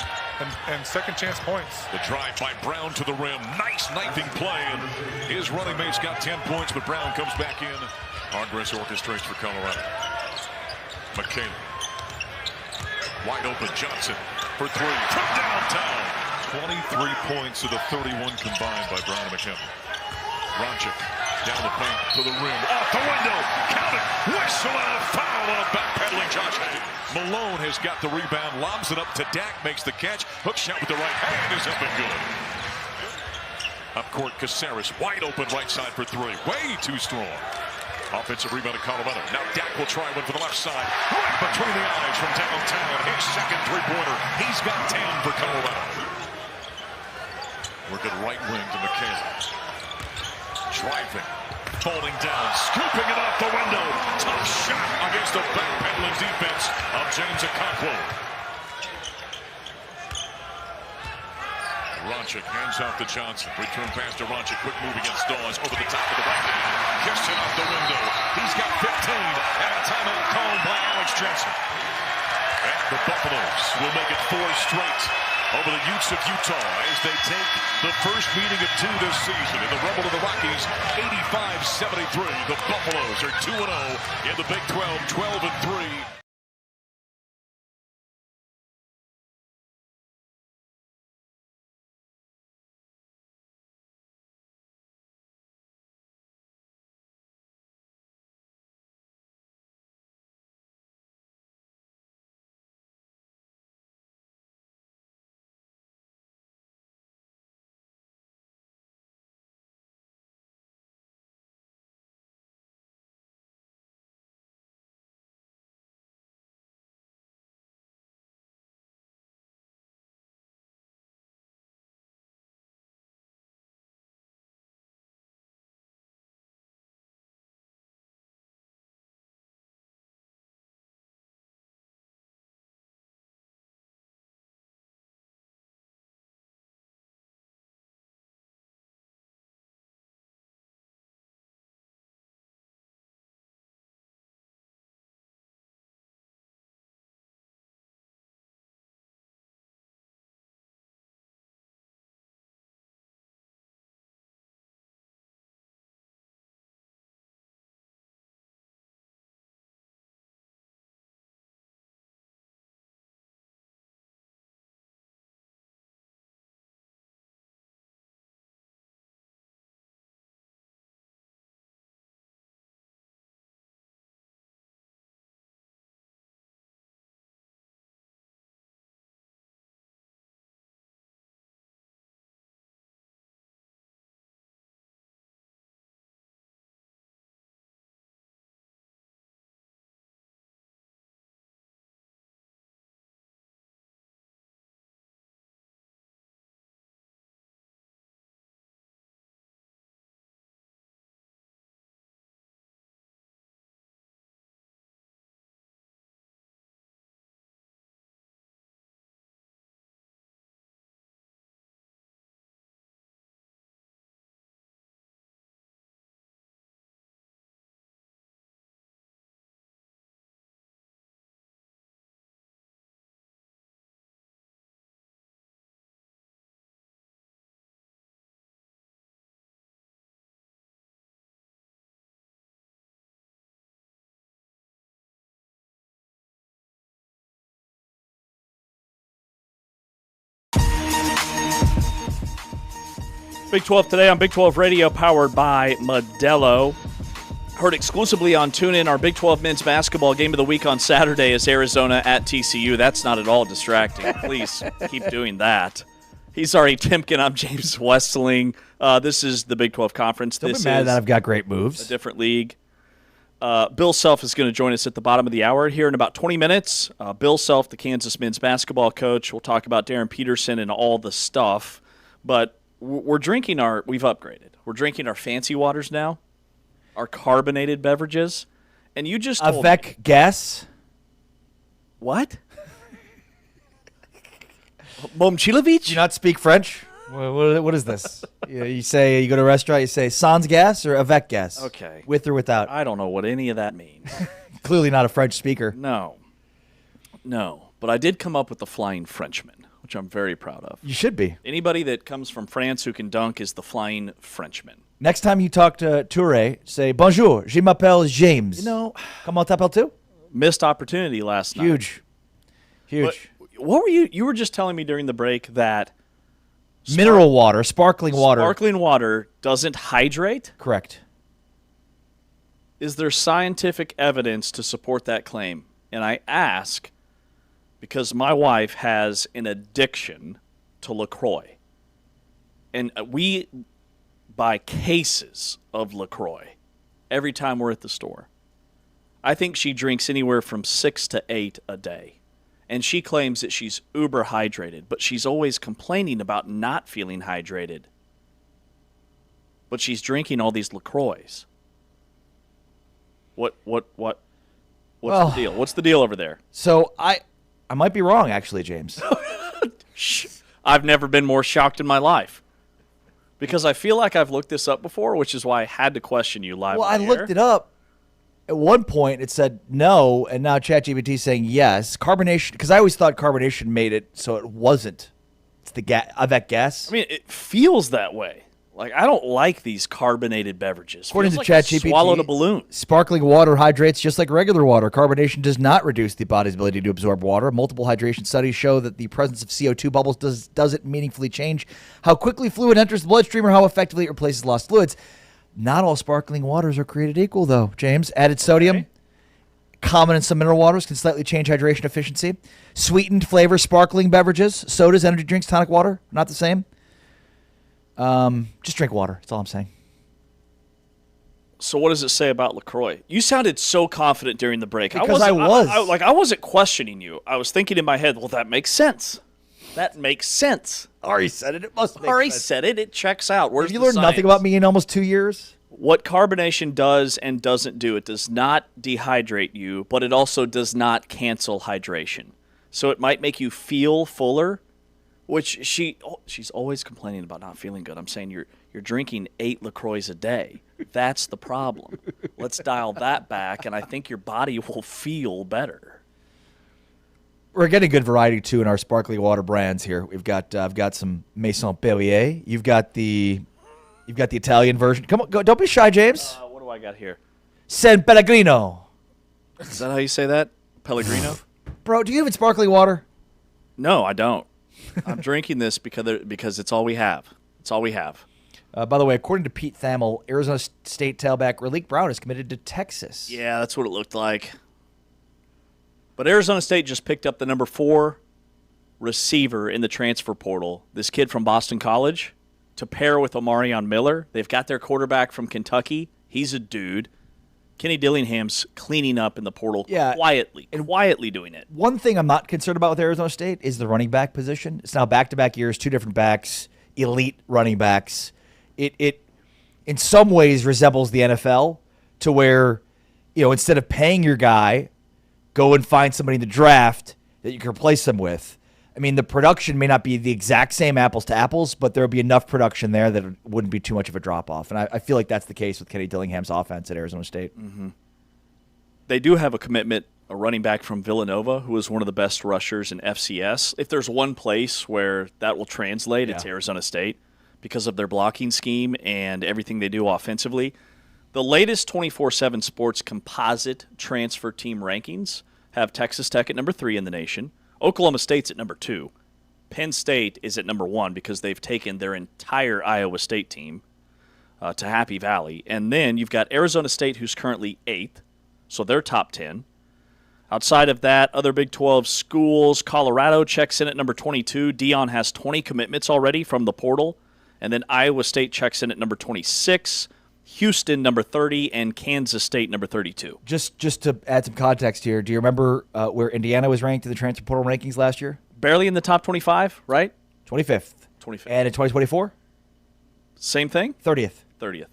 and second chance points. The drive by Brown to the rim. Nice knifing play. And his running mates got 10 points, but Brown comes back in. Hargress orchestrates for Colorado. McKayla. Wide open Johnson for 3 from downtown. 23 points of the 31 combined by Brown and McKinley. Ronchik down the paint to the rim. Off the window. Count it. Whistle and a foul on a backpedaling Josh Hayes. Malone has got the rebound. Lobs it up to Dak. Makes the catch. Hook shot with the right hand is up and good. Up court, Caceres. Wide open right side for three. Way too strong. Offensive rebound to Colorado. Now Dak will try one for the left side. Right between the eyes from downtown. His second three-pointer. He's got 10 for Colorado. Working right wing to McKenzie. Driving. Falling down. Scooping it off the window. Tough shot against the backpedaling defense of James Okonkwo. Ronchik hands off to Johnson. Return pass to Ronchik. Quick move against Dawes. Over the top of the right. Kicks it off the window. He's got 15. And a timeout called by Alex Jensen. And the Buffaloes will make it 4 straight over the Utes of Utah as they take the first meeting of 2 this season. In the Rumble of the Rockies, 85-73. The Buffaloes are 2-0 in the Big 12, 12-3. Big 12 today on Big 12 Radio, powered by Modelo. Heard exclusively on TuneIn. Our Big 12 men's basketball game of the week on Saturday is Arizona at TCU. That's not at all distracting. Please keep doing that. He's Ari Timken. I'm James Westling. This is the Big 12 Conference. Don't this be mad is that I've got great moves. A different league. Bill Self is going to join us at the bottom of the hour here in about 20 minutes. Bill Self, the Kansas men's basketball coach. We'll talk about Darren Peterson and all the stuff. But we're drinking we've upgraded. We're drinking our fancy waters now, our carbonated beverages. And you just told Avec me. gas? What? Momchilovich? Do you not speak French? What is this? You say, you go to a restaurant, you say sans gas or avec gas? Okay. With or without? I don't know what any of that means. Clearly not a French speaker. No. But I did come up with the Flying Frenchman, which I'm very proud of. You should be. Anybody that comes from France who can dunk is the Flying Frenchman. Next time you talk to Touré, say, bonjour, je m'appelle James. You know, comment t'appelles-tu? Missed opportunity last night. Huge. But what were you were just telling me during the break that Mineral water, sparkling water. Sparkling water doesn't hydrate? Correct. Is there scientific evidence to support that claim? And I ask because my wife has an addiction to LaCroix. And we buy cases of LaCroix every time we're at the store. I think she drinks anywhere from 6 to 8 a day. And she claims that she's uber hydrated, but she's always complaining about not feeling hydrated. But she's drinking all these LaCroix. What's the deal? What's the deal over there? So I might be wrong, actually, James. I've never been more shocked in my life. Because I feel like I've looked this up before, which is why I had to question you live. Well, I looked it up. At one point, it said no, and now ChatGPT is saying yes. Carbonation, because I always thought carbonation made it so it wasn't. It's the that gas. I mean, it feels that way. Like, I don't like these carbonated beverages. According Feels to like ChatGPT, I swallowed a balloon. Sparkling water hydrates just like regular water. Carbonation does not reduce the body's ability to absorb water. Multiple hydration studies show that the presence of CO2 bubbles doesn't meaningfully change how quickly fluid enters the bloodstream or how effectively it replaces lost fluids. Not all sparkling waters are created equal, though, James. Added sodium, common in some mineral waters, can slightly change hydration efficiency. Sweetened flavor sparkling beverages, sodas, energy drinks, tonic water, not the same. Just drink water. That's all I'm saying. So what does it say about LaCroix? You sounded so confident during the break. Because I was. I wasn't questioning you. I was thinking in my head, well, that makes sense. That makes sense. Ari said it. It must make Ari sense. said it. It checks out. Where's Have you the learned nothing science? about me in almost 2 years? What carbonation does and doesn't do, it does not dehydrate you, but it also does not cancel hydration. So it might make you feel fuller, which she's always complaining about not feeling good. I'm saying you're drinking 8 LaCroix a day. That's the problem. Let's dial that back, and I think your body will feel better. We're getting good variety too in our sparkling water brands here. We've got I've got some Maison Perrier. You've got the Italian version. Come on, go, don't be shy, James. What do I got here? San Pellegrino. Is that how you say that? Pellegrino? Bro, do you have sparkling water? No, I don't. I'm drinking this because it's all we have. It's all we have. By the way, according to Pete Thamel, Arizona State tailback Raleek Brown is committed to Texas. Yeah, that's what it looked like. But Arizona State just picked up the number 4 receiver in the transfer portal, this kid from Boston College, to pair with Omarion Miller. They've got their quarterback from Kentucky. He's a dude. Kenny Dillingham's cleaning up in the portal quietly doing it. One thing I'm not concerned about with Arizona State is the running back position. It's now back-to-back years, 2 different backs, elite running backs. It in some ways resembles the NFL to where, instead of paying your guy, go and find somebody in the draft that you can replace them with. I mean, the production may not be the exact same apples to apples, but there will be enough production there that it wouldn't be too much of a drop-off. And I feel like that's the case with Kenny Dillingham's offense at Arizona State. Mm-hmm. They do have a commitment, a running back from Villanova, who is one of the best rushers in FCS. If there's one place where that will translate, it's Arizona State because of their blocking scheme and everything they do offensively. The latest 24/7 Sports composite transfer team rankings have Texas Tech at number 3 in the nation. Oklahoma State's at number 2. Penn State is at number 1 because they've taken their entire Iowa State team to Happy Valley. And then you've got Arizona State, who's currently 8th, so they're top 10. Outside of that, other Big 12 schools, Colorado checks in at number 22. Dion has 20 commitments already from the portal. And then Iowa State checks in at number 26. Houston, number 30, and Kansas State, number 32. Just to add some context here, do you remember where Indiana was ranked in the transfer portal rankings last year? Barely in the top 25, right? 25th. 25th. And in 2024? Same thing? 30th. 30th.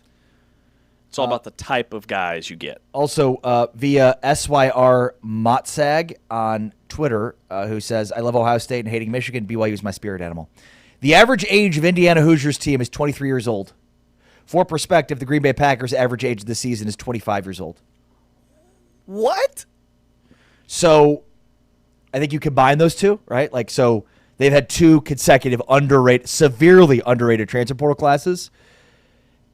It's all about the type of guys you get. Also, via SYR Motsag on Twitter, who says, I love Ohio State and hating Michigan. BYU is my spirit animal. The average age of Indiana Hoosiers team is 23 years old. For perspective, the Green Bay Packers' average age of the season is 25 years old. What? So I think you combine those two, right? So they've had 2 consecutive severely underrated transfer portal classes.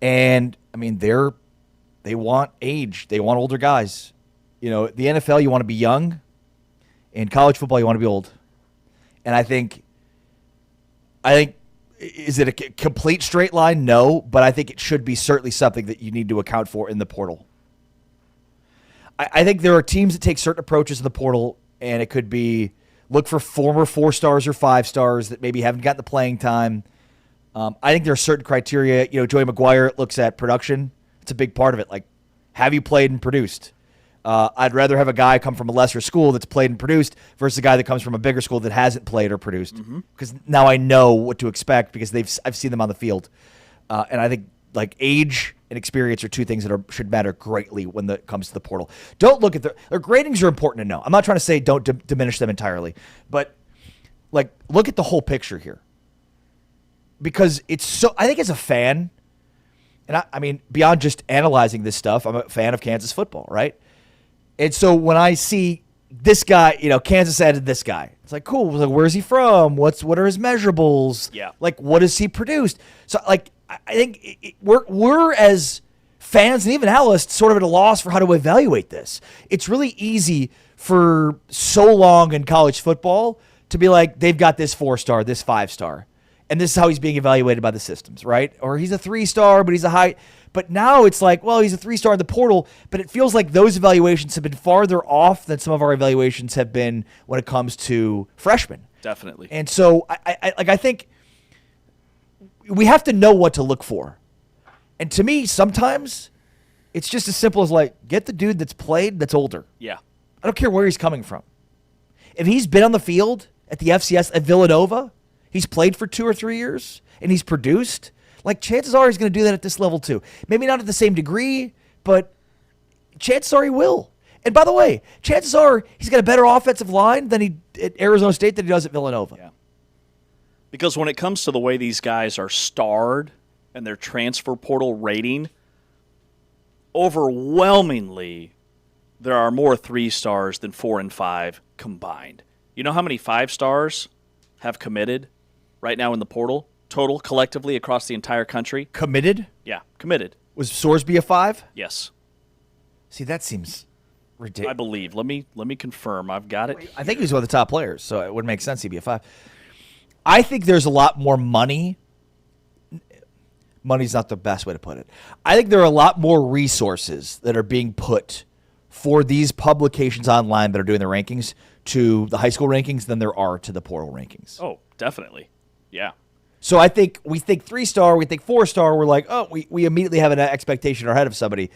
And, I mean, they want age. They want older guys. The NFL, you want to be young. In college football, you want to be old. And I think Is it a complete straight line? No, but I think it should be certainly something that you need to account for in the portal. I think there are teams that take certain approaches in the portal, and it could be look for former 4 stars or 5 stars that maybe haven't gotten the playing time. I think there are certain criteria. Joey McGuire looks at production. It's a big part of it. Like, have you played and produced? I'd rather have a guy come from a lesser school that's played and produced versus a guy that comes from a bigger school that hasn't played or produced. Because now I know what to expect because I've seen them on the field. And I think like age and experience are 2 things that should matter greatly when it comes to the portal. Don't look at their gradings are important to know. I'm not trying to say don't diminish them entirely, but like look at the whole picture here. Because I think as a fan, and I mean, beyond just analyzing this stuff, I'm a fan of Kansas football, right? And so when I see this guy, Kansas added this guy, it's like, cool. Like, where's he from? What are his measurables? Yeah. Like, what has he produced? So, like, I think we're as fans and even analysts sort of at a loss for how to evaluate this. It's really easy for so long in college football to be like, they've got this 4-star, this 5-star. And this is how he's being evaluated by the systems, right? Or he's a 3-star, but he's a high. But now it's like, well, he's a 3-star in the portal, but it feels like those evaluations have been farther off than some of our evaluations have been when it comes to freshmen. Definitely. And so I think we have to know what to look for. And to me, sometimes it's just as simple as like, get the dude that's played that's older. Yeah. I don't care where he's coming from. If he's been on the field at the FCS at Villanova, he's played for 2 or 3 years, and he's produced, like chances are he's going to do that at this level too. Maybe not at the same degree, but chances are he will. And by the way, chances are he's got a better offensive line than he at Arizona State than he does at Villanova. Yeah. Because when it comes to the way these guys are starred and their transfer portal rating, overwhelmingly, there are more 3-stars than 4 and 5 combined. You know how many 5-stars have committed right now in the portal? Total, collectively, across the entire country? Committed? Yeah, committed. Was Sorsby a 5? Yes. See, that seems ridiculous. I believe. Let me confirm. I've got it. I think he's one of the top players, so it would make sense he'd be a 5. I think there's a lot more money. Money's not the best way to put it. I think there are a lot more resources that are being put for these publications online that are doing the rankings to the high school rankings than there are to the portal rankings. Oh, definitely. Yeah. So I think we think 3-star, we think 4-star. We're like, oh, we immediately have an expectation or ahead of somebody.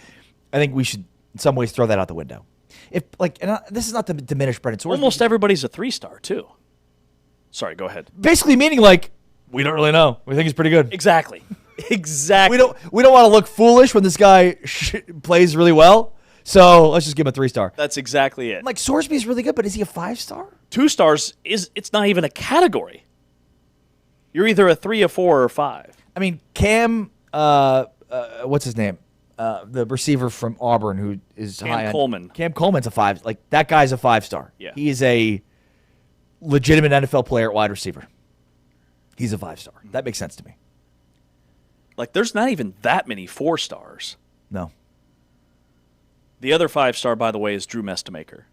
I think we should, in some ways, throw that out the window. If this is not to diminish Brendan Sorsby. Almost everybody's a 3-star too. Sorry, go ahead. Basically, meaning like we don't really know. We think he's pretty good. Exactly. Exactly. We don't want to look foolish when this guy plays really well. So let's just give him a 3-star. That's exactly it. Like Sorsby's really good, but is he a 5-star? 2 stars it's not even a category. You're either a 3, a 4, or a 5. I mean, Cam, what's his name? The receiver from Auburn who is Cam Coleman. Cam Coleman's a 5. Like that guy's a 5-star. Yeah. He is a legitimate NFL player at wide receiver. He's a 5-star. That makes sense to me. Like there's not even that many 4-stars. No. The other 5-star, by the way, is Drew Mestemaker,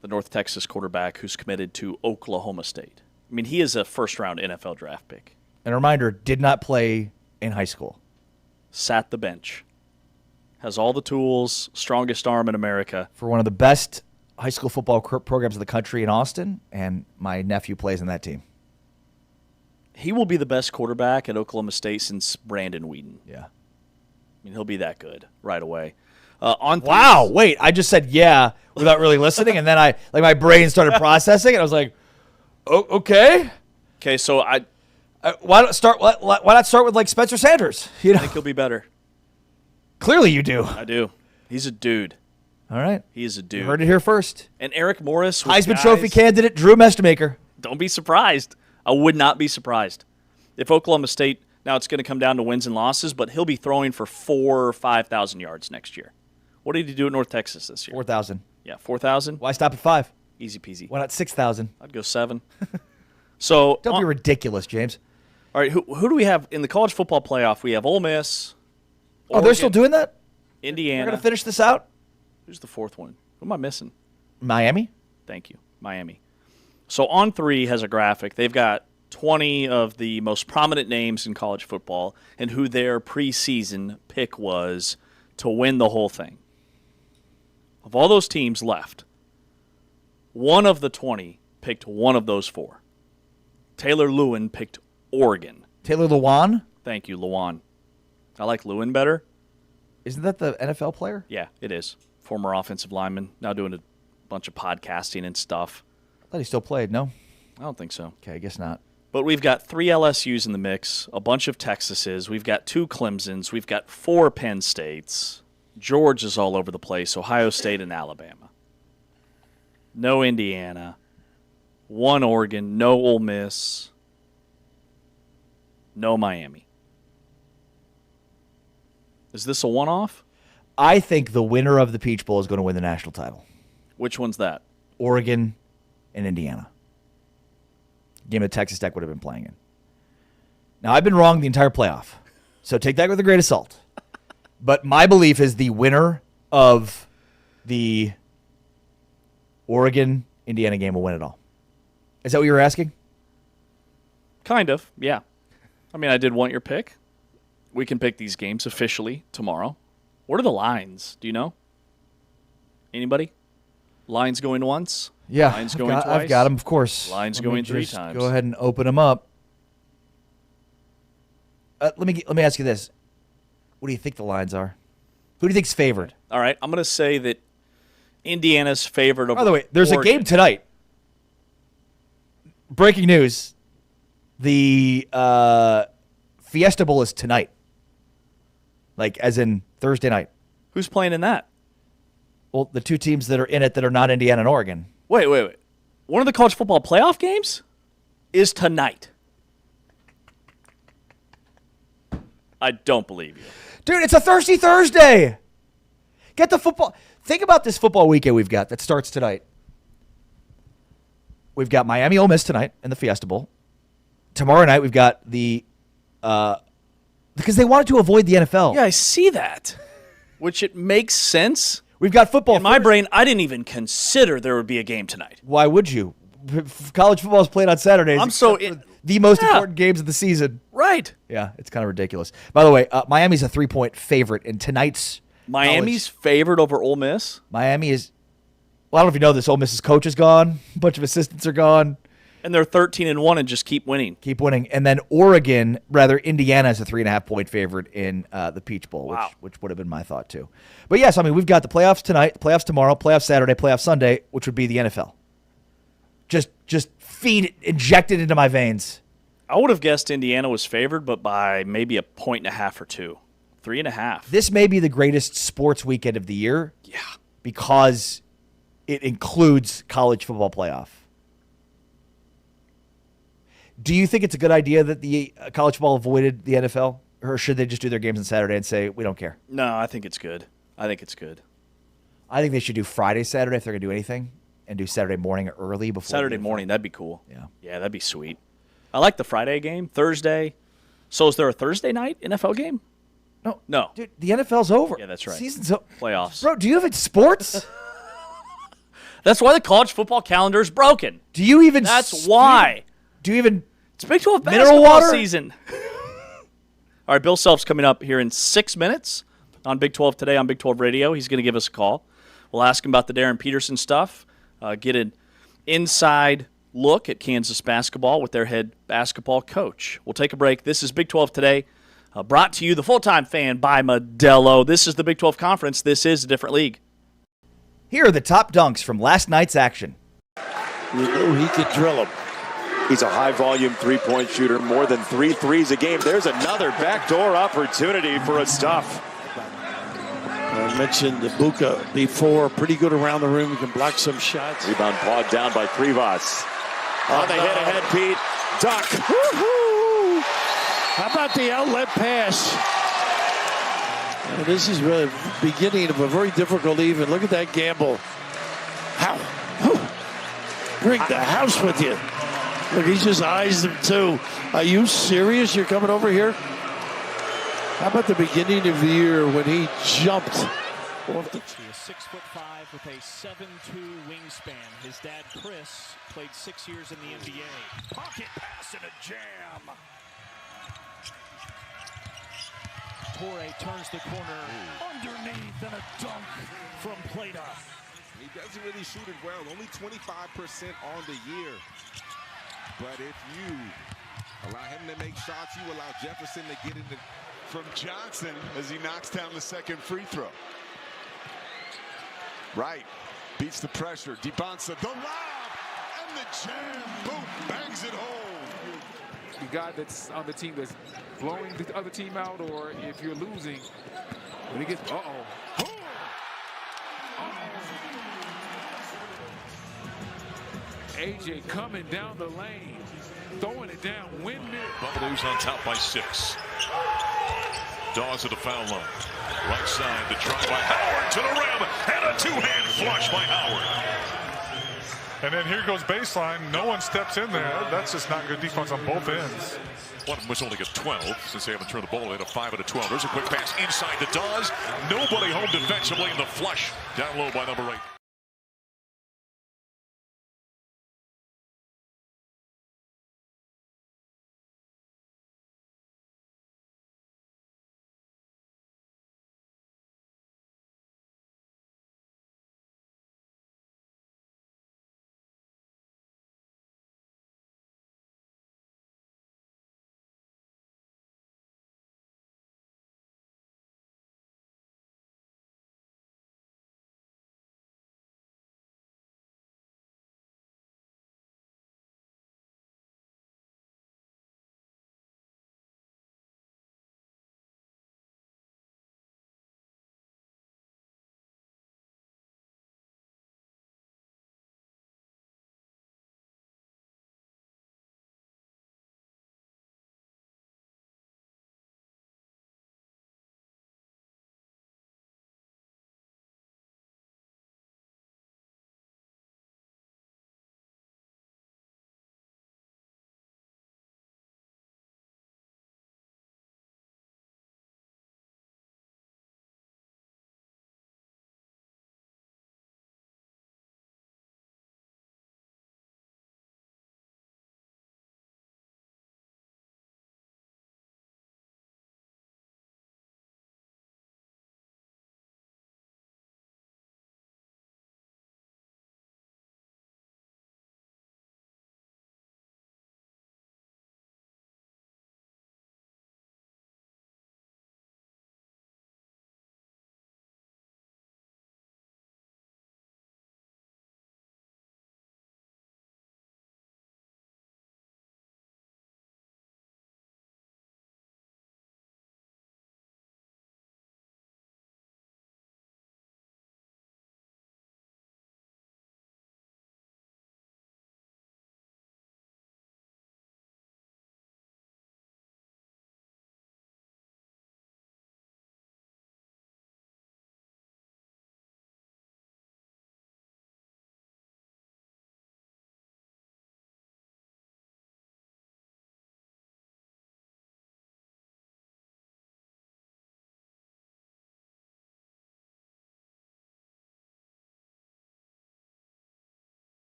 the North Texas quarterback who's committed to Oklahoma State. I mean, he is a first-round NFL draft pick. And a reminder, did not play in high school. Sat the bench. Has all the tools, strongest arm in America. For one of the best high school football programs in the country in Austin, and my nephew plays in that team. He will be the best quarterback at Oklahoma State since Brandon Whedon. Yeah. I mean, he'll be that good right away. Wow, wait, I just said yeah without really listening, and then my brain started processing, and I was like, oh, okay. Okay, so why not start with like Spencer Sanders? I think he'll be better. Clearly you do. I do. He's a dude. All right. He is a dude. You heard it here first. And Eric Morris. Heisman Trophy candidate Drew Mestemaker. Don't be surprised. I would not be surprised. If Oklahoma State, now it's going to come down to wins and losses, but he'll be throwing for 4,000 or 5,000 yards next year. What did he do at North Texas this year? 4,000. Yeah, 4,000. Why stop at 5? Easy peasy. Why not 6,000? I'd go 7. So don't be ridiculous, James. All right, who do we have in the college football playoff? We have Ole Miss. Oregon, they're still doing that? Indiana. We're going to finish this out? Who's the 4th one? Who am I missing? Miami. Thank you. Miami. So On3 has a graphic. They've got 20 of the most prominent names in college football and who their preseason pick was to win the whole thing. Of all those teams left, one of the 20 picked one of those 4. Taylor Lewan picked Oregon. Taylor Lewan? Thank you, Lewan. I like Lewan better. Isn't that the NFL player? Yeah, it is. Former offensive lineman, now doing a bunch of podcasting and stuff. I thought he still played, no? I don't think so. Okay, I guess not. But we've got 3 LSUs in the mix, a bunch of Texases, we've got 2 Clemsons, we've got 4 Penn States. Georgia's all over the place, Ohio State and Alabama. No Indiana. 1 Oregon, no Ole Miss. No Miami. Is this a one-off? I think the winner of the Peach Bowl is going to win the national title. Which one's that? Oregon and Indiana. Game that Texas Tech would have been playing in. Now, I've been wrong the entire playoff, so take that with a grain of salt. But my belief is the winner of the Oregon-Indiana game will win it all. Is that what you were asking? Kind of, yeah. I mean, I did want your pick. We can pick these games officially tomorrow. What are the lines? Do you know? Anybody? Lines going once? Yeah, Lines going twice? I've got them, of course. Lines going 3 times. Go ahead and open them up. Let me ask you this. What do you think the lines are? Who do you think's favored? All right, I'm going to say that Indiana's favored over By the way, there's Oregon. a game tonight. Breaking news. The Fiesta Bowl is tonight. Like, as in Thursday night. Who's playing in that? Well, the 2 teams that are in it that are not Indiana and Oregon. Wait. One of the college football playoff games is tonight. I don't believe you. Dude, it's a Thirsty Thursday. Get the football. Think about this football weekend we've got that starts tonight. We've got Miami Ole Miss tonight in the Fiesta Bowl. Tomorrow night we've got the because they wanted to avoid the NFL. Yeah, I see that. Which it makes sense. We've got football. In my brain, I didn't even consider there would be a game tonight. Why would you? College football is played on Saturdays. I'm so in, the most important games of the season. Right. Yeah, it's kind of ridiculous. By the way, Miami's a 3-point favorite in tonight's Miami's favored over Ole Miss? Miami is, well, I don't know if you know this, Ole Miss's coach is gone. A bunch of assistants are gone. And they're 13-1 and just keep winning. Keep winning. And then Indiana is a 3.5-point favorite in the Peach Bowl, which would have been my thought too. But yes, I mean, we've got the playoffs tonight, playoffs tomorrow, playoffs Saturday, playoffs Sunday, which would be the NFL. Just feed it, inject it into my veins. I would have guessed Indiana was favored, but by maybe 1.5 or 2. 3.5. This may be the greatest sports weekend of the year. Yeah. Because it includes college football playoff. Do you think it's a good idea that the college football avoided the NFL? Or should they just do their games on Saturday and say, we don't care? No, I think it's good. I think they should do Friday, Saturday if they're going to do anything. And do Saturday morning early before. Saturday morning, that'd be cool. Yeah. Yeah, that'd be sweet. I like the Friday game. Thursday. So is there a Thursday night NFL game? No. Dude, the NFL's over. Yeah, that's right. Season's over. Playoffs. Bro, do you have sports? That's why the college football calendar is broken. Do you even? That's why. Do you even? It's Big 12 mineral basketball water season. All right, Bill Self's coming up here in 6 minutes on Big 12 Today on Big 12 Radio. He's going to give us a call. We'll ask him about the Darren Peterson stuff, get an inside look at Kansas basketball with their head basketball coach. We'll take a break. This is Big 12 Today, brought to you, the full-time fan, by Modelo. This is the Big 12 Conference. This is a different league. Here are the top dunks from last night's action. You know he could drill them. He's a high-volume three-point shooter, more than 3 threes a game. There's another backdoor opportunity for a stuff. I mentioned Ibuka before. Pretty good around the room. He can block some shots. Rebound pawed down by Krivas. On the hit ahead, Pete. Duck. Woo-hoo! How about the outlet pass? And this is really the beginning of a very difficult even. Look at that gamble. How? Bring the house with you. Look, he just eyes them too. Are you serious? You're coming over here? How about the beginning of the year when he jumped off the... He is 6'5" with a 7'2" wingspan. His dad, Chris, played 6 years in the NBA. Pocket pass and a jam. Torrey turns the corner underneath and a dunk from Plata. He doesn't really shoot it well, only 25% on the year. But if you allow him to make shots, you allow Jefferson to get into. From Johnson as he knocks down the second free throw. Right, beats the pressure. DeBonsa, the lob, and the jam. Boom, bangs it home. The guy that's on the team that's blowing the other team out, or if you're losing, when he gets, AJ coming down the lane, throwing it down, windmill. Buffaloes on top by 6. Dawes at the foul line. Right side, the try by Howard to the rim, and a two-hand flush by Howard. And then here goes baseline. No one steps in there. That's just not good defense on both ends. One of them was only at 12 since they haven't turned the ball away to 5 out of 12. There's a quick pass inside the Dawes. Nobody home defensively, and the flush down low by number 8.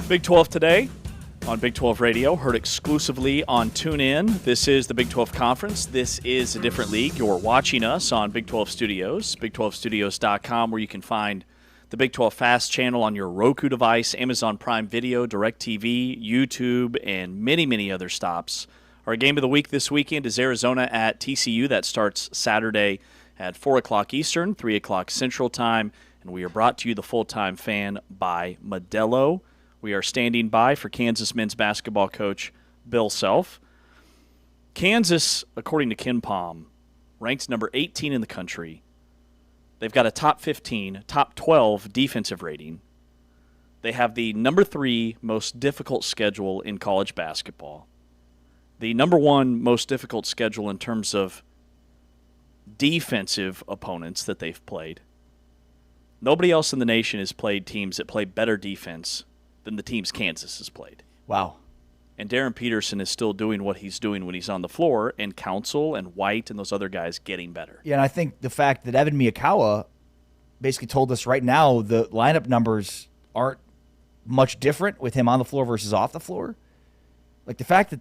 Big 12 today on Big 12 Radio, heard exclusively on TuneIn. This is the Big 12 Conference. This is a different league. You're watching us on Big 12 Studios, big12studios.com, where you can find the Big 12 Fast channel on your Roku device, Amazon Prime Video, DirecTV, YouTube, and many, many other stops. Our game of the week this weekend is Arizona at TCU. That starts Saturday at 4 o'clock Eastern, 3 o'clock Central Time, and we are brought to you, the Full-Time Fan, by Modelo. We are standing by for Kansas men's basketball coach Bill Self. Kansas, according to KenPom, ranks number 18 in the country. They've got a top 15, top 12 defensive rating. They have the number 3 most difficult schedule in college basketball. The number 1 most difficult schedule in terms of defensive opponents that they've played. Nobody else in the nation has played teams that play better defense than the teams Kansas has played. Wow. And Darren Peterson is still doing what he's doing when he's on the floor, and Council and White and those other guys getting better. Yeah, and I think the fact that Evan Miyakawa basically told us right now the lineup numbers aren't much different with him on the floor versus off the floor. Like the fact that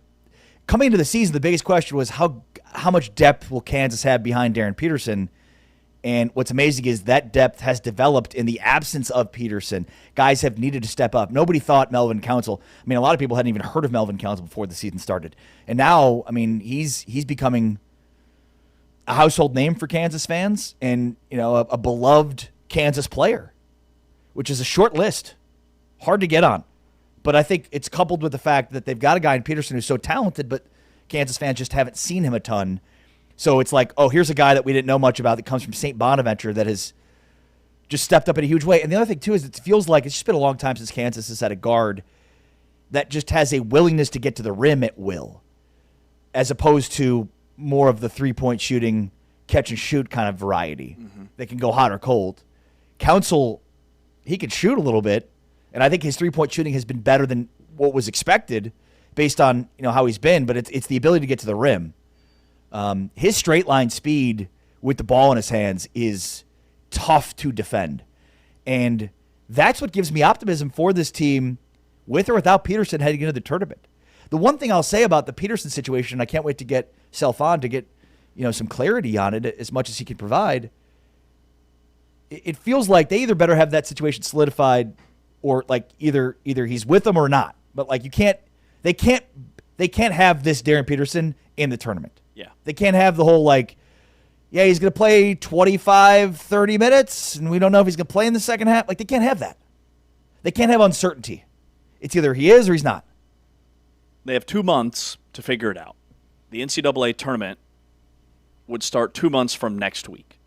coming into the season, the biggest question was how much depth will Kansas have behind Darren Peterson? And what's amazing is that depth has developed in the absence of Peterson. Guys have needed to step up. Nobody thought Melvin Council. I mean, a lot of people hadn't even heard of Melvin Council before the season started. And now, I mean, he's becoming a household name for Kansas fans and, you know, a beloved Kansas player, which is a short list. Hard to get on. But I think it's coupled with the fact that they've got a guy in Peterson who's so talented, but Kansas fans just haven't seen him a ton. So it's like, oh, here's a guy that we didn't know much about that comes from St. Bonaventure that has just stepped up in a huge way. And the other thing, too, is it feels like it's just been a long time since Kansas has had a guard that just has a willingness to get to the rim at will, as opposed to more of the three-point shooting, catch-and-shoot kind of variety that can go hot or cold. Council, he can shoot a little bit, and I think his three-point shooting has been better than what was expected based on, you know, how he's been, but it's the ability to get to the rim. His straight line speed with the ball in his hands is tough to defend. And that's what gives me optimism for this team with or without Peterson heading into the tournament. The one thing I'll say about the Peterson situation, I can't wait to get Self on to get, you know, some clarity on it as much as he can provide. It feels like they either better have that situation solidified or like either he's with them or not. But like they can't have this Darren Peterson in the tournament. Yeah. They can't have the whole like, yeah, he's going to play 25, 30 minutes, and we don't know if he's going to play in the second half. Like, they can't have that. They can't have uncertainty. It's either he is or he's not. They have 2 months to figure it out. The NCAA tournament would start 2 months from next week.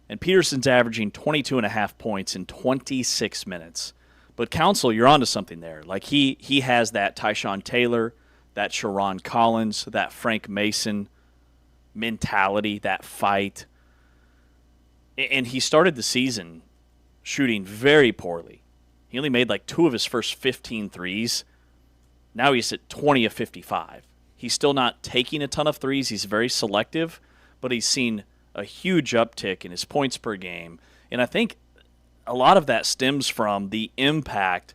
And Peterson's averaging 22.5 points in 26 minutes. But Council, you're onto something there. Like, he has that Tyshawn Taylor, that Sharon Collins, that Frank Mason mentality, that fight. And he started the season shooting very poorly. He only made like 2 of his first 15 threes. Now he's at 20 of 55. He's still not taking a ton of threes. He's very selective, but he's seen a huge uptick in his points per game. And I think a lot of that stems from the impact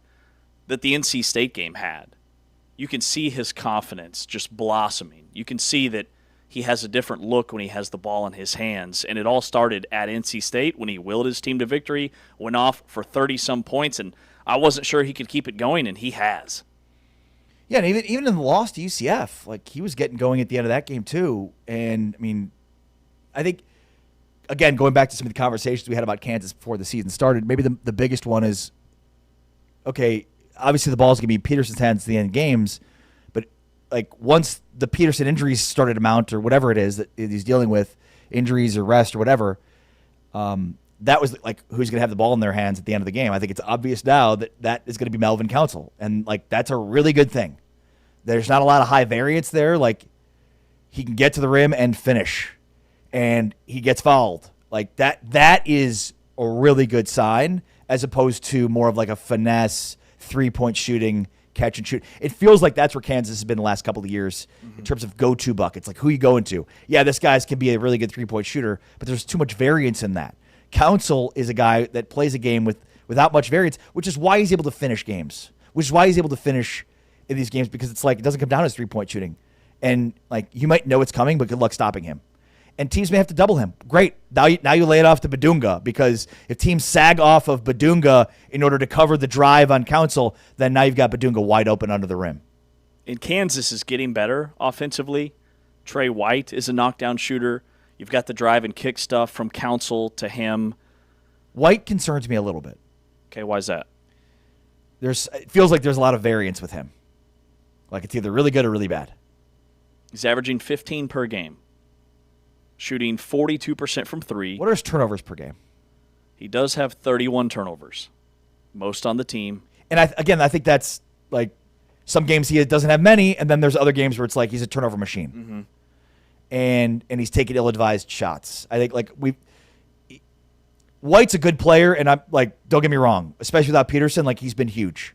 that the NC State game had. You can see his confidence just blossoming. You can see that he has a different look when he has the ball in his hands. And it all started at NC State when he willed his team to victory, went off for 30-some points, and I wasn't sure he could keep it going, and he has. Yeah, and even in the loss to UCF, like, he was getting going at the end of that game too. And, I mean, I think, again, going back to some of the conversations we had about Kansas before the season started, maybe the biggest one is, okay, obviously the ball's going to be in Peterson's hands at the end of games, but like once the Peterson injuries started to mount or whatever it is that he's dealing with, injuries or rest or whatever, that was like who's going to have the ball in their hands at the end of the game. I think it's obvious now that is going to be Melvin Council, and like that's a really good thing. There's not a lot of high variance there. Like, he can get to the rim and finish, and he gets fouled. Like that is a really good sign, as opposed to more of like a finesse 3-point shooting, catch and shoot. It feels like that's where Kansas has been the last couple of years in terms of go-to buckets. Like, who you going to? Yeah, this guy can be a really good 3-point shooter, but there's too much variance in that. Council is a guy that plays a game without much variance, which is why he's able to finish games, which is why he's able to finish in these games, because it's like it doesn't come down to his 3-point shooting. And like, you might know it's coming, but good luck stopping him. and teams may have to double him. Great. Now you lay it off to Badunga, because if teams sag off of Badunga in order to cover the drive on Council, then now you've got Badunga wide open under the rim. And Kansas is getting better offensively. Trey White is a knockdown shooter. You've got the drive and kick stuff from Council to him. White concerns me a little bit. Okay, why is that? It feels like there's a lot of variance with him. Like it's either really good or really bad. He's averaging 15 per game. Shooting 42% from three. What are his turnovers per game? He does have 31 turnovers. Most on the team. And I think that's like some games he doesn't have many, and then there's other games where it's like he's a turnover machine. Mm-hmm. And he's taking ill-advised shots. I think White's a good player, and I'm like, don't get me wrong, especially without Peterson, like he's been huge.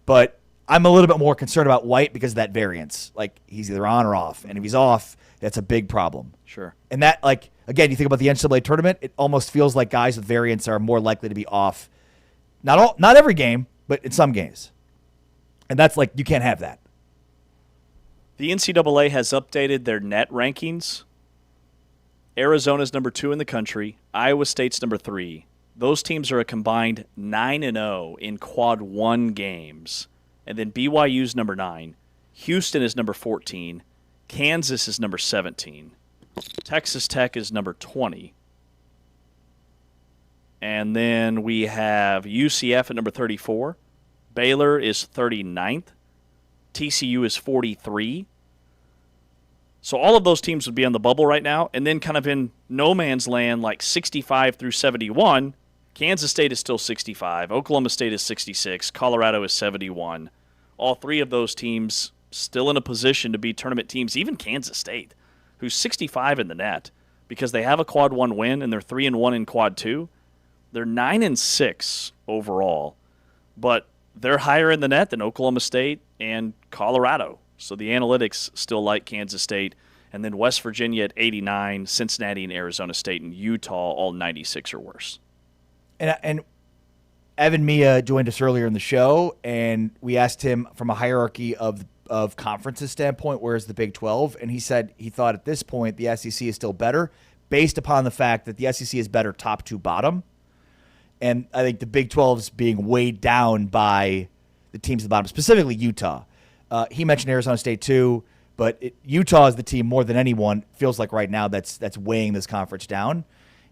But I'm a little bit more concerned about White because of that variance. Like he's either on or off, and if he's off, that's a big problem. Sure. And that, like, again, you think about the NCAA tournament, it almost feels like guys with variance are more likely to be off. Not every game, but in some games. And that's like, you can't have that. The NCAA has updated their net rankings. Arizona's number 2 in the country. Iowa State's number 3. Those teams are a combined 9-0 in quad 1 games. And then BYU's number 9. Houston is number 14. Kansas is number 17. Texas Tech is number 20. And then we have UCF at number 34. Baylor is 39th. TCU is 43. So all of those teams would be on the bubble right now. And then kind of in no man's land, like 65 through 71, Kansas State is still 65. Oklahoma State is 66. Colorado is 71. All three of those teams still in a position to be tournament teams, even Kansas State, who's 65 in the net because they have a quad 1 win and they're 3-1 in quad 2. They're 9-6 overall, but they're higher in the net than Oklahoma State and Colorado. So the analytics still like Kansas State. And then West Virginia at 89, Cincinnati and Arizona State and Utah all 96 or worse. And Evan Mia joined us earlier in the show, and we asked him from a hierarchy of conferences standpoint, where's the Big 12? And he said he thought at this point the SEC is still better based upon the fact that the SEC is better top to bottom. And I think the Big 12 is being weighed down by the teams at the bottom, specifically Utah. He mentioned Arizona State too, but Utah is the team more than anyone, feels like right now, that's weighing this conference down.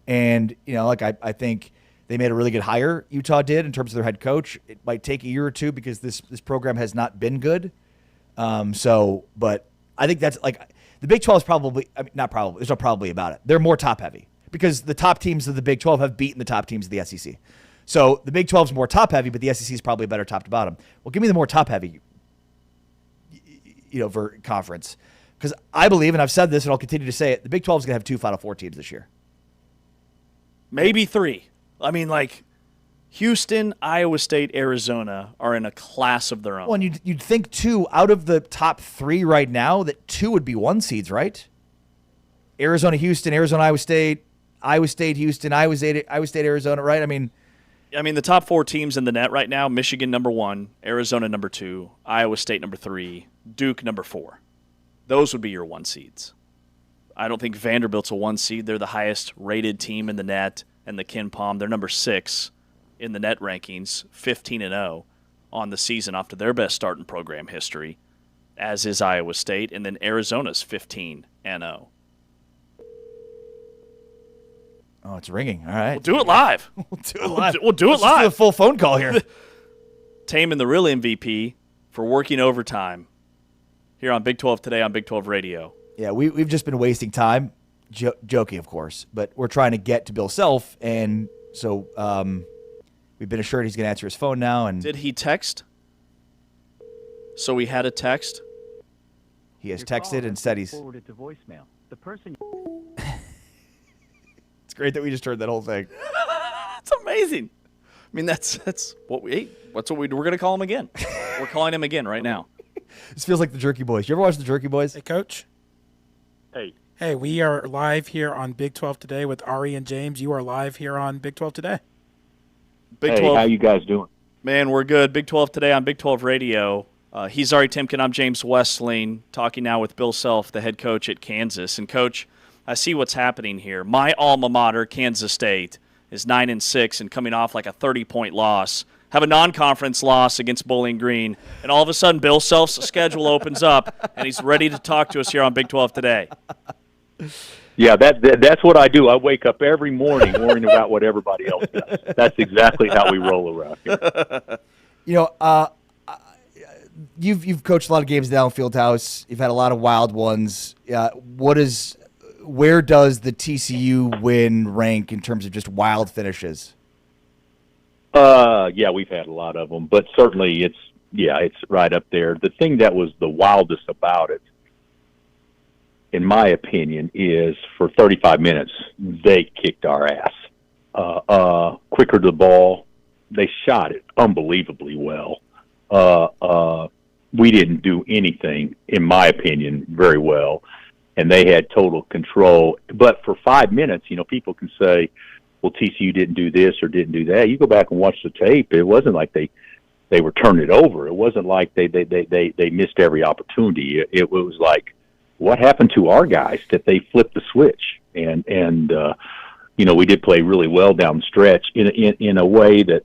And, I think they made a really good hire, Utah did, in terms of their head coach. It might take a year or two because this program has not been good. But I think that's like the Big 12 is probably, not probably, there's no probably about it. They're more top heavy because the top teams of the Big 12 have beaten the top teams of the SEC. So the Big 12 is more top heavy, but the SEC is probably better top to bottom. Well, give me the more top heavy, for conference. Because I believe, and I've said this and I'll continue to say it, the Big 12 is going to have 2 Final Four teams this year. Maybe 3. I mean, like, Houston, Iowa State, Arizona are in a class of their own. Well, and you'd think 2 out of the top 3 right now, that 2 would be 1 seeds, right? Arizona, Houston, Arizona, Iowa State, Houston, Iowa State, Arizona, right? I mean, the top 4 teams in the net right now, Michigan number 1, Arizona number 2, Iowa State number 3, Duke number 4. Those would be your 1 seeds. I don't think Vanderbilt's a 1 seed. They're the highest rated team in the net and the Ken Palm. They're number 6 in the net rankings, 15-0 on the season after their best start in program history, as is Iowa State. And then Arizona's 15-0. Oh, it's ringing. All right. We'll do it live. We'll do it live. We'll do it Let's live. just do a full phone call here. Taman, the real MVP for working overtime here on Big 12 Today on Big 12 Radio. Yeah, we've just been wasting time, joking, of course, but we're trying to get to Bill Self, and so we've been assured he's going to answer his phone now. And did he text? So we had a text? He has texted and said he's forwarded to voicemail. The person. It's great that we just heard that whole thing. It's amazing. I mean, that's what we're going to call him again. We're calling him again right now. This feels like the Jerky Boys. You ever watch the Jerky Boys? Hey, Coach. Hey, we are live here on Big 12 Today with Ari and James. You are live here on Big 12 Today. Big 12. How you guys doing? Man, we're good. Big 12 Today on Big 12 Radio. He's Ari Timken. I'm James Westling, talking now with Bill Self, the head coach at Kansas. And, Coach, I see what's happening here. My alma mater, Kansas State, is 9-6 and coming off like a 30-point loss. Have a non-conference loss against Bowling Green, and all of a sudden Bill Self's schedule opens up, and he's ready to talk to us here on Big 12 Today. Yeah, that's what I do. I wake up every morning worrying about what everybody else does. That's exactly how we roll around here. You know, you've coached a lot of games down Fieldhouse. You've had a lot of wild ones. Where does the TCU win rank in terms of just wild finishes? Yeah, we've had a lot of them, but certainly it's right up there. The thing that was the wildest about it, in my opinion, is for 35 minutes, they kicked our ass. Quicker to the ball. They shot it unbelievably well. We didn't do anything, in my opinion, very well, and they had total control. But for 5 minutes, people can say, well, TCU didn't do this or didn't do that. You go back and watch the tape. It wasn't like they were turning it over. It wasn't like they missed every opportunity. It was like, what happened to our guys that they flipped the switch? And we did play really well down the stretch in a way that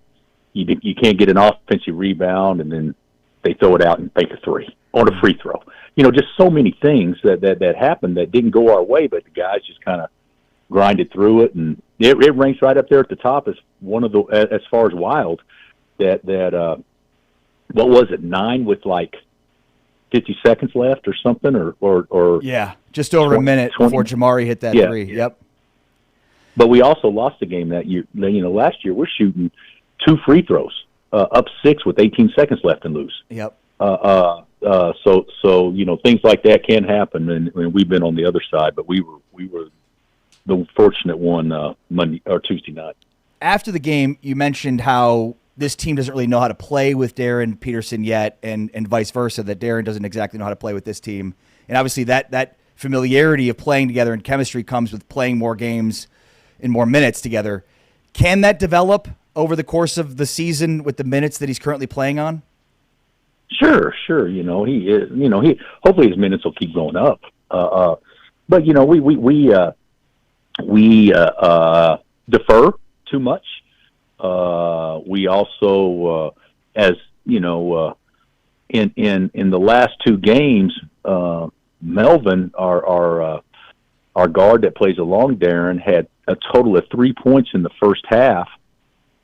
you can't get an offensive rebound and then they throw it out and make a three on a free throw. Just so many things that happened that didn't go our way, but the guys just kind of grinded through it, and it ranks right up there at the top as one of the, as far as wild, that what was it, 9 with like 50 seconds left or something, or yeah, just over 20, a minute 20, before Jamari hit that three. Yep. But we also lost the game that year. Last year we're shooting 2 free throws, up 6 with 18 seconds left and lose. Yep. So things like that can happen, and we've been on the other side, but we were the fortunate one Monday or Tuesday night. After the game, you mentioned how this team doesn't really know how to play with Darren Peterson yet, and vice versa, that Darren doesn't exactly know how to play with this team. And obviously that familiarity of playing together and chemistry comes with playing more games and more minutes together. Can that develop over the course of the season with the minutes that he's currently playing on? Sure. He is. He hopefully his minutes will keep going up. But we defer too much. We also, as in the last 2 games, Melvin, our guard that plays along Darren, had a total of 3 points in the first half,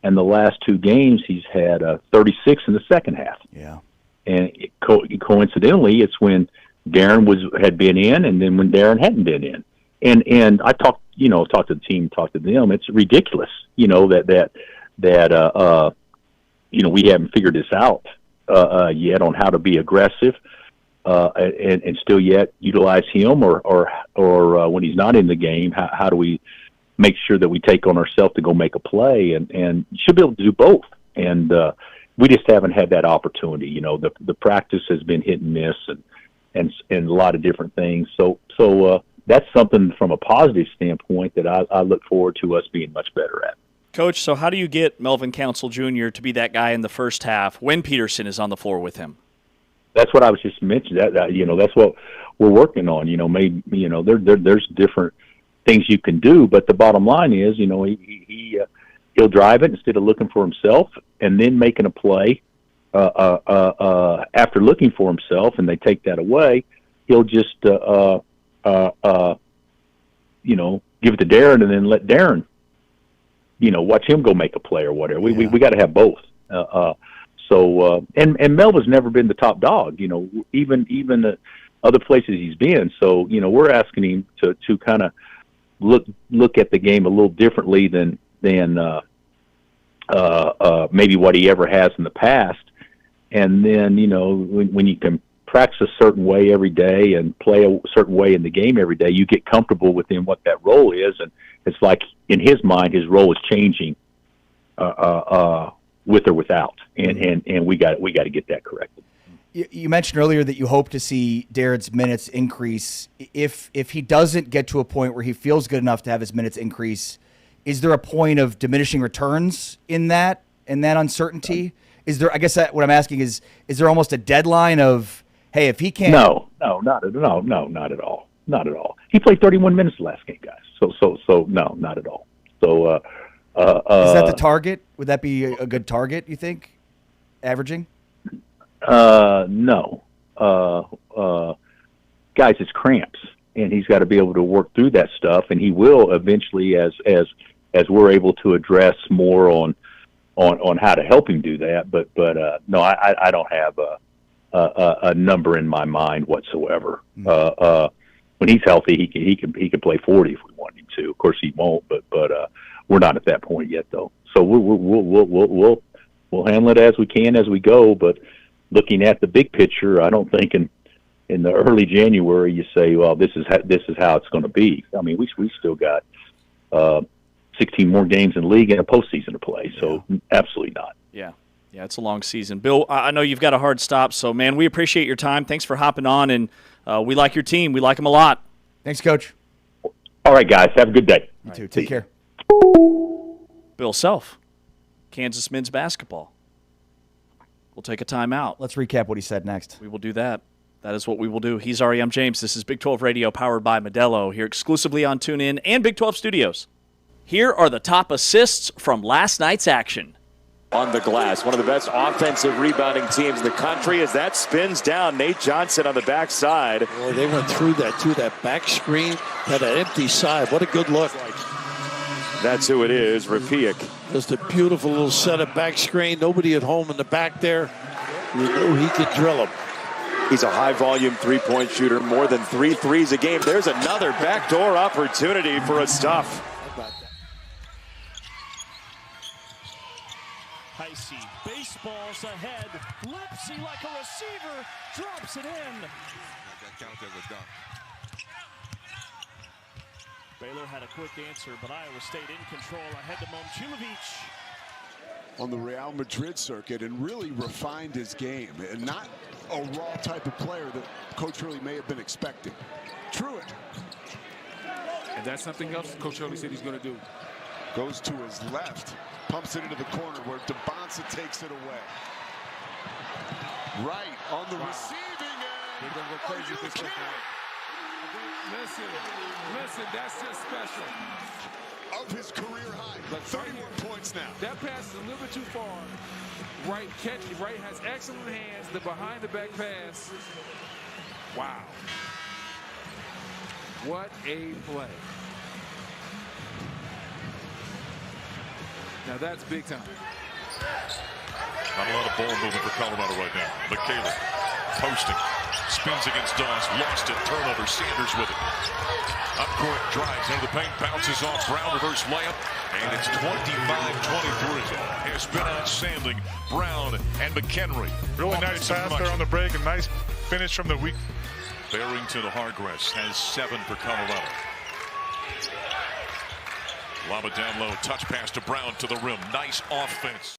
and the last 2 games he's had 36 in the second half. Yeah. And coincidentally, it's when Darren had been in, and then when Darren hadn't been in. And I talked to the team, talked to them. It's ridiculous, that we haven't figured this out yet on how to be aggressive and still yet utilize him, or when he's not in the game, how do we make sure that we take on ourselves to go make a play, and you should be able to do both. And we just haven't had that opportunity. The practice has been hit and miss, and a lot of different things. So that's something from a positive standpoint that I look forward to us being much better at. Coach, so how do you get Melvin Council Jr. to be that guy in the first half when Peterson is on the floor with him? That's what I was just mentioning. That's what we're working on. Maybe there's different things you can do, but the bottom line is, he'll drive it instead of looking for himself and then making a play after looking for himself, and they take that away. He'll just give it to Darren and then let Darren, watch him go make a play or whatever. We got to have both. And Melvin's never been the top dog, even the other places he's been. So, we're asking him to kind of look at the game a little differently than maybe what he ever has in the past. And then, when you can practice a certain way every day and play a certain way in the game every day, you get comfortable within what that role is. And it's like, in his mind, his role is changing with or without. And we got to get that corrected. You mentioned earlier that you hope to see Darren's minutes increase. If he doesn't get to a point where he feels good enough to have his minutes increase, is there a point of diminishing returns in that uncertainty? Is there? I guess what I'm asking is there almost a deadline of, hey, if he can't? No, not at all. not at all. He played 31 minutes the last game, guys. So no, not at all. So is that the target? Would that be a good target, you think? Averaging? No. Guys, it's cramps, and he's got to be able to work through that stuff, and he will eventually as we're able to address more on how to help him do that. But no, I don't have a number in my mind whatsoever. When he's healthy, he can play 40 if we want him to. Of course, he won't, but we're not at that point yet, though. So we'll handle it as we can as we go. But looking at the big picture, I don't think in the early January you say, well, this is how it's going to be. I mean, we still got 16 more games in the league and a postseason to play. So absolutely not. Yeah. Yeah, it's a long season. Bill, I know you've got a hard stop, so, man, we appreciate your time. Thanks for hopping on, and we like your team. We like them a lot. Thanks, Coach. All right, guys. Have a good day. You too. Take care. Bill Self, Kansas men's basketball. We'll take a timeout. Let's recap what he said next. We will do that. That is what we will do. He's Ari. I'm James. This is Big 12 Radio powered by Modelo here exclusively on TuneIn and Big 12 Studios. Here are the top assists from last night's action. On the glass, one of the best offensive rebounding teams in the country as that spins down. Nate Johnson on the backside. Boy, they went through that, too, that back screen, had an empty side. What a good look. That's who it is, Rafiq. Just a beautiful little set of back screen. Nobody at home in the back there. You knew he could drill them. He's a high-volume three-point shooter, more than 3 threes a game. There's another backdoor opportunity for a stuff. Heisey, baseballs ahead. Lipsy like a receiver, drops it in. That counts as a dunk. Baylor had a quick answer, but Iowa State in control ahead to Momcilovic. On the Real Madrid circuit and really refined his game, and not a raw type of player that Coach Hurley may have been expecting. Truitt. And that's something else Coach Hurley said he's going to do. Goes to his left, pumps it into the corner where DeBonsa takes it away. Right on the receiving end. They're going to go crazy with this stuff. Listen, that's just special. Of his career high, but 31 points now. That pass is a little bit too far. Right, catch it. Right has excellent hands. The behind the back pass. Wow. What a play. Now that's big time. Not a lot of ball movement for Colorado right now. McKayla posting. Spins against Doss. Lost it. Turnover. Sanders with it. Up court. Drives into the paint. Bounces off. Brown reverse layup. And it's 25-23. Has been outstanding. Brown and McHenry. Really nice pass there on the break. A nice finish from the weak. Barrington Hargress has 7 for Colorado. Lava down low. Touch pass to Brown to the rim. Nice offense.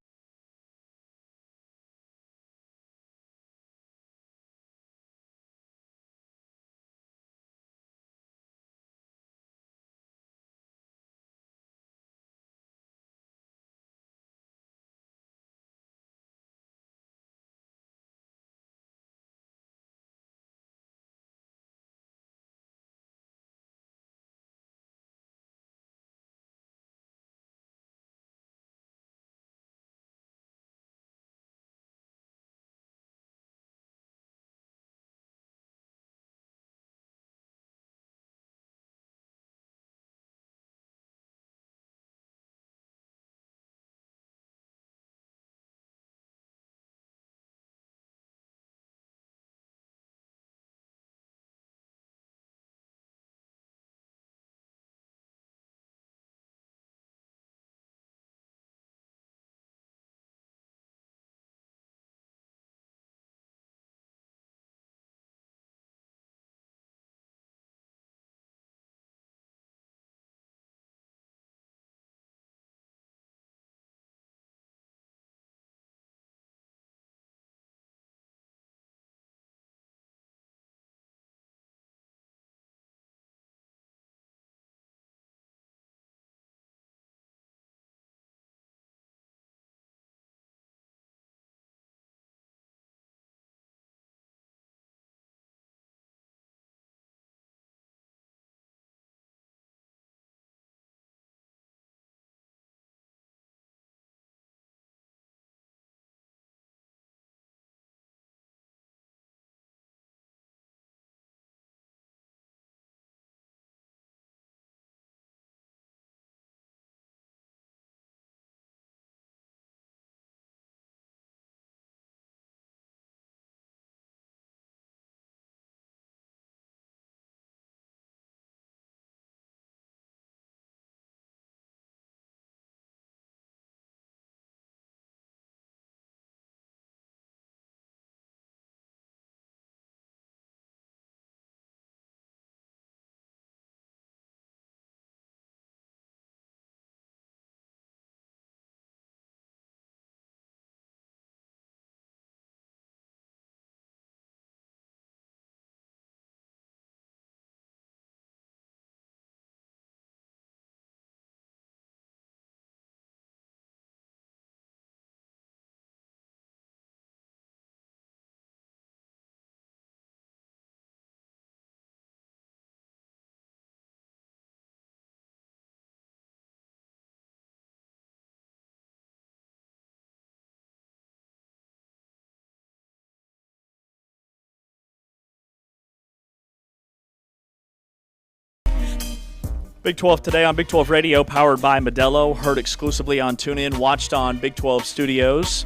Big 12 today on Big 12 Radio, powered by Modelo. Heard exclusively on TuneIn, watched on Big 12 Studios.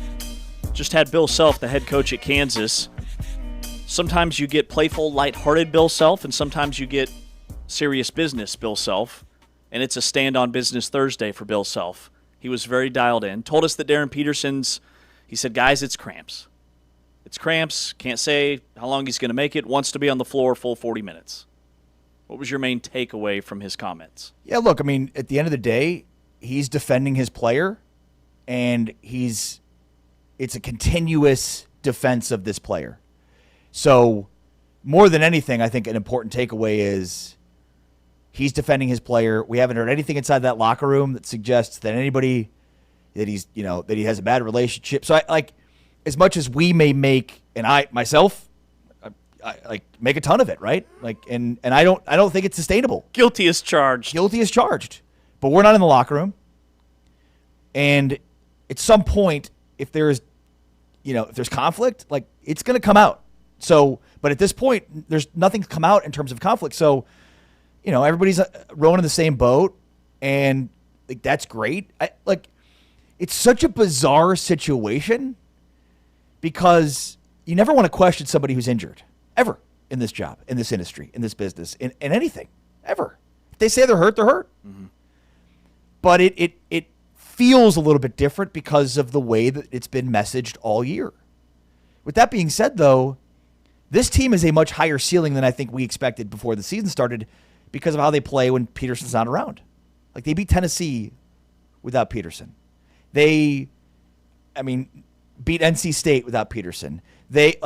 Just had Bill Self, the head coach at Kansas. Sometimes you get playful, lighthearted Bill Self, and sometimes you get serious business Bill Self. And it's a Stand on Business Thursday for Bill Self. He was very dialed in. Told us that Darren Peterson's, he said, guys, it's cramps. It's cramps. Can't say how long he's going to make it. Wants to be on the floor full 40 minutes. What was your main takeaway from his comments? Yeah, look, I mean, at the end of the day, he's defending his player, and it's a continuous defense of this player. So more than anything, I think an important takeaway is he's defending his player. We haven't heard anything inside that locker room that suggests that anybody that he's, that he has a bad relationship. So I as much as we may make, and I myself, I make a ton of it, right? And I don't think it's sustainable. Guilty as charged. Guilty as charged. But we're not in the locker room. And at some point, if there's conflict, it's going to come out. So, but at this point, there's nothing to come out in terms of conflict. So, everybody's rowing in the same boat, and that's great. It's such a bizarre situation because you never want to question somebody who's injured, ever, in this job, in this industry, in this business, in anything, ever. If they say they're hurt, they're hurt. Mm-hmm. But it feels a little bit different because of the way that it's been messaged all year. With that being said, though, this team is a much higher ceiling than I think we expected before the season started because of how they play when Peterson's not around. They beat Tennessee without Peterson. They beat NC State without Peterson. They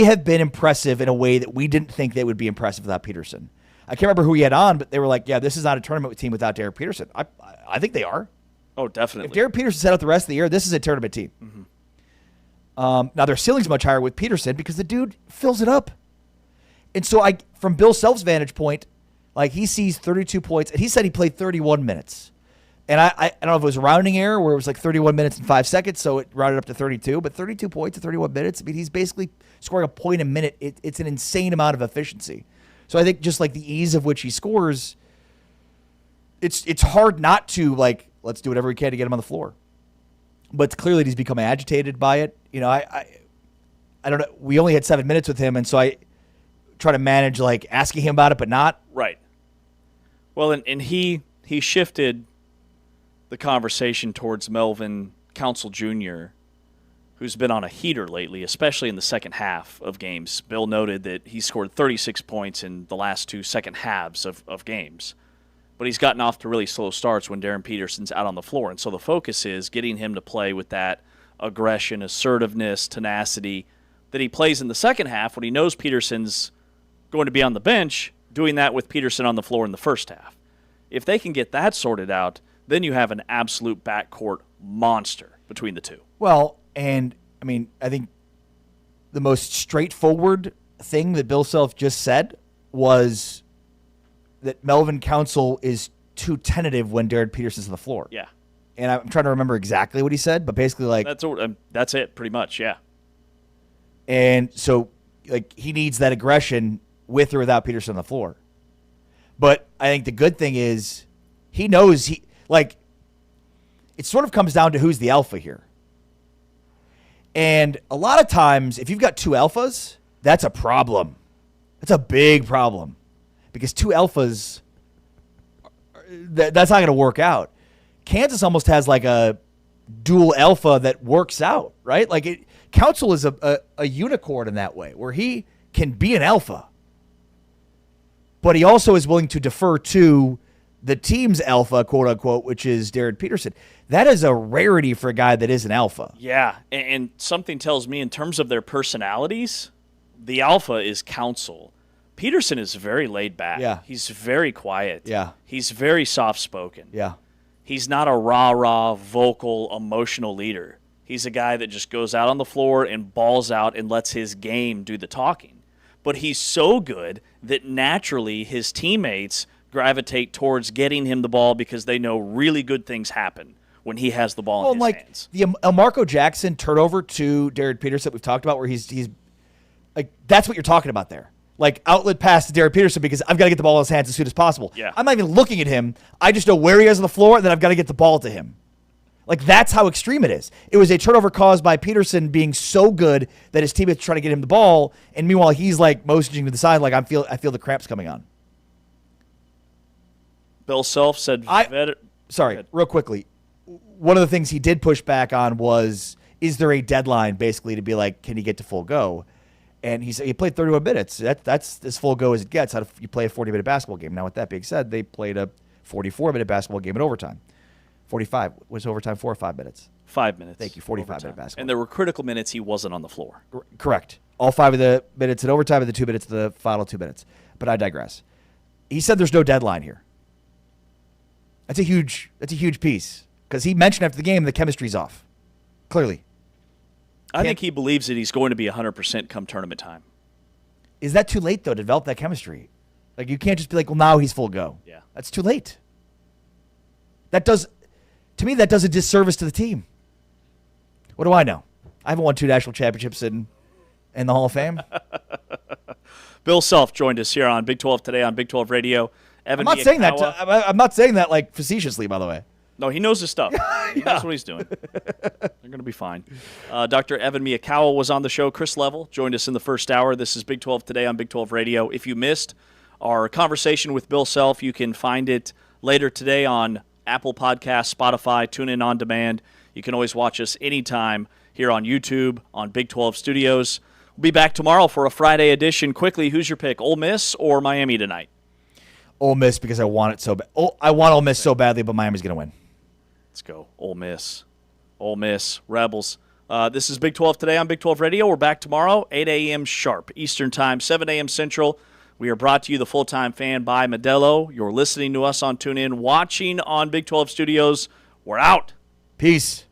have been impressive in a way that we didn't think they would be impressive without Peterson. I can't remember who he had on, but they were like, yeah, this is not a tournament team without Derek Peterson. I think they are. Oh, definitely. If Derek Peterson set out the rest of the year, this is a tournament team. Mm-hmm. Now, their ceiling's much higher with Peterson because the dude fills it up. And so from Bill Self's vantage point, he sees 32 points, and he said he played 31 minutes. And I don't know if it was a rounding error where it was 31 minutes and 5 seconds, so it rounded up to 32. But 32 points in 31 minutes, he's basically scoring a point a minute. It's an insane amount of efficiency. So I think just the ease of which he scores, it's hard not to, let's do whatever we can to get him on the floor. But it's clearly he's become agitated by it. I don't know. We only had 7 minutes with him, and so I try to manage, asking him about it, but not. Right. Well, and he shifted the conversation towards Melvin Council Jr., who's been on a heater lately, especially in the second half of games. Bill noted that he scored 36 points in the last two second halves of games. But he's gotten off to really slow starts when Darren Peterson's out on the floor. And so the focus is getting him to play with that aggression, assertiveness, tenacity that he plays in the second half when he knows Peterson's going to be on the bench, doing that with Peterson on the floor in the first half. If they can get that sorted out, then you have an absolute backcourt monster between the two. Well, and I think the most straightforward thing that Bill Self just said was that Melvin Council is too tentative when Darren Peterson's on the floor. Yeah. And I'm trying to remember exactly what he said, but basically that's it pretty much, yeah. And so he needs that aggression with or without Peterson on the floor. But I think the good thing is he knows it sort of comes down to who's the alpha here. And a lot of times, if you've got two alphas, that's a problem. That's a big problem. Because two alphas, that's not going to work out. Kansas almost has a dual alpha that works out, right? Council is a unicorn in that way, where he can be an alpha. But he also is willing to defer to the team's alpha, quote unquote, which is Darren Peterson. That is a rarity for a guy that is an alpha. Yeah, and something tells me in terms of their personalities, the alpha is Council. Peterson is very laid back. Yeah. He's very quiet. Yeah. He's very soft-spoken. Yeah. He's not a rah-rah, vocal, emotional leader. He's a guy that just goes out on the floor and balls out and lets his game do the talking. But he's so good that naturally his teammates gravitate towards getting him the ball because they know really good things happen when he has the ball in his hands. The Elmarco Jackson turnover to Darren Peterson we've talked about, where he's that's what you're talking about there. Like, outlet pass to Derek Peterson because I've got to get the ball in his hands as soon as possible. Yeah. I'm not even looking at him. I just know where he is on the floor, and then I've got to get the ball to him. Like, that's how extreme it is. It was a turnover caused by Peterson being so good that his teammates trying to get him the ball, and meanwhile he's like motioning to the side like I feel the cramps coming on. Bill Self said. Sorry, real quickly. One of the things he did push back on was, is there a deadline basically to be like, can he get to full go? And he said he played 31 minutes. That's as full go as it gets. How do you play a 40-minute basketball game? Now, with that being said, they played a 44-minute basketball game in overtime. 45 was overtime 4 or 5 minutes. 5 minutes. Thank you. 45-minute basketball. And there were critical minutes he wasn't on the floor. Correct. All 5 of the minutes in overtime and the 2 minutes of the final 2 minutes. But I digress. He said there's no deadline here. That's a huge piece because he mentioned after the game the chemistry's off. Clearly. I think he believes that he's going to be 100% come tournament time. Is that too late, though, to develop that chemistry? Like, you can't just be like, well, now he's full go. Yeah. That's too late. To me, that does a disservice to the team. What do I know? I haven't won 2 national championships in the Hall of Fame. Bill Self joined us here on Big 12 Today on Big 12 Radio. I'm not saying that. I'm not saying that like facetiously, by the way. No, he knows his stuff. He knows what he's doing. They're going to be fine. Dr. Evan Miyakawa was on the show. Chris Level joined us in the first hour. This is Big 12 Today on Big 12 Radio. If you missed our conversation with Bill Self, you can find it later today on Apple Podcasts, Spotify, TuneIn On Demand. You can always watch us anytime here on YouTube, on Big 12 Studios. We'll be back tomorrow for a Friday edition. Quickly, who's your pick, Ole Miss or Miami tonight? Ole Miss because I want it so bad. I want Ole Miss so badly, but Miami's going to win. Let's go. Ole Miss. Ole Miss. Rebels. This is Big 12 Today on Big 12 Radio. We're back tomorrow, 8 a.m. sharp Eastern Time, 7 a.m. Central. We are brought to you, the Full-Time Fan, by Modelo. You're listening to us on TuneIn, watching on Big 12 Studios. We're out. Peace.